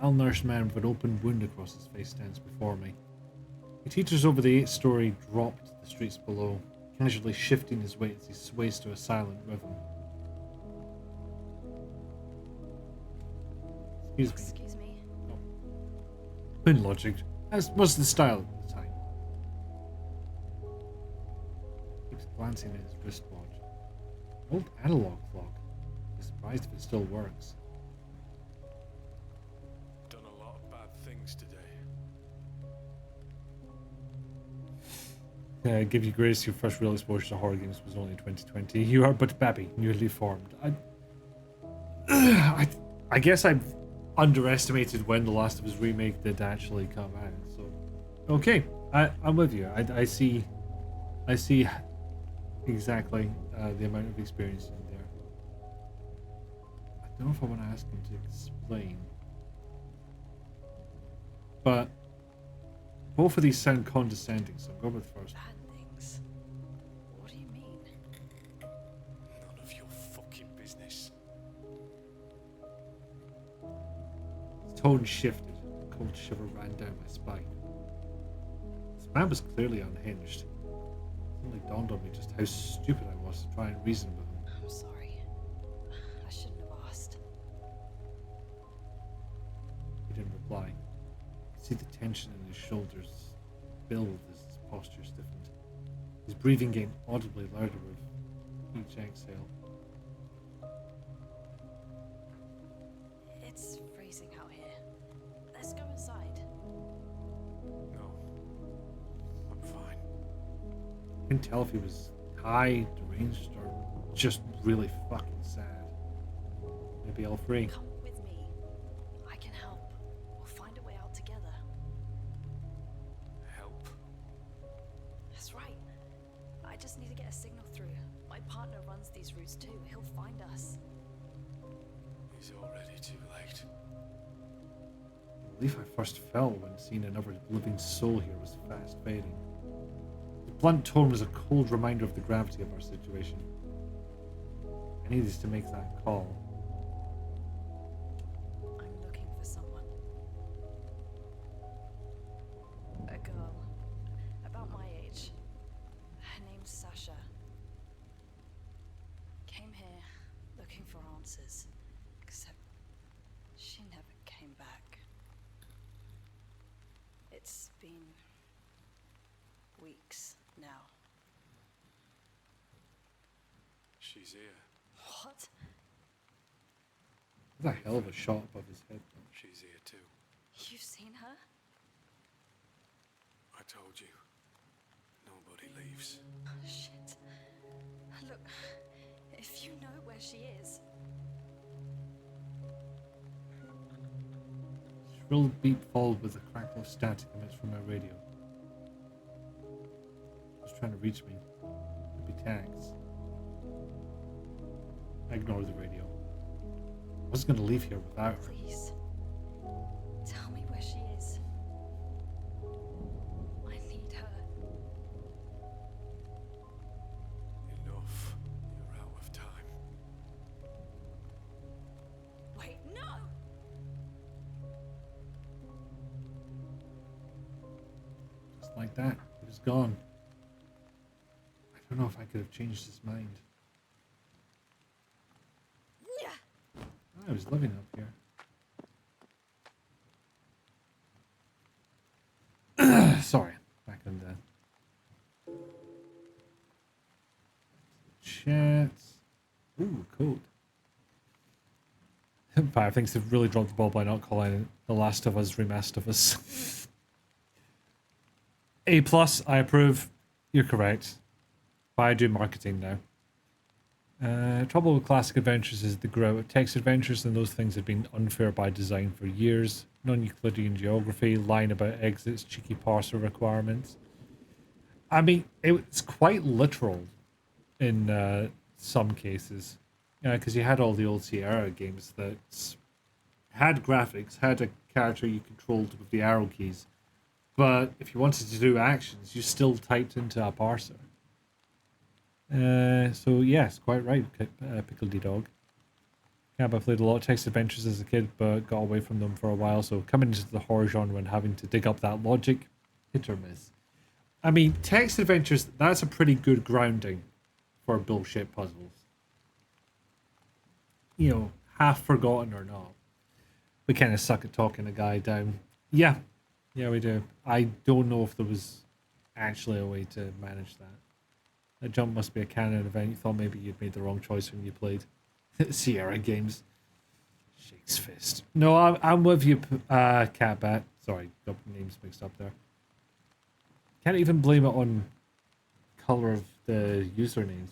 Malnourished man with an open wound across his face stands before me. He teeters over the 8-story drop to the streets below, casually shifting his weight as he sways to a silent rhythm. Excuse me. Oh. Moon logic, as was the style at the time. Keeps glancing at his wristwatch. Old analog clock. He's surprised if it still works. Done a lot of bad things today. Give you grace, your first real exposure to horror games was only in 2020. You are but baby, newly formed. I guess I've underestimated when The Last of Us remake did actually come out. So, okay, I'm with you. I see exactly the amount of experience in there. I don't know if I want to ask him to explain, but both of these sound condescending, so I'm going with first. Bad things. tone shifted. A cold shiver ran down my spine. This man was clearly unhinged. It suddenly dawned on me just how stupid I was to try and reason with him. I'm sorry. I shouldn't have asked. He didn't reply. I could see the tension in his shoulders build as his posture stiffened. His breathing getting audibly louder with each exhale. It's freezing out here. Let's go inside. No. I'm fine. I couldn't tell if he was high, deranged, or just really fucking sad. Maybe all three. Come with me. I can help. We'll find a way out together. Help. That's right. I just need to get a signal through. My partner runs these routes too. He'll find us. It's already too late. The relief I first felt when seeing another living soul here was fast fading. The blunt tone was a cold reminder of the gravity of our situation. I needed to make that call. I'm looking for someone. A girl. About my age. Her name's Sasha. Came here looking for answers. Except she never came back. It's been weeks now. She's here. What? That's a hell of a shot above his head. She's here too. You've seen her? I told you. Nobody leaves. Shit. Look, if you know where she is. Shrill beep followed with a crackle of static emits from my radio. It was trying to reach me. It'd be tags. I ignored the radio. I wasn't going to leave here without her. Please. Tell me where she is. I need her. Enough. You're out of time. Wait, no! Just like that, he was gone. I don't know if I could have changed his mind. I was living up here. Sorry, back in the chat. Ooh, code. I think they've really dropped the ball by not calling it The Last of Us Remastered of Us. A+, I approve. You're correct. But I do marketing now. Trouble with classic adventures is the grow of text adventures, and those things have been unfair by design for years. Non-Euclidean geography, lying about exits, cheeky parser requirements. I mean, it's quite literal in some cases. Because you had all the old Sierra games that had graphics, had a character you controlled with the arrow keys. But if you wanted to do actions, you still typed into a parser. So yes, quite right, Pickledy Dog. Yeah, I played a lot of text adventures as a kid, but got away from them for a while. So coming into the horror genre and having to dig up that logic, hit or miss. I mean, text adventures, that's a pretty good grounding for bullshit puzzles. You know, half forgotten or not. We kind of suck at talking a guy down. Yeah, we do. I don't know if there was actually a way to manage that. That jump must be a canon event. You thought maybe you'd made the wrong choice when you played Sierra games. Shakes fist. No, I'm with you, Catbat. Sorry, got names mixed up there. Can't even blame it on color of the usernames.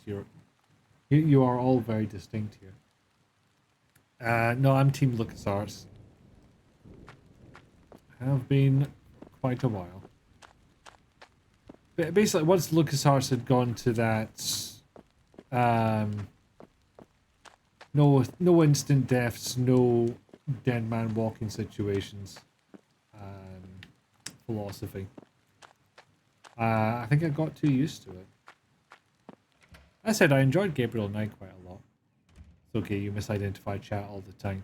You are all very distinct here. No, I'm Team LucasArts. Have been quite a while. But basically, once LucasArts had gone to that, no instant deaths, no dead man walking situations, philosophy. I think I got too used to it. I said I enjoyed Gabriel Knight quite a lot. It's okay, you misidentified chat all the time.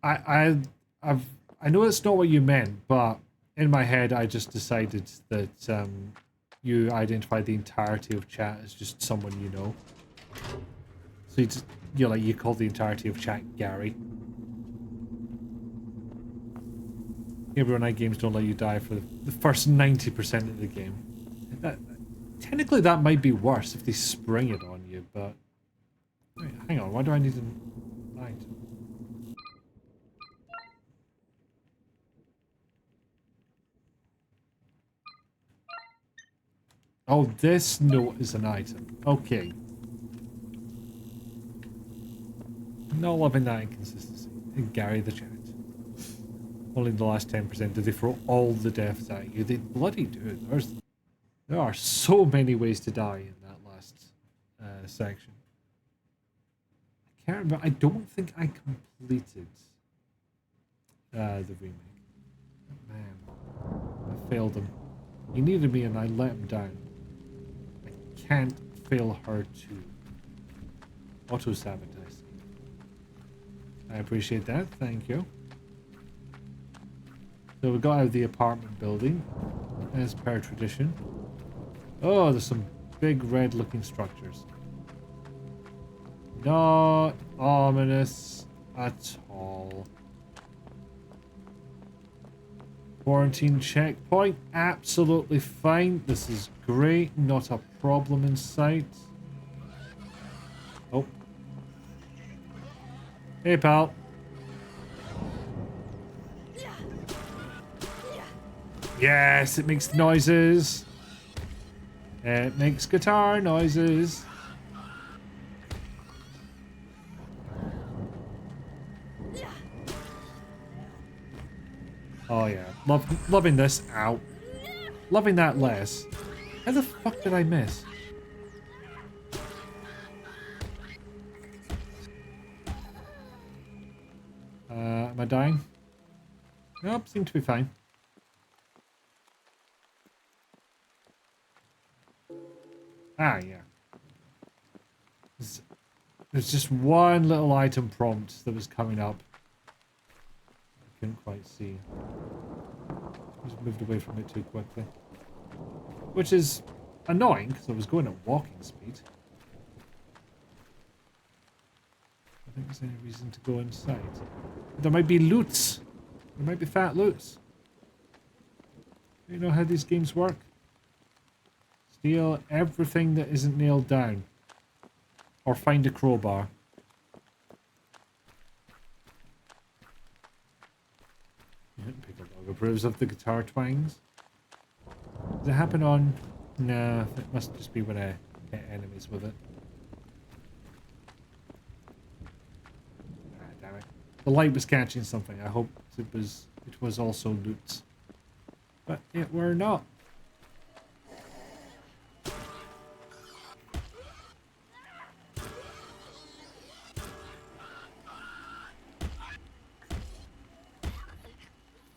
I know it's not what you meant, but in my head I just decided that you identify the entirety of chat as just someone you know. So you call the entirety of chat Gary. Everyone Night games don't let you die for the first 90% of the game. Technically that might be worse if they spring it on you, but... Wait, hang on, why do I need an item? Oh, this note is an item. Okay. Not loving that inconsistency. And Gary the chat. Only the last 10% do they throw all the deaths at you. They bloody do. There are so many ways to die in that last section. I can't remember. I don't think I completed the remake. Man, I failed him. He needed me and I let him down. I can't fail her too. Auto-sabotage. I appreciate that. Thank you. So we got out of the apartment building, as per tradition. Oh, there's some big red-looking structures. Not ominous at all. Quarantine checkpoint, absolutely fine. This is great, not a problem in sight. Oh. Hey, pal. Yes, it makes noises. It makes guitar noises. Oh yeah, loving this. Ow. Loving that less. How the fuck did I miss? Am I dying? Nope, seem to be fine. Ah, yeah. There's just one little item prompt that was coming up. I couldn't quite see. Just moved away from it too quickly. Which is annoying, because I was going at walking speed. I don't think there's any reason to go inside. There might be loots. There might be fat loots. Do you know how these games work? Steal everything that isn't nailed down. Or find a crowbar. Pick a log approves of the guitar twangs. Does it happen on... No, it must just be when I hit enemies with it. Ah, damn it. The light was catching something. I hoped it was also loot. But it were not.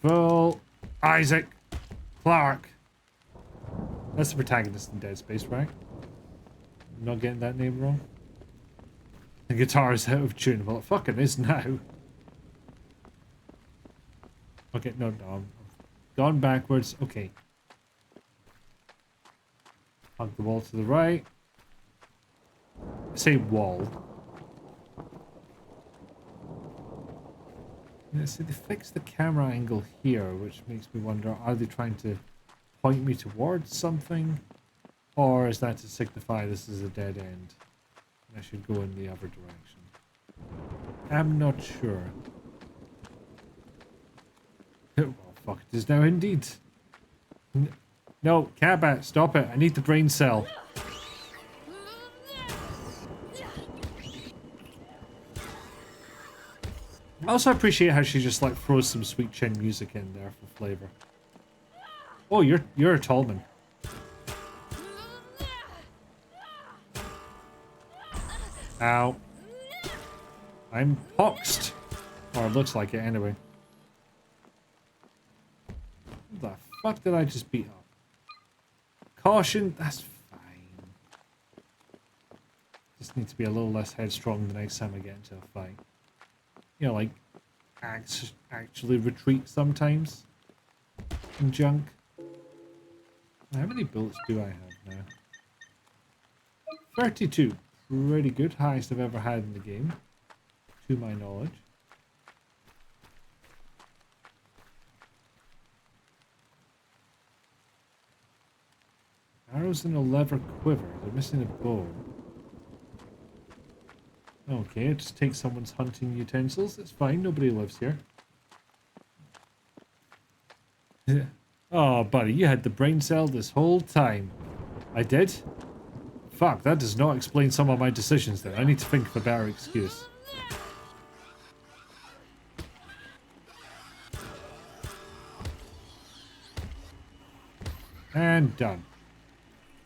Full Isaac Clarke. That's the protagonist in Dead Space, right? I'm not getting that name wrong. The guitar is out of tune. Well, it fucking is now. Okay, no, I've gone backwards. Okay. Hug the wall to the right. I say wall. Yeah, see, they fixed the camera angle here, which makes me wonder, are they trying to point me towards something? Or is that to signify this is a dead end? I should go in the other direction. I'm not sure. Oh, fuck, it is now indeed. No, Cabbat, stop it. I need the brain cell. I also appreciate how she just like throws some sweet chin music in there for flavor. Oh, you're a Tallman. Ow. I'm poxed. Or it looks like it anyway. What the fuck did I just beat up? Caution, that's fine. Just need to be a little less headstrong the next time I get into a fight. You know, like, actually retreat sometimes in junk. How many bullets do I have now? 32. Pretty good. Highest I've ever had in the game, to my knowledge. Arrows in a leather quiver. They're missing a bow. Okay, just take someone's hunting utensils. It's fine. Nobody lives here. Oh, buddy, you had the brain cell this whole time. I did? Fuck, that does not explain some of my decisions then. I need to think of a better excuse. And done.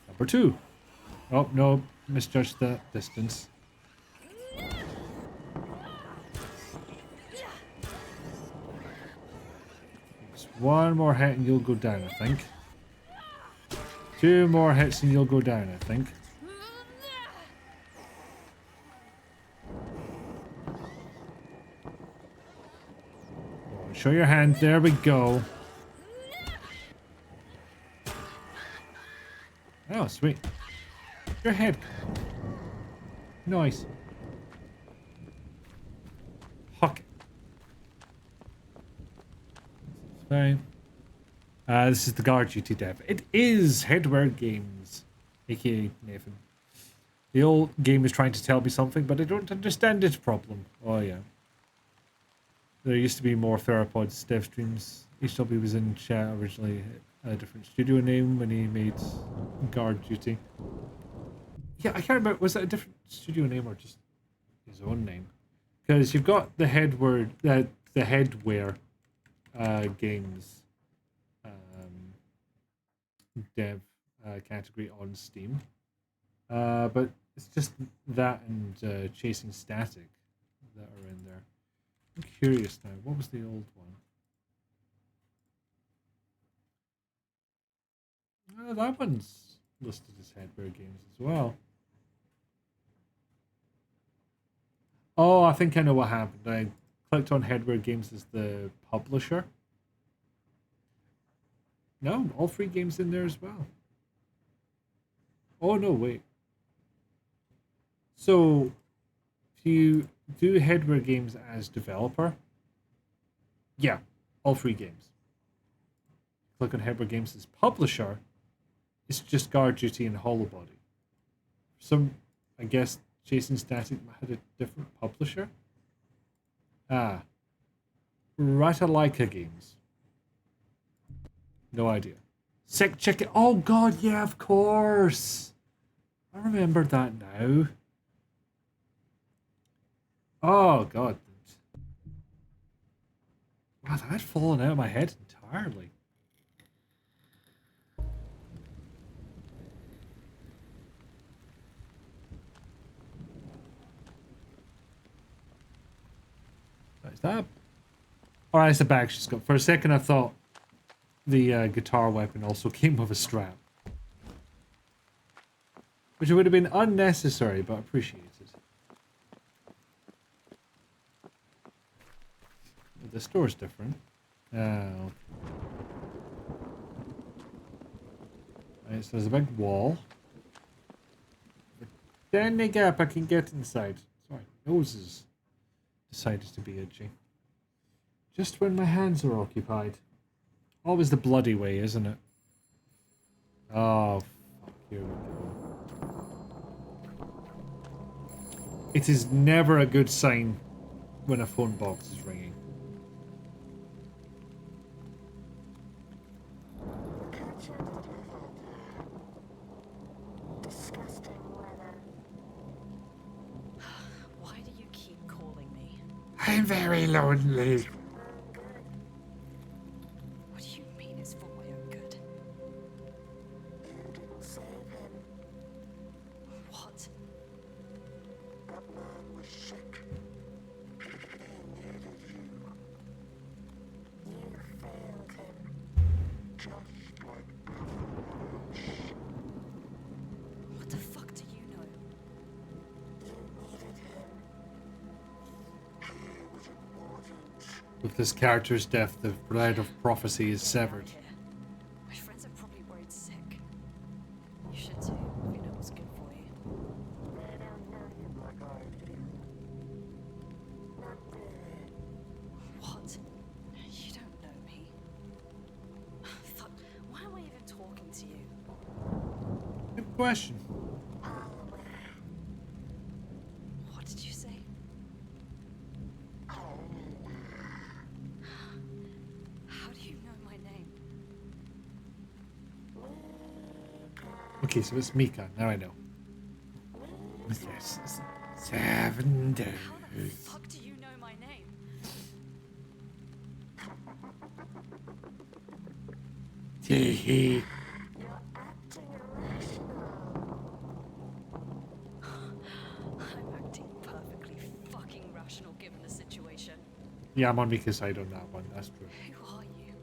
Number 2. Oh, no. Misjudged the distance. Just one more hit and you'll go down, I think. 2 more hits and you'll go down, I think. Oh, show your hand. There we go. Oh, sweet. Your head. Nice. Huck. Fine. This is the guard duty dev. It is Headwear Games, aka Nathan. The old game is trying to tell me something, but I don't understand its problem. Oh yeah. There used to be more Theropods dev streams. HW was in chat originally, a different studio name when he made Guard Duty. Yeah, I can't remember. Was that a different studio name or just his own name? Because you've got the the Headwear Games dev category on Steam, but it's just that and Chasing Static that are in there. I'm curious now. What was the old one? That one's listed as Headwear Games as well. Oh, I think I know what happened. I clicked on Headwear Games as the publisher. No, all 3 games in there as well. Oh, no, wait. So, if you do Headwear Games as developer, yeah, all 3 games. Click on Headwear Games as publisher, it's just Guard Duty and Hollowbody. Some, I guess, Chasing Static had a different publisher. Ah. Ratalaika Games. No idea. Sick Chicken. Oh, God, yeah, of course. I remember that now. Oh, God. Wow, that had fallen out of my head entirely. Is that? Alright, it's a bag she's got. For a second, I thought the guitar weapon also came with a strap. Which would have been unnecessary, but appreciated. The store's different. Oh. Right, so there's a big wall. Then the gap I can get inside. Sorry, noses decided to be itchy. Just when my hands are occupied. Always the bloody way, isn't it? Oh, fuck, here we go. It is never a good sign when a phone box is ringing. Why do you keep calling me? I'm very lonely. What do you mean it's for my own good? You didn't save him. What? That man was sick. He needed you. You failed him. Just like everyone else. What the fuck do you know? You needed him. He was important. With this character's death, the thread of prophecy is severed. My friends are probably worried sick. You should too, if you know what's good for you. What? You don't know me. Fuck, why am I even talking to you? Good question. What did you say? How do you know my name? Okay, so it's Mika. Now I know. Yes, 7 days. How the fuck do you know my name? Tee. I'm acting perfectly fucking rational given the situation. Yeah, I'm on Mika's side on that one. That's true. Who are you?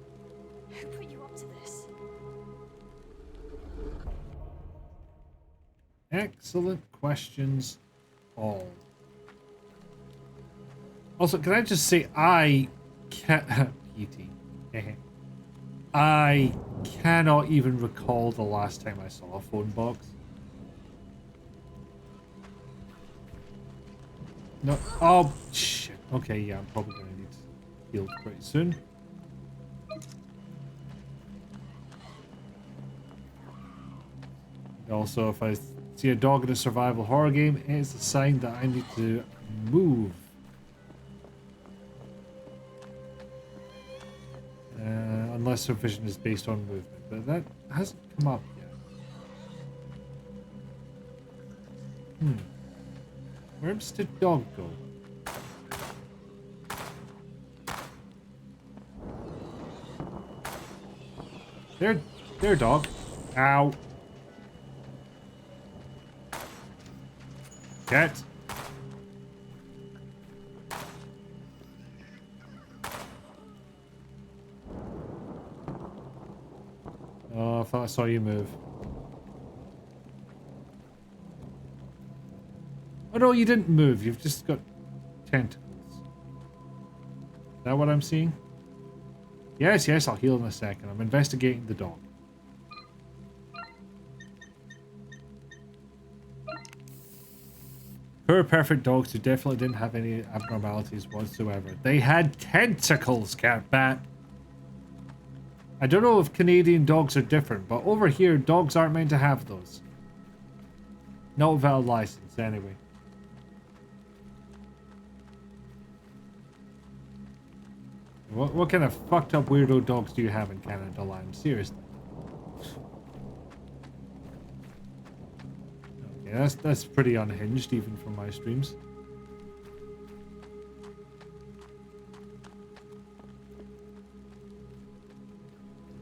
Who put you up to this? Excellent questions, all. Also, can I just say I can't. PT. I cannot even recall the last time I saw a phone box. No. Oh shit. Okay, yeah, I'm probably gonna need heal pretty soon. Also, if I see a dog in a survival horror game, it's a sign that I need to move. Unless her vision is based on movement, but that hasn't come up yet. Where's the dog go? There, dog. Ow. Cat. Oh, I thought I saw you move. Oh no, you didn't move. You've just got tentacles. Is that what I'm seeing? Yes, I'll heal in a second. I'm investigating the dog. Poor perfect dogs who definitely didn't have any abnormalities whatsoever. They had tentacles, Catbat. I don't know if Canadian dogs are different, but over here, dogs aren't meant to have those. Not without a license, anyway. What kind of fucked up weirdo dogs do you have in Canada land? Seriously. Okay, that's pretty unhinged, even from my streams.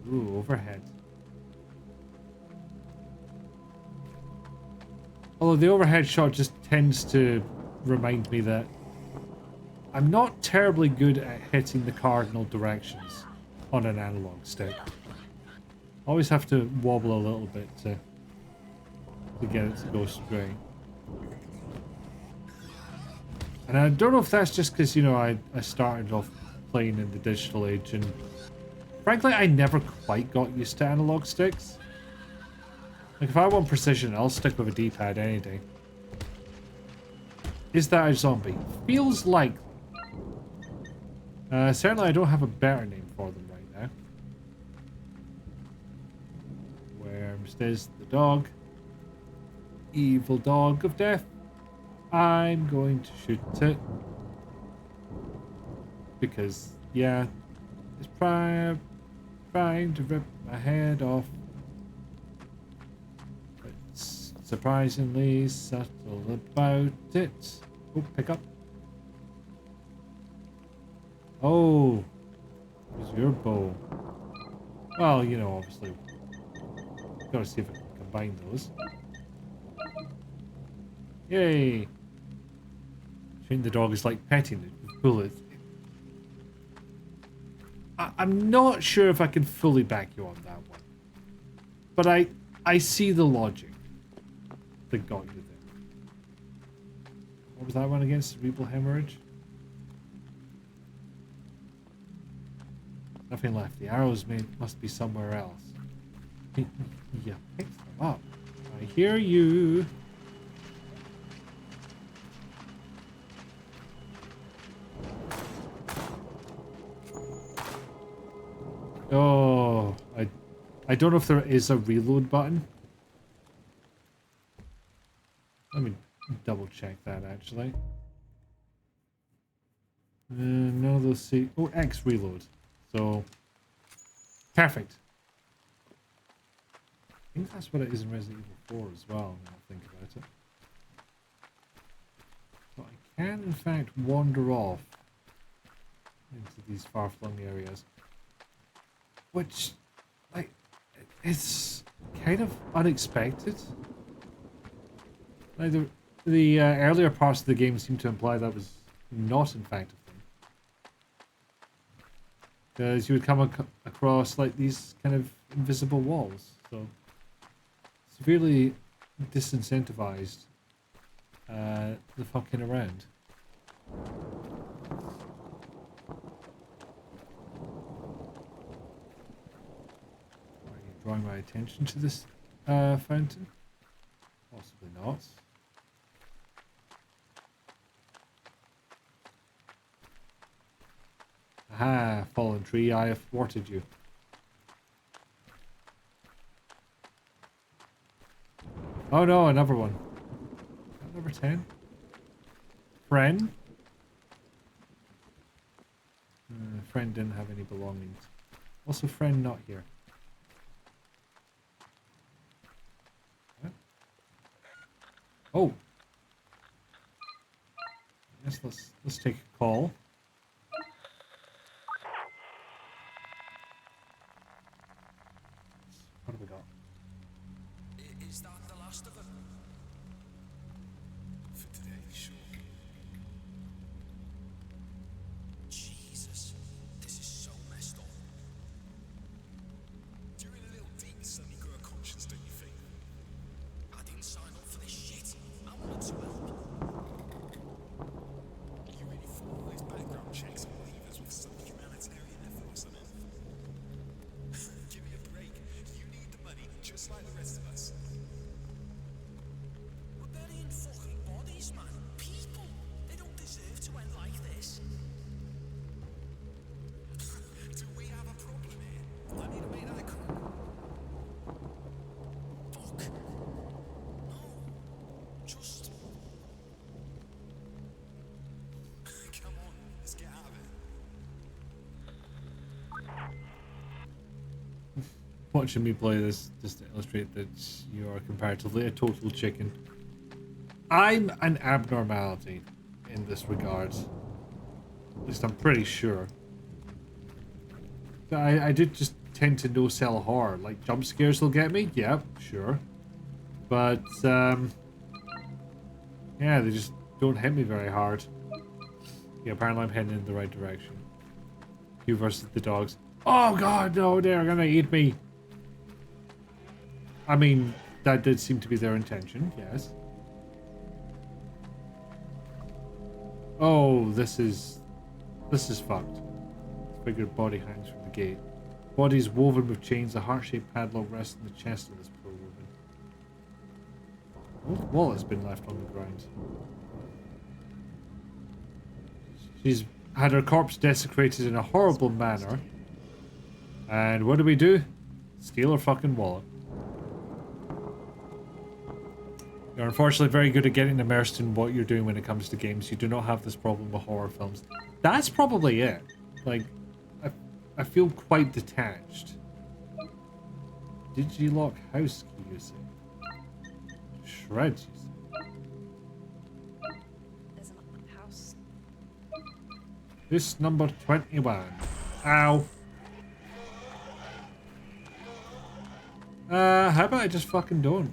Ooh, overhead. Although the overhead shot just tends to remind me that I'm not terribly good at hitting the cardinal directions on an analog stick. Always have to wobble a little bit to get it to go straight. And I don't know if that's just because, you know, I started off playing in the digital age, and frankly, I never quite got used to analog sticks. Like, if I want precision, I'll stick with a D-pad any day. Is that a zombie? Feels likely. Certainly I don't have a better name for them right now. Where's this? The dog. Evil dog of death. I'm going to shoot it. Because, yeah, it's trying to rip my head off. But it's surprisingly subtle about it. Oh, pick up. Oh, it's your bow. Well, you know, obviously, gotta see if I can combine those. Yay! Shooting the dog is like petting it with bullets. I'm not sure if I can fully back you on that one, but I see the logic that got you there. What was that one against? Cerebral hemorrhage? Nothing left. The arrows must be somewhere else. Yeah, pick them up. I hear you. Oh, I don't know if there is a reload button. Let me double check that actually. No, those see. Oh, X reload. So perfect. I think that's what it is in Resident Evil 4 as well. When I think about it. So I can, in fact, wander off into these far-flung areas, which, like, it's kind of unexpected. Like the earlier parts of the game seem to imply that was not, in fact, a thing. Because you would come across like these kind of invisible walls, so severely disincentivized the fucking around. Are you drawing my attention to this fountain? Possibly not. Aha, fallen tree, I have thwarted you. Oh no, another one. Number 10. Friend? Friend didn't have any belongings. Also, friend not here. What? Oh. Yes, let's take a call. What have we got? Is that the last of them? For today, sure. Jesus, this is so messed up. During a little deep, suddenly grew a conscience, don't you think? I didn't sign up for this shit. I wanted to help. You really thought all those background checks and leavers with some humanitarian effort or something? Give me a break. You need the money just like the rest of us. We're burying fucking bodies, man. People. They don't deserve to end like this. Do we have a problem here? I need to make that call. Fuck. No. Just... Come on. Let's get out of it. Watching me play this just to illustrate that you are comparatively a total chicken. I'm an abnormality in this regard. At least I'm pretty sure. I did just tend to no-sell horror. Like, jump scares will get me? Yep, sure. But, yeah, they just don't hit me very hard. Yeah, apparently I'm heading in the right direction. You versus the dogs. Oh god, no, they're gonna eat me. I mean, that did seem to be their intention, yes. Oh, this is fucked. Figured body hangs from the gate. Body's woven with chains, a heart-shaped padlock rests in the chest of this poor woman. Old wallet's been left on the ground. She's had her corpse desecrated in a horrible manner. And what do? Steal her fucking wallet. You're unfortunately very good at getting immersed in what you're doing when it comes to games. You do not have this problem with horror films. That's probably it. Like, I feel quite detached. Digilock house key, you say? Shreds, you say? There's a house. This number 21. Ow. How about I just fucking don't?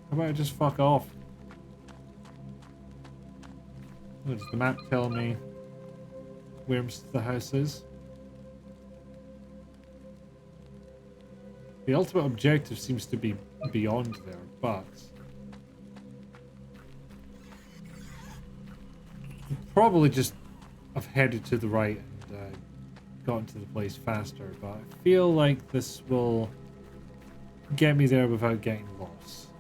How about I just fuck off? What does the map tell me where the house is? The ultimate objective seems to be beyond there, but probably just have headed to the right and gotten to the place faster, but I feel like this will get me there without getting lost.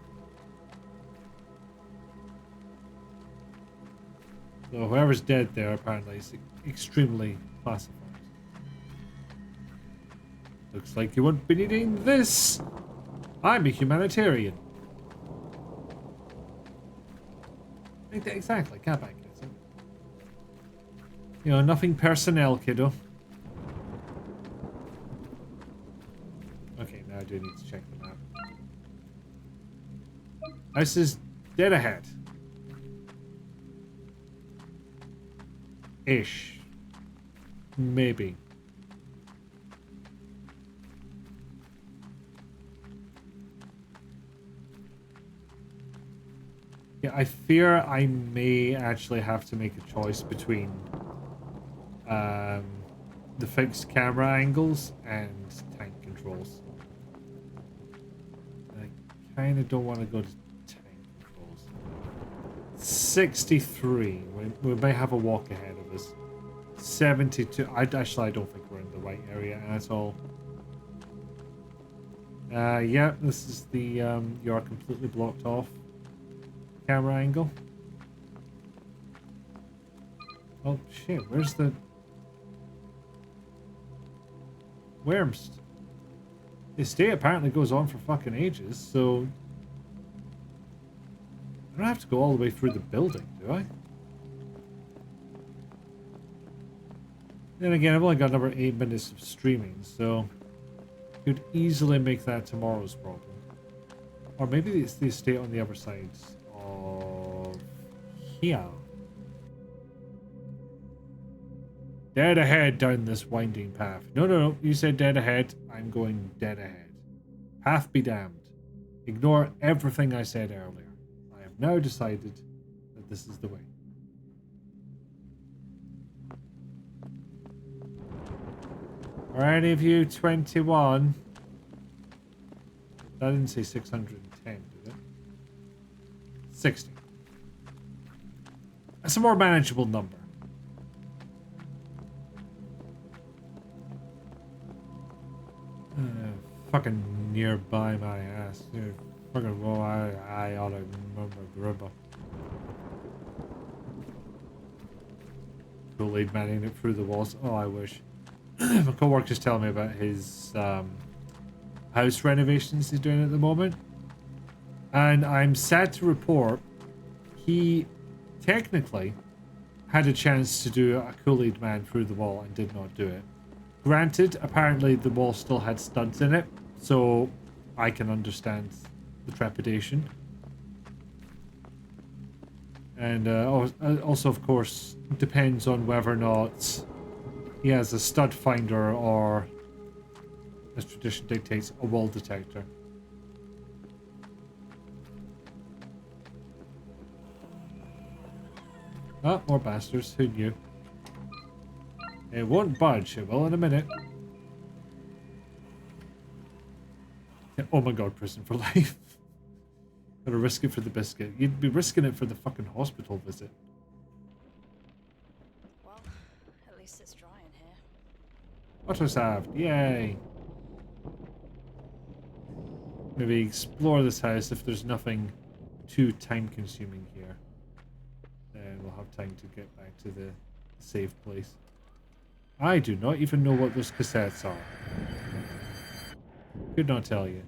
So whoever's dead there apparently is extremely classified. Looks like you won't be needing this. I'm a humanitarian. Exactly, can't bank it. You know, nothing personnel, kiddo. Okay, now I do need to check the map. This is dead ahead. Ish. Maybe. Yeah, I fear I may actually have to make a choice between the fixed camera angles and tank controls. I kind of don't want to go to tank controls. 63. We may have a walk ahead of us. 72. I don't think we're in the right area at all. Yeah, this is the you are completely blocked off camera angle. Oh shit, where's the Worms? The estate apparently goes on for fucking ages, so I don't have to go all the way through the building, do I? Then again, I've only got another 8 minutes of streaming, so could easily make that tomorrow's problem. Or maybe it's the estate on the other side of here. Dead ahead down this winding path. No, you said dead ahead. I'm going dead ahead. Path be damned. Ignore everything I said earlier. I have now decided that this is the way. Are any of you 21? That didn't say 610, did it? 60. That's a more manageable number. Fucking nearby my ass. Dude. Fucking well, I ought to remember. Lead manning it through the walls. Oh, I wish. My co-worker's telling me about his house renovations he's doing at the moment. And I'm sad to report he technically had a chance to do a Kool-Aid man through the wall and did not do it. Granted, apparently the wall still had studs in it, so I can understand the trepidation. And also, of course, depends on whether or not he has a stud finder or, as tradition dictates, a wall detector. Oh, more bastards. Who knew? It won't budge. It will in a minute. Oh my god, prison for life. Gotta risk it for the biscuit. You'd be risking it for the fucking hospital visit. Well, at least it's dry in here. Autosaved. Yay. Maybe explore this house if there's nothing too time-consuming here. Then we'll have time to get back to the safe place. I do not even know what those cassettes are. Could not tell you.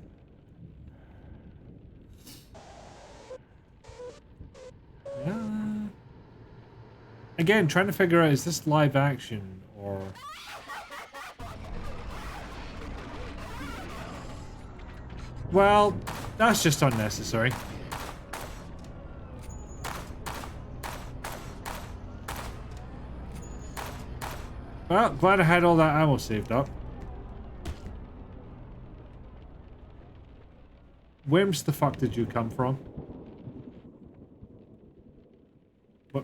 Again, trying to figure out, is this live action or... Well, that's just unnecessary. Well, glad I had all that ammo saved up. Where's the fuck did you come from?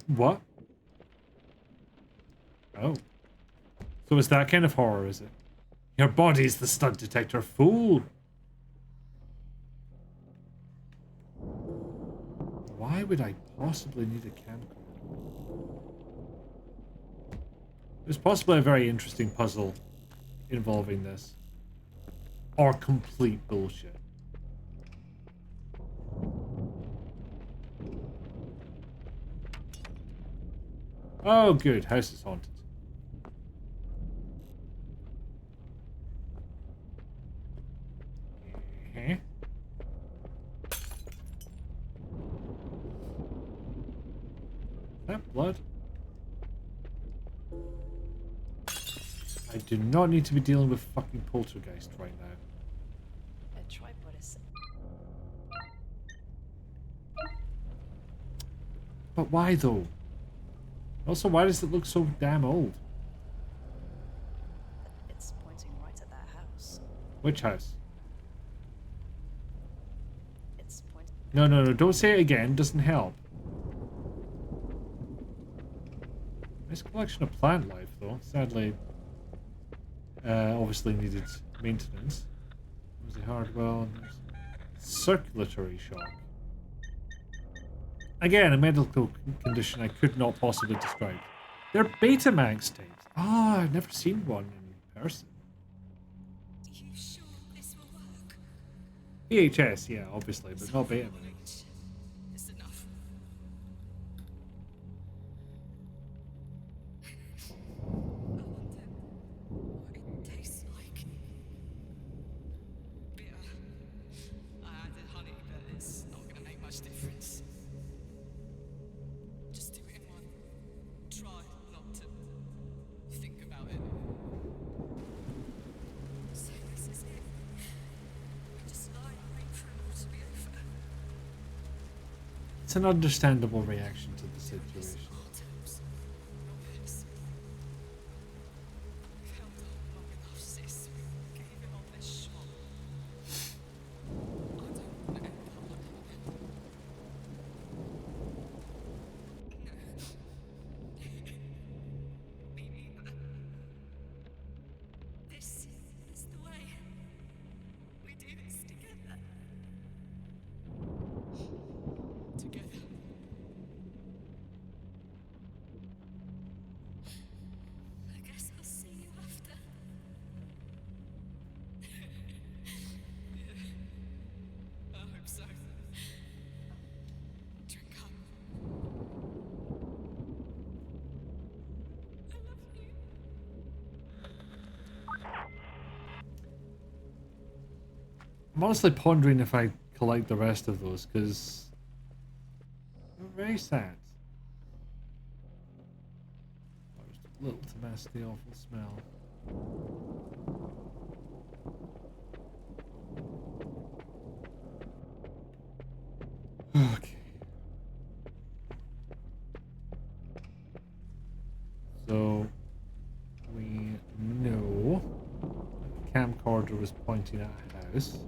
What? Oh. So it's that kind of horror, is it? Your body's the stunt detector, fool! Why would I possibly need a camcorder? There's possibly a very interesting puzzle involving this are complete bullshit. Oh, good. House is haunted. Uh-huh. That blood? I do not need to be dealing with fucking poltergeist right now. A tripod is. But why though? Also, why does it look so damn old? It's pointing right at that house. Which house? It's pointing. No, no, no, don't say it again. Doesn't help. Nice collection of plant life, though. Sadly, obviously needed maintenance. There's a hardwell and there's circulatory shock. Again, a medical condition I could not possibly describe. They're Betamax tapes. Ah, I've never seen one in person. Are you sure this will work? VHS, yeah, obviously, but not Betamax. It's enough. I wonder what it tastes like. Bitter. I added honey, but it's not going to make much difference. Just do it in one. Try not to think about it. So this is it. Just lie and wait for it all to be over. It's an understandable reaction to the situation. We've held on long enough, sis. We gave it our best shot. I don't want to end up like that again. Me neither. This is the way. We do this together. Together. I guess I'll see you after. Yeah, I hope so. Drink up. I love you. I'm honestly pondering if I collect the rest of those, because they're very sad. Just a little to mask the awful smell. Okay. So we know the camcorder was pointing at a house.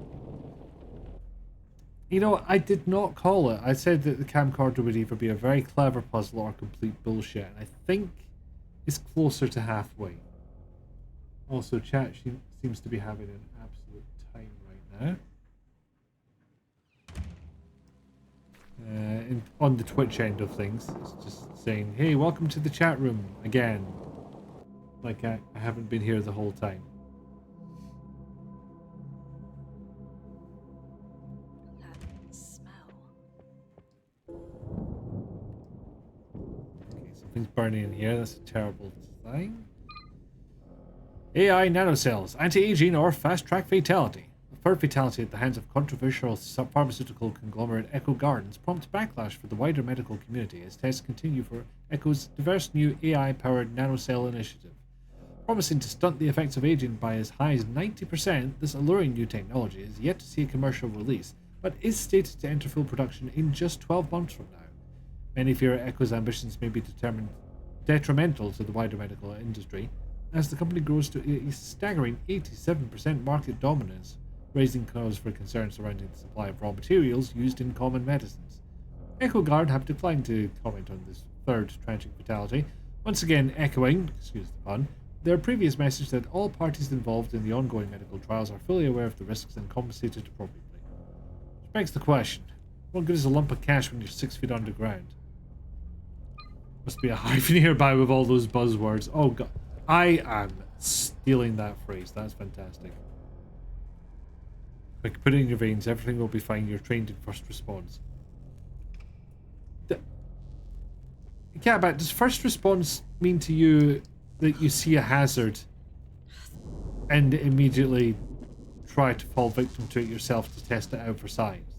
You know, I did not call it. I said that the camcorder would either be a very clever puzzle or complete bullshit. And I think it's closer to halfway. Also, chat seems to be having an absolute time right now. On the Twitch end of things, it's just saying, hey, welcome to the chat room again. Like I haven't been here the whole time. That smell. Okay, something's burning in here. That's a terrible sign. AI nanocells, anti-aging or fast-track fatality. A third fatality at the hands of controversial pharmaceutical conglomerate Echo Gardens prompts backlash for the wider medical community as tests continue for Echo's diverse new AI-powered nanocell initiative. Promising to stunt the effects of aging by as high as 90%, this alluring new technology is yet to see a commercial release, but is stated to enter full production in just 12 months from now. Many fear Echo's ambitions may be detrimental to the wider medical industry, as the company grows to a staggering 87% market dominance, raising cause for concern surrounding the supply of raw materials used in common medicines. EchoGuard have declined to comment on this third tragic fatality, once again echoing, excuse the pun, their previous message that all parties involved in the ongoing medical trials are fully aware of the risks and compensated appropriately. Which begs the question, what good is a lump of cash when you're 6 feet underground? Must be a hive nearby with all those buzzwords. Oh god. I am stealing that phrase. That's fantastic. Like, put it in your veins. Everything will be fine. You're trained in first response. Catbat, does first response mean to you that you see a hazard and immediately try to fall victim to it yourself to test it out for science?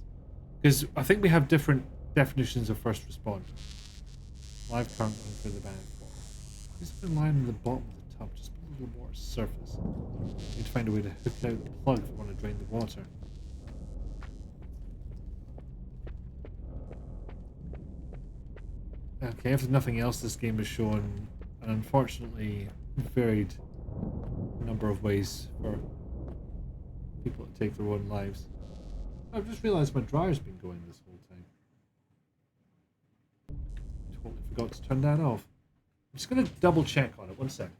Because I think we have different definitions of first responder. Live current running through the bag. It's been lying in the bottom of the tub, just below the water's surface. Need to find a way to hook out the plug if we want to drain the water. Okay, if there's nothing else, this game has shown an unfortunately varied number of ways for people to take their own lives. I've just realised my dryer's been going this whole time. Totally forgot to turn that off. I'm just going to double check on it. 1 second.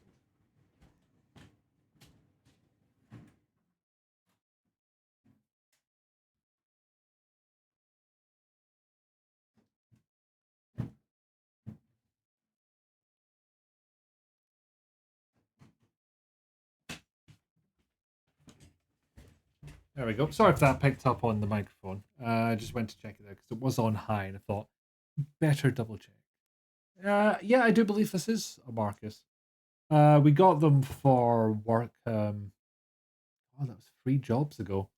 There we go. Sorry if that picked up on the microphone. I just went to check it out because it was on high and I thought, better double check. Yeah, I do believe this is a Marcus. We got them for work. Oh, that was 3 jobs ago.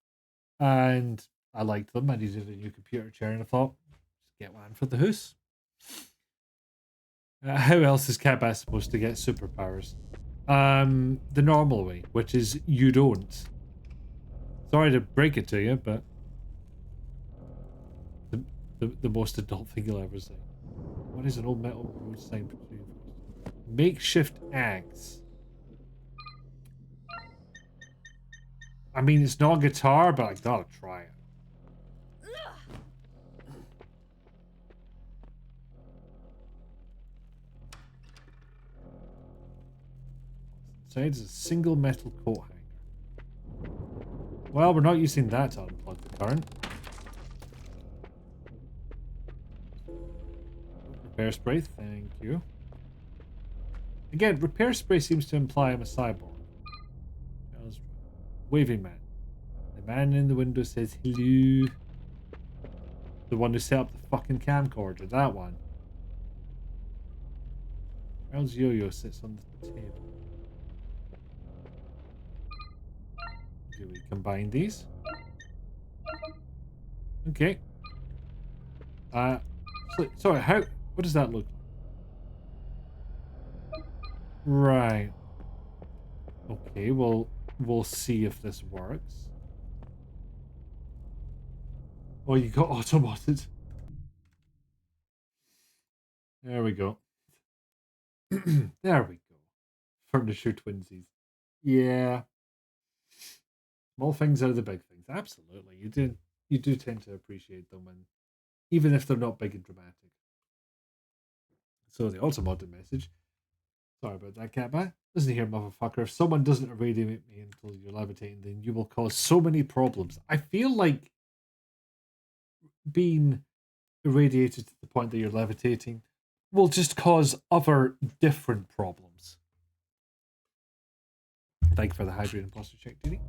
And I liked them. I needed a new computer chair and I thought, just get one for the house. How else is Catbat supposed to get superpowers? The normal way, which is you don't. Sorry to break it to you, but the most adult thing you'll ever say. What is an old metal road sign? Makeshift axe. I mean, it's not a guitar, but I gotta try it. Inside is a single metal coat hanger. Well, we're not using that to unplug the current. Repair spray, thank you. Again, repair spray seems to imply I'm a cyborg. Waving man. The man in the window says hello. The one who set up the fucking camcorder, that one. Charles Yo-Yo sits on the table. Do we combine these? Okay. Sorry, what does that look like? Right. Okay, well, we'll see if this works. Oh, you got automated. There we go. There we go. Furniture twinsies. Yeah. Small things are the big things. Absolutely. You do tend to appreciate them, and even if they're not big and dramatic. So the automated message. Sorry about that, Catbat. Listen here, motherfucker. If someone doesn't irradiate me until you're levitating, then you will cause so many problems. I feel like being irradiated to the point that you're levitating will just cause other different problems. Thank you for the hydrate imposter check, Judy.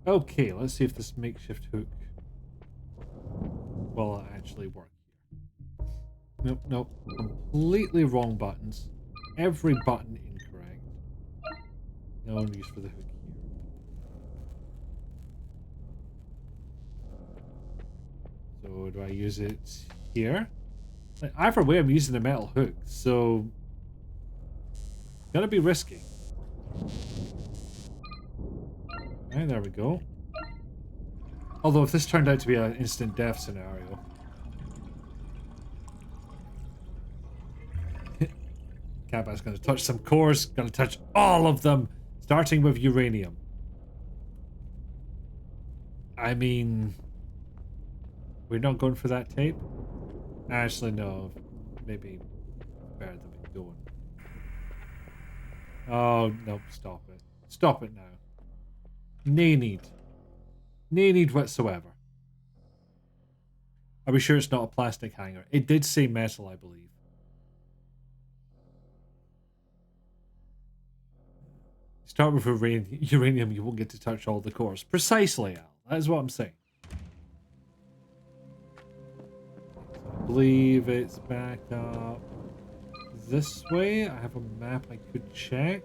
Okay, let's see if this makeshift hook will actually work here. Nope. Completely wrong buttons. Every button incorrect. No use for the hook here. So do I use it here? Either way, I'm using a metal hook, so gotta be risky. Okay, there we go. Although if this turned out to be an instant death scenario, Catbat's going to touch some cores, going to touch all of them, starting with uranium. I mean, we're not going for that tape? Actually, no. Maybe better than we going. Oh, nope, stop it. Stop it now. No need. No need whatsoever. Are we sure it's not a plastic hanger? It did say metal, I believe. Start with uranium, you won't get to touch all the cores. Precisely, Al. That is what I'm saying. I believe it's back up this way. I have a map I could check.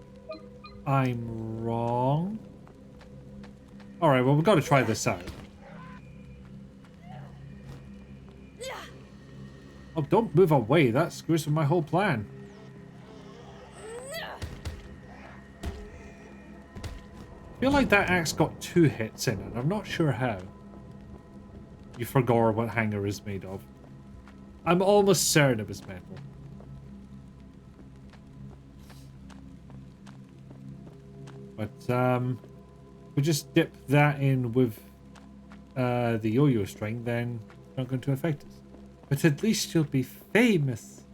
I'm wrong. Alright, well, we've got to try this out. Oh, don't move away. That screws with my whole plan. I feel like that axe got 2 hits in it. I'm not sure how. You forgot what hanger is made of. I'm almost certain it was metal. But, we just dip that in with the yo-yo string, then it's not going to affect us. But at least you'll be famous.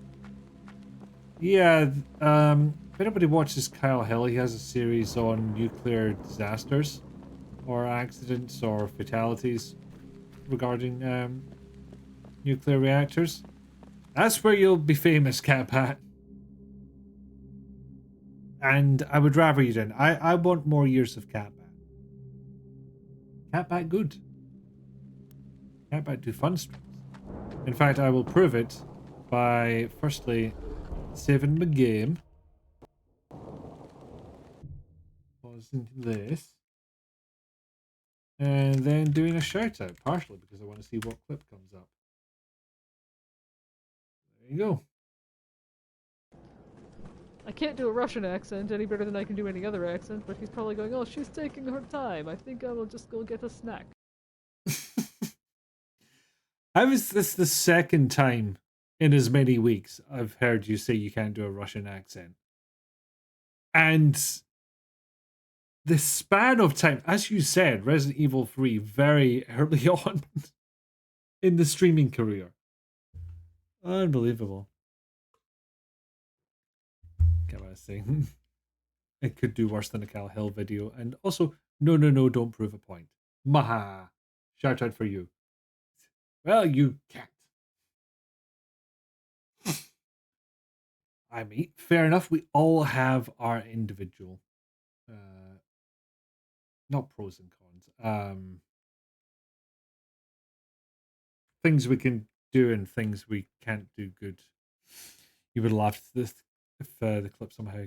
Yeah, if anybody watches Kyle Hill, he has a series on nuclear disasters or accidents or fatalities regarding nuclear reactors. That's where you'll be famous, Cat Pat. And I would rather you didn't. I want more years of Cat Pat. Cat Pat good. Cat Pat do fun streams. In fact, I will prove it by firstly saving the game. Pausing this. And then doing a shout out, partially because I want to see what clip comes up. There you go. I can't do a Russian accent any better than I can do any other accent, but he's probably going, oh, she's taking her time. I think I will just go get a snack. How is this the second time in as many weeks I've heard you say you can't do a Russian accent? And the span of time, as you said, Resident Evil 3 very early on in the streaming career. Unbelievable. Can I say? It could do worse than a Cal Hill video. And also, no, don't prove a point. Maha. Shout out for you. Well, you can't. I mean, fair enough. We all have our individual, not pros and cons. Things we can do and things we can't do good. You would laugh at this if the clip somehow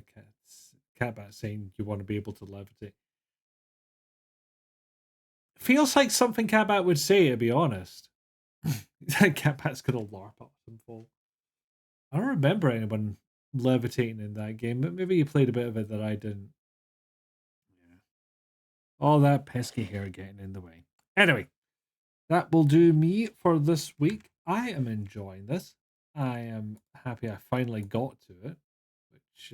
Catbat saying you want to be able to levitate. Feels like something Catbat would say, to be honest. Catbat's gonna LARP up some fall. I don't remember anyone levitating in that game, but maybe you played a bit of it that I didn't. Yeah. All that pesky hair getting in the way. Anyway, that will do me for this week. I am enjoying this. I am happy I finally got to it, which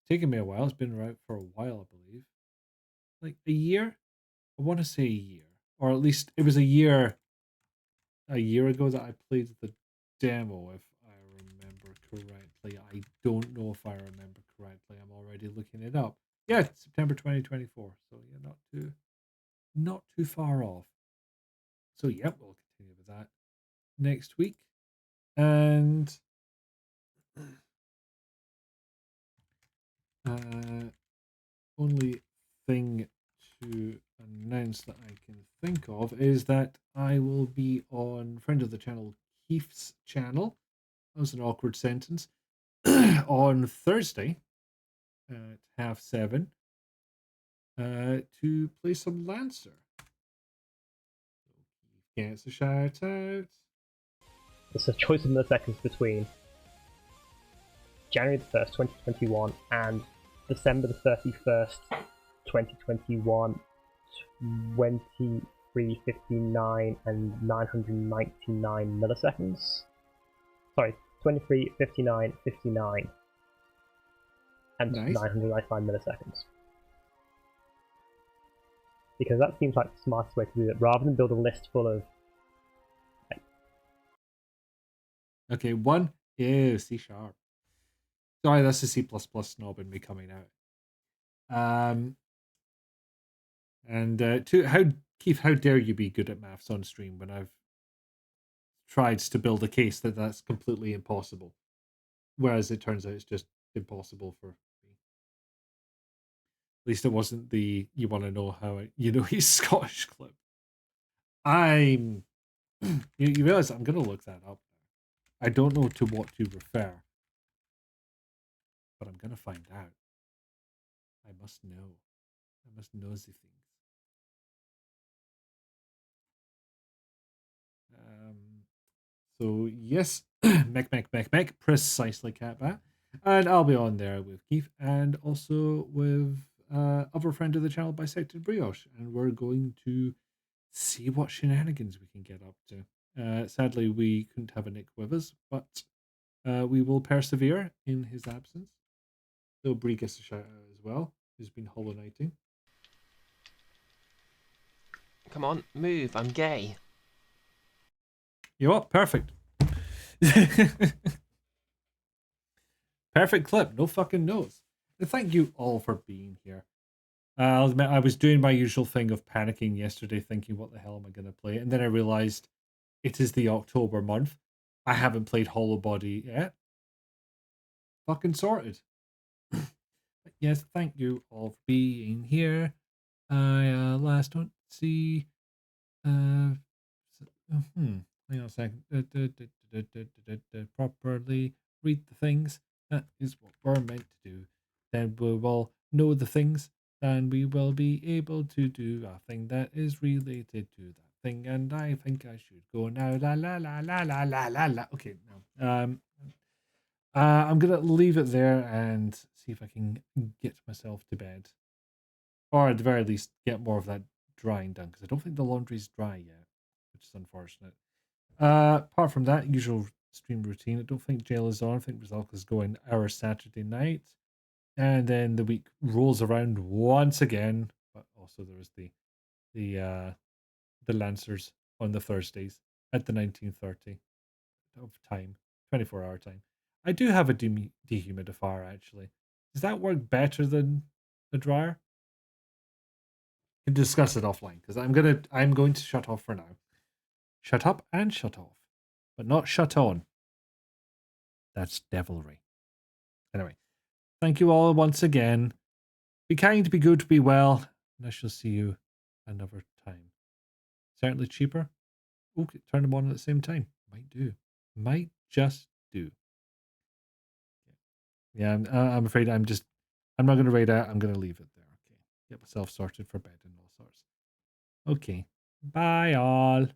taken me a while. It's been out for a while, I believe. Like a year? I want to say a year. Or at least it was a year ago that I played the demo, if I remember correctly. I don't know if I remember correctly. I'm already looking it up. Yeah, September 2024. So yeah, not too far off. So yeah, we'll continue with that next week. And only thing to announce that I can think of is that I will be on friend of the channel Keith's channel. That was an awkward sentence. On Thursday at 7:30 to play some Lancer. Gets a shout out. It's a choice of milliseconds between January the 1st, 2021 and December the 31st, 2021, 23:59 and 999 milliseconds. Sorry, 23:59:59 and nice. 999 milliseconds. Because that seems like the smartest way to do it, rather than build a list full of. Okay, one. Yeah, C#. Sorry, that's the C++ snob in me coming out. And two, Keith, how dare you be good at maths on stream when I've tried to build a case that that's completely impossible, whereas it turns out it's just impossible for me. least it wasn't the you want to know how he's Scottish clip. I'm you realize I'm gonna look that up. I don't know to what to refer, but I'm gonna find out. I must know. I must know the things. So yes, mech, precisely Catbat. And I'll be on there with Keith and also with other friend of the channel, Bisected Brioche. And we're going to see what shenanigans we can get up to. Sadly, we couldn't have a Nick with us, but we will persevere in his absence. So Bree gets a shout out as well, who's been Hollow Knighting. Come on, move, I'm gay. You what? Perfect. Perfect clip. No fucking notes. Thank you all for being here. I'll admit I was doing my usual thing of panicking yesterday, thinking, what the hell am I going to play? And then I realized it is the October month. I haven't played Hollowbody yet. Fucking sorted. But yes, thank you all for being here. I last don't see. Hang on a second. Properly read the things. That is what we're meant to do. Then we will know the things. Then we will be able to do a thing that is related to that thing. And I think I should go now. La la la la la la la la. Okay, no. I'm gonna leave it there and see if I can get myself to bed, or at the very least get more of that drying done, because I don't think the laundry's dry yet, which is unfortunate. Apart from that, usual stream routine. I don't think jail is on. I think Rizalka's going our Saturday night, and then the week rolls around once again. But also there is the Lancers on the Thursdays at the 19:30 of time, 24-hour time. I do have a dehumidifier actually. Does that work better than the dryer? We can discuss it offline because I'm going to shut off for now. Shut up and shut off, but not shut on. That's devilry. Anyway, thank you all once again. Be kind, be good, be well, and I shall see you another time. Certainly cheaper. Okay, turn them on at the same time. Might do. Might just do. Yeah, I'm afraid I'm not going to raid out. I'm going to leave it there. Okay. Get myself sorted for bed and all sorts. Okay. Bye all.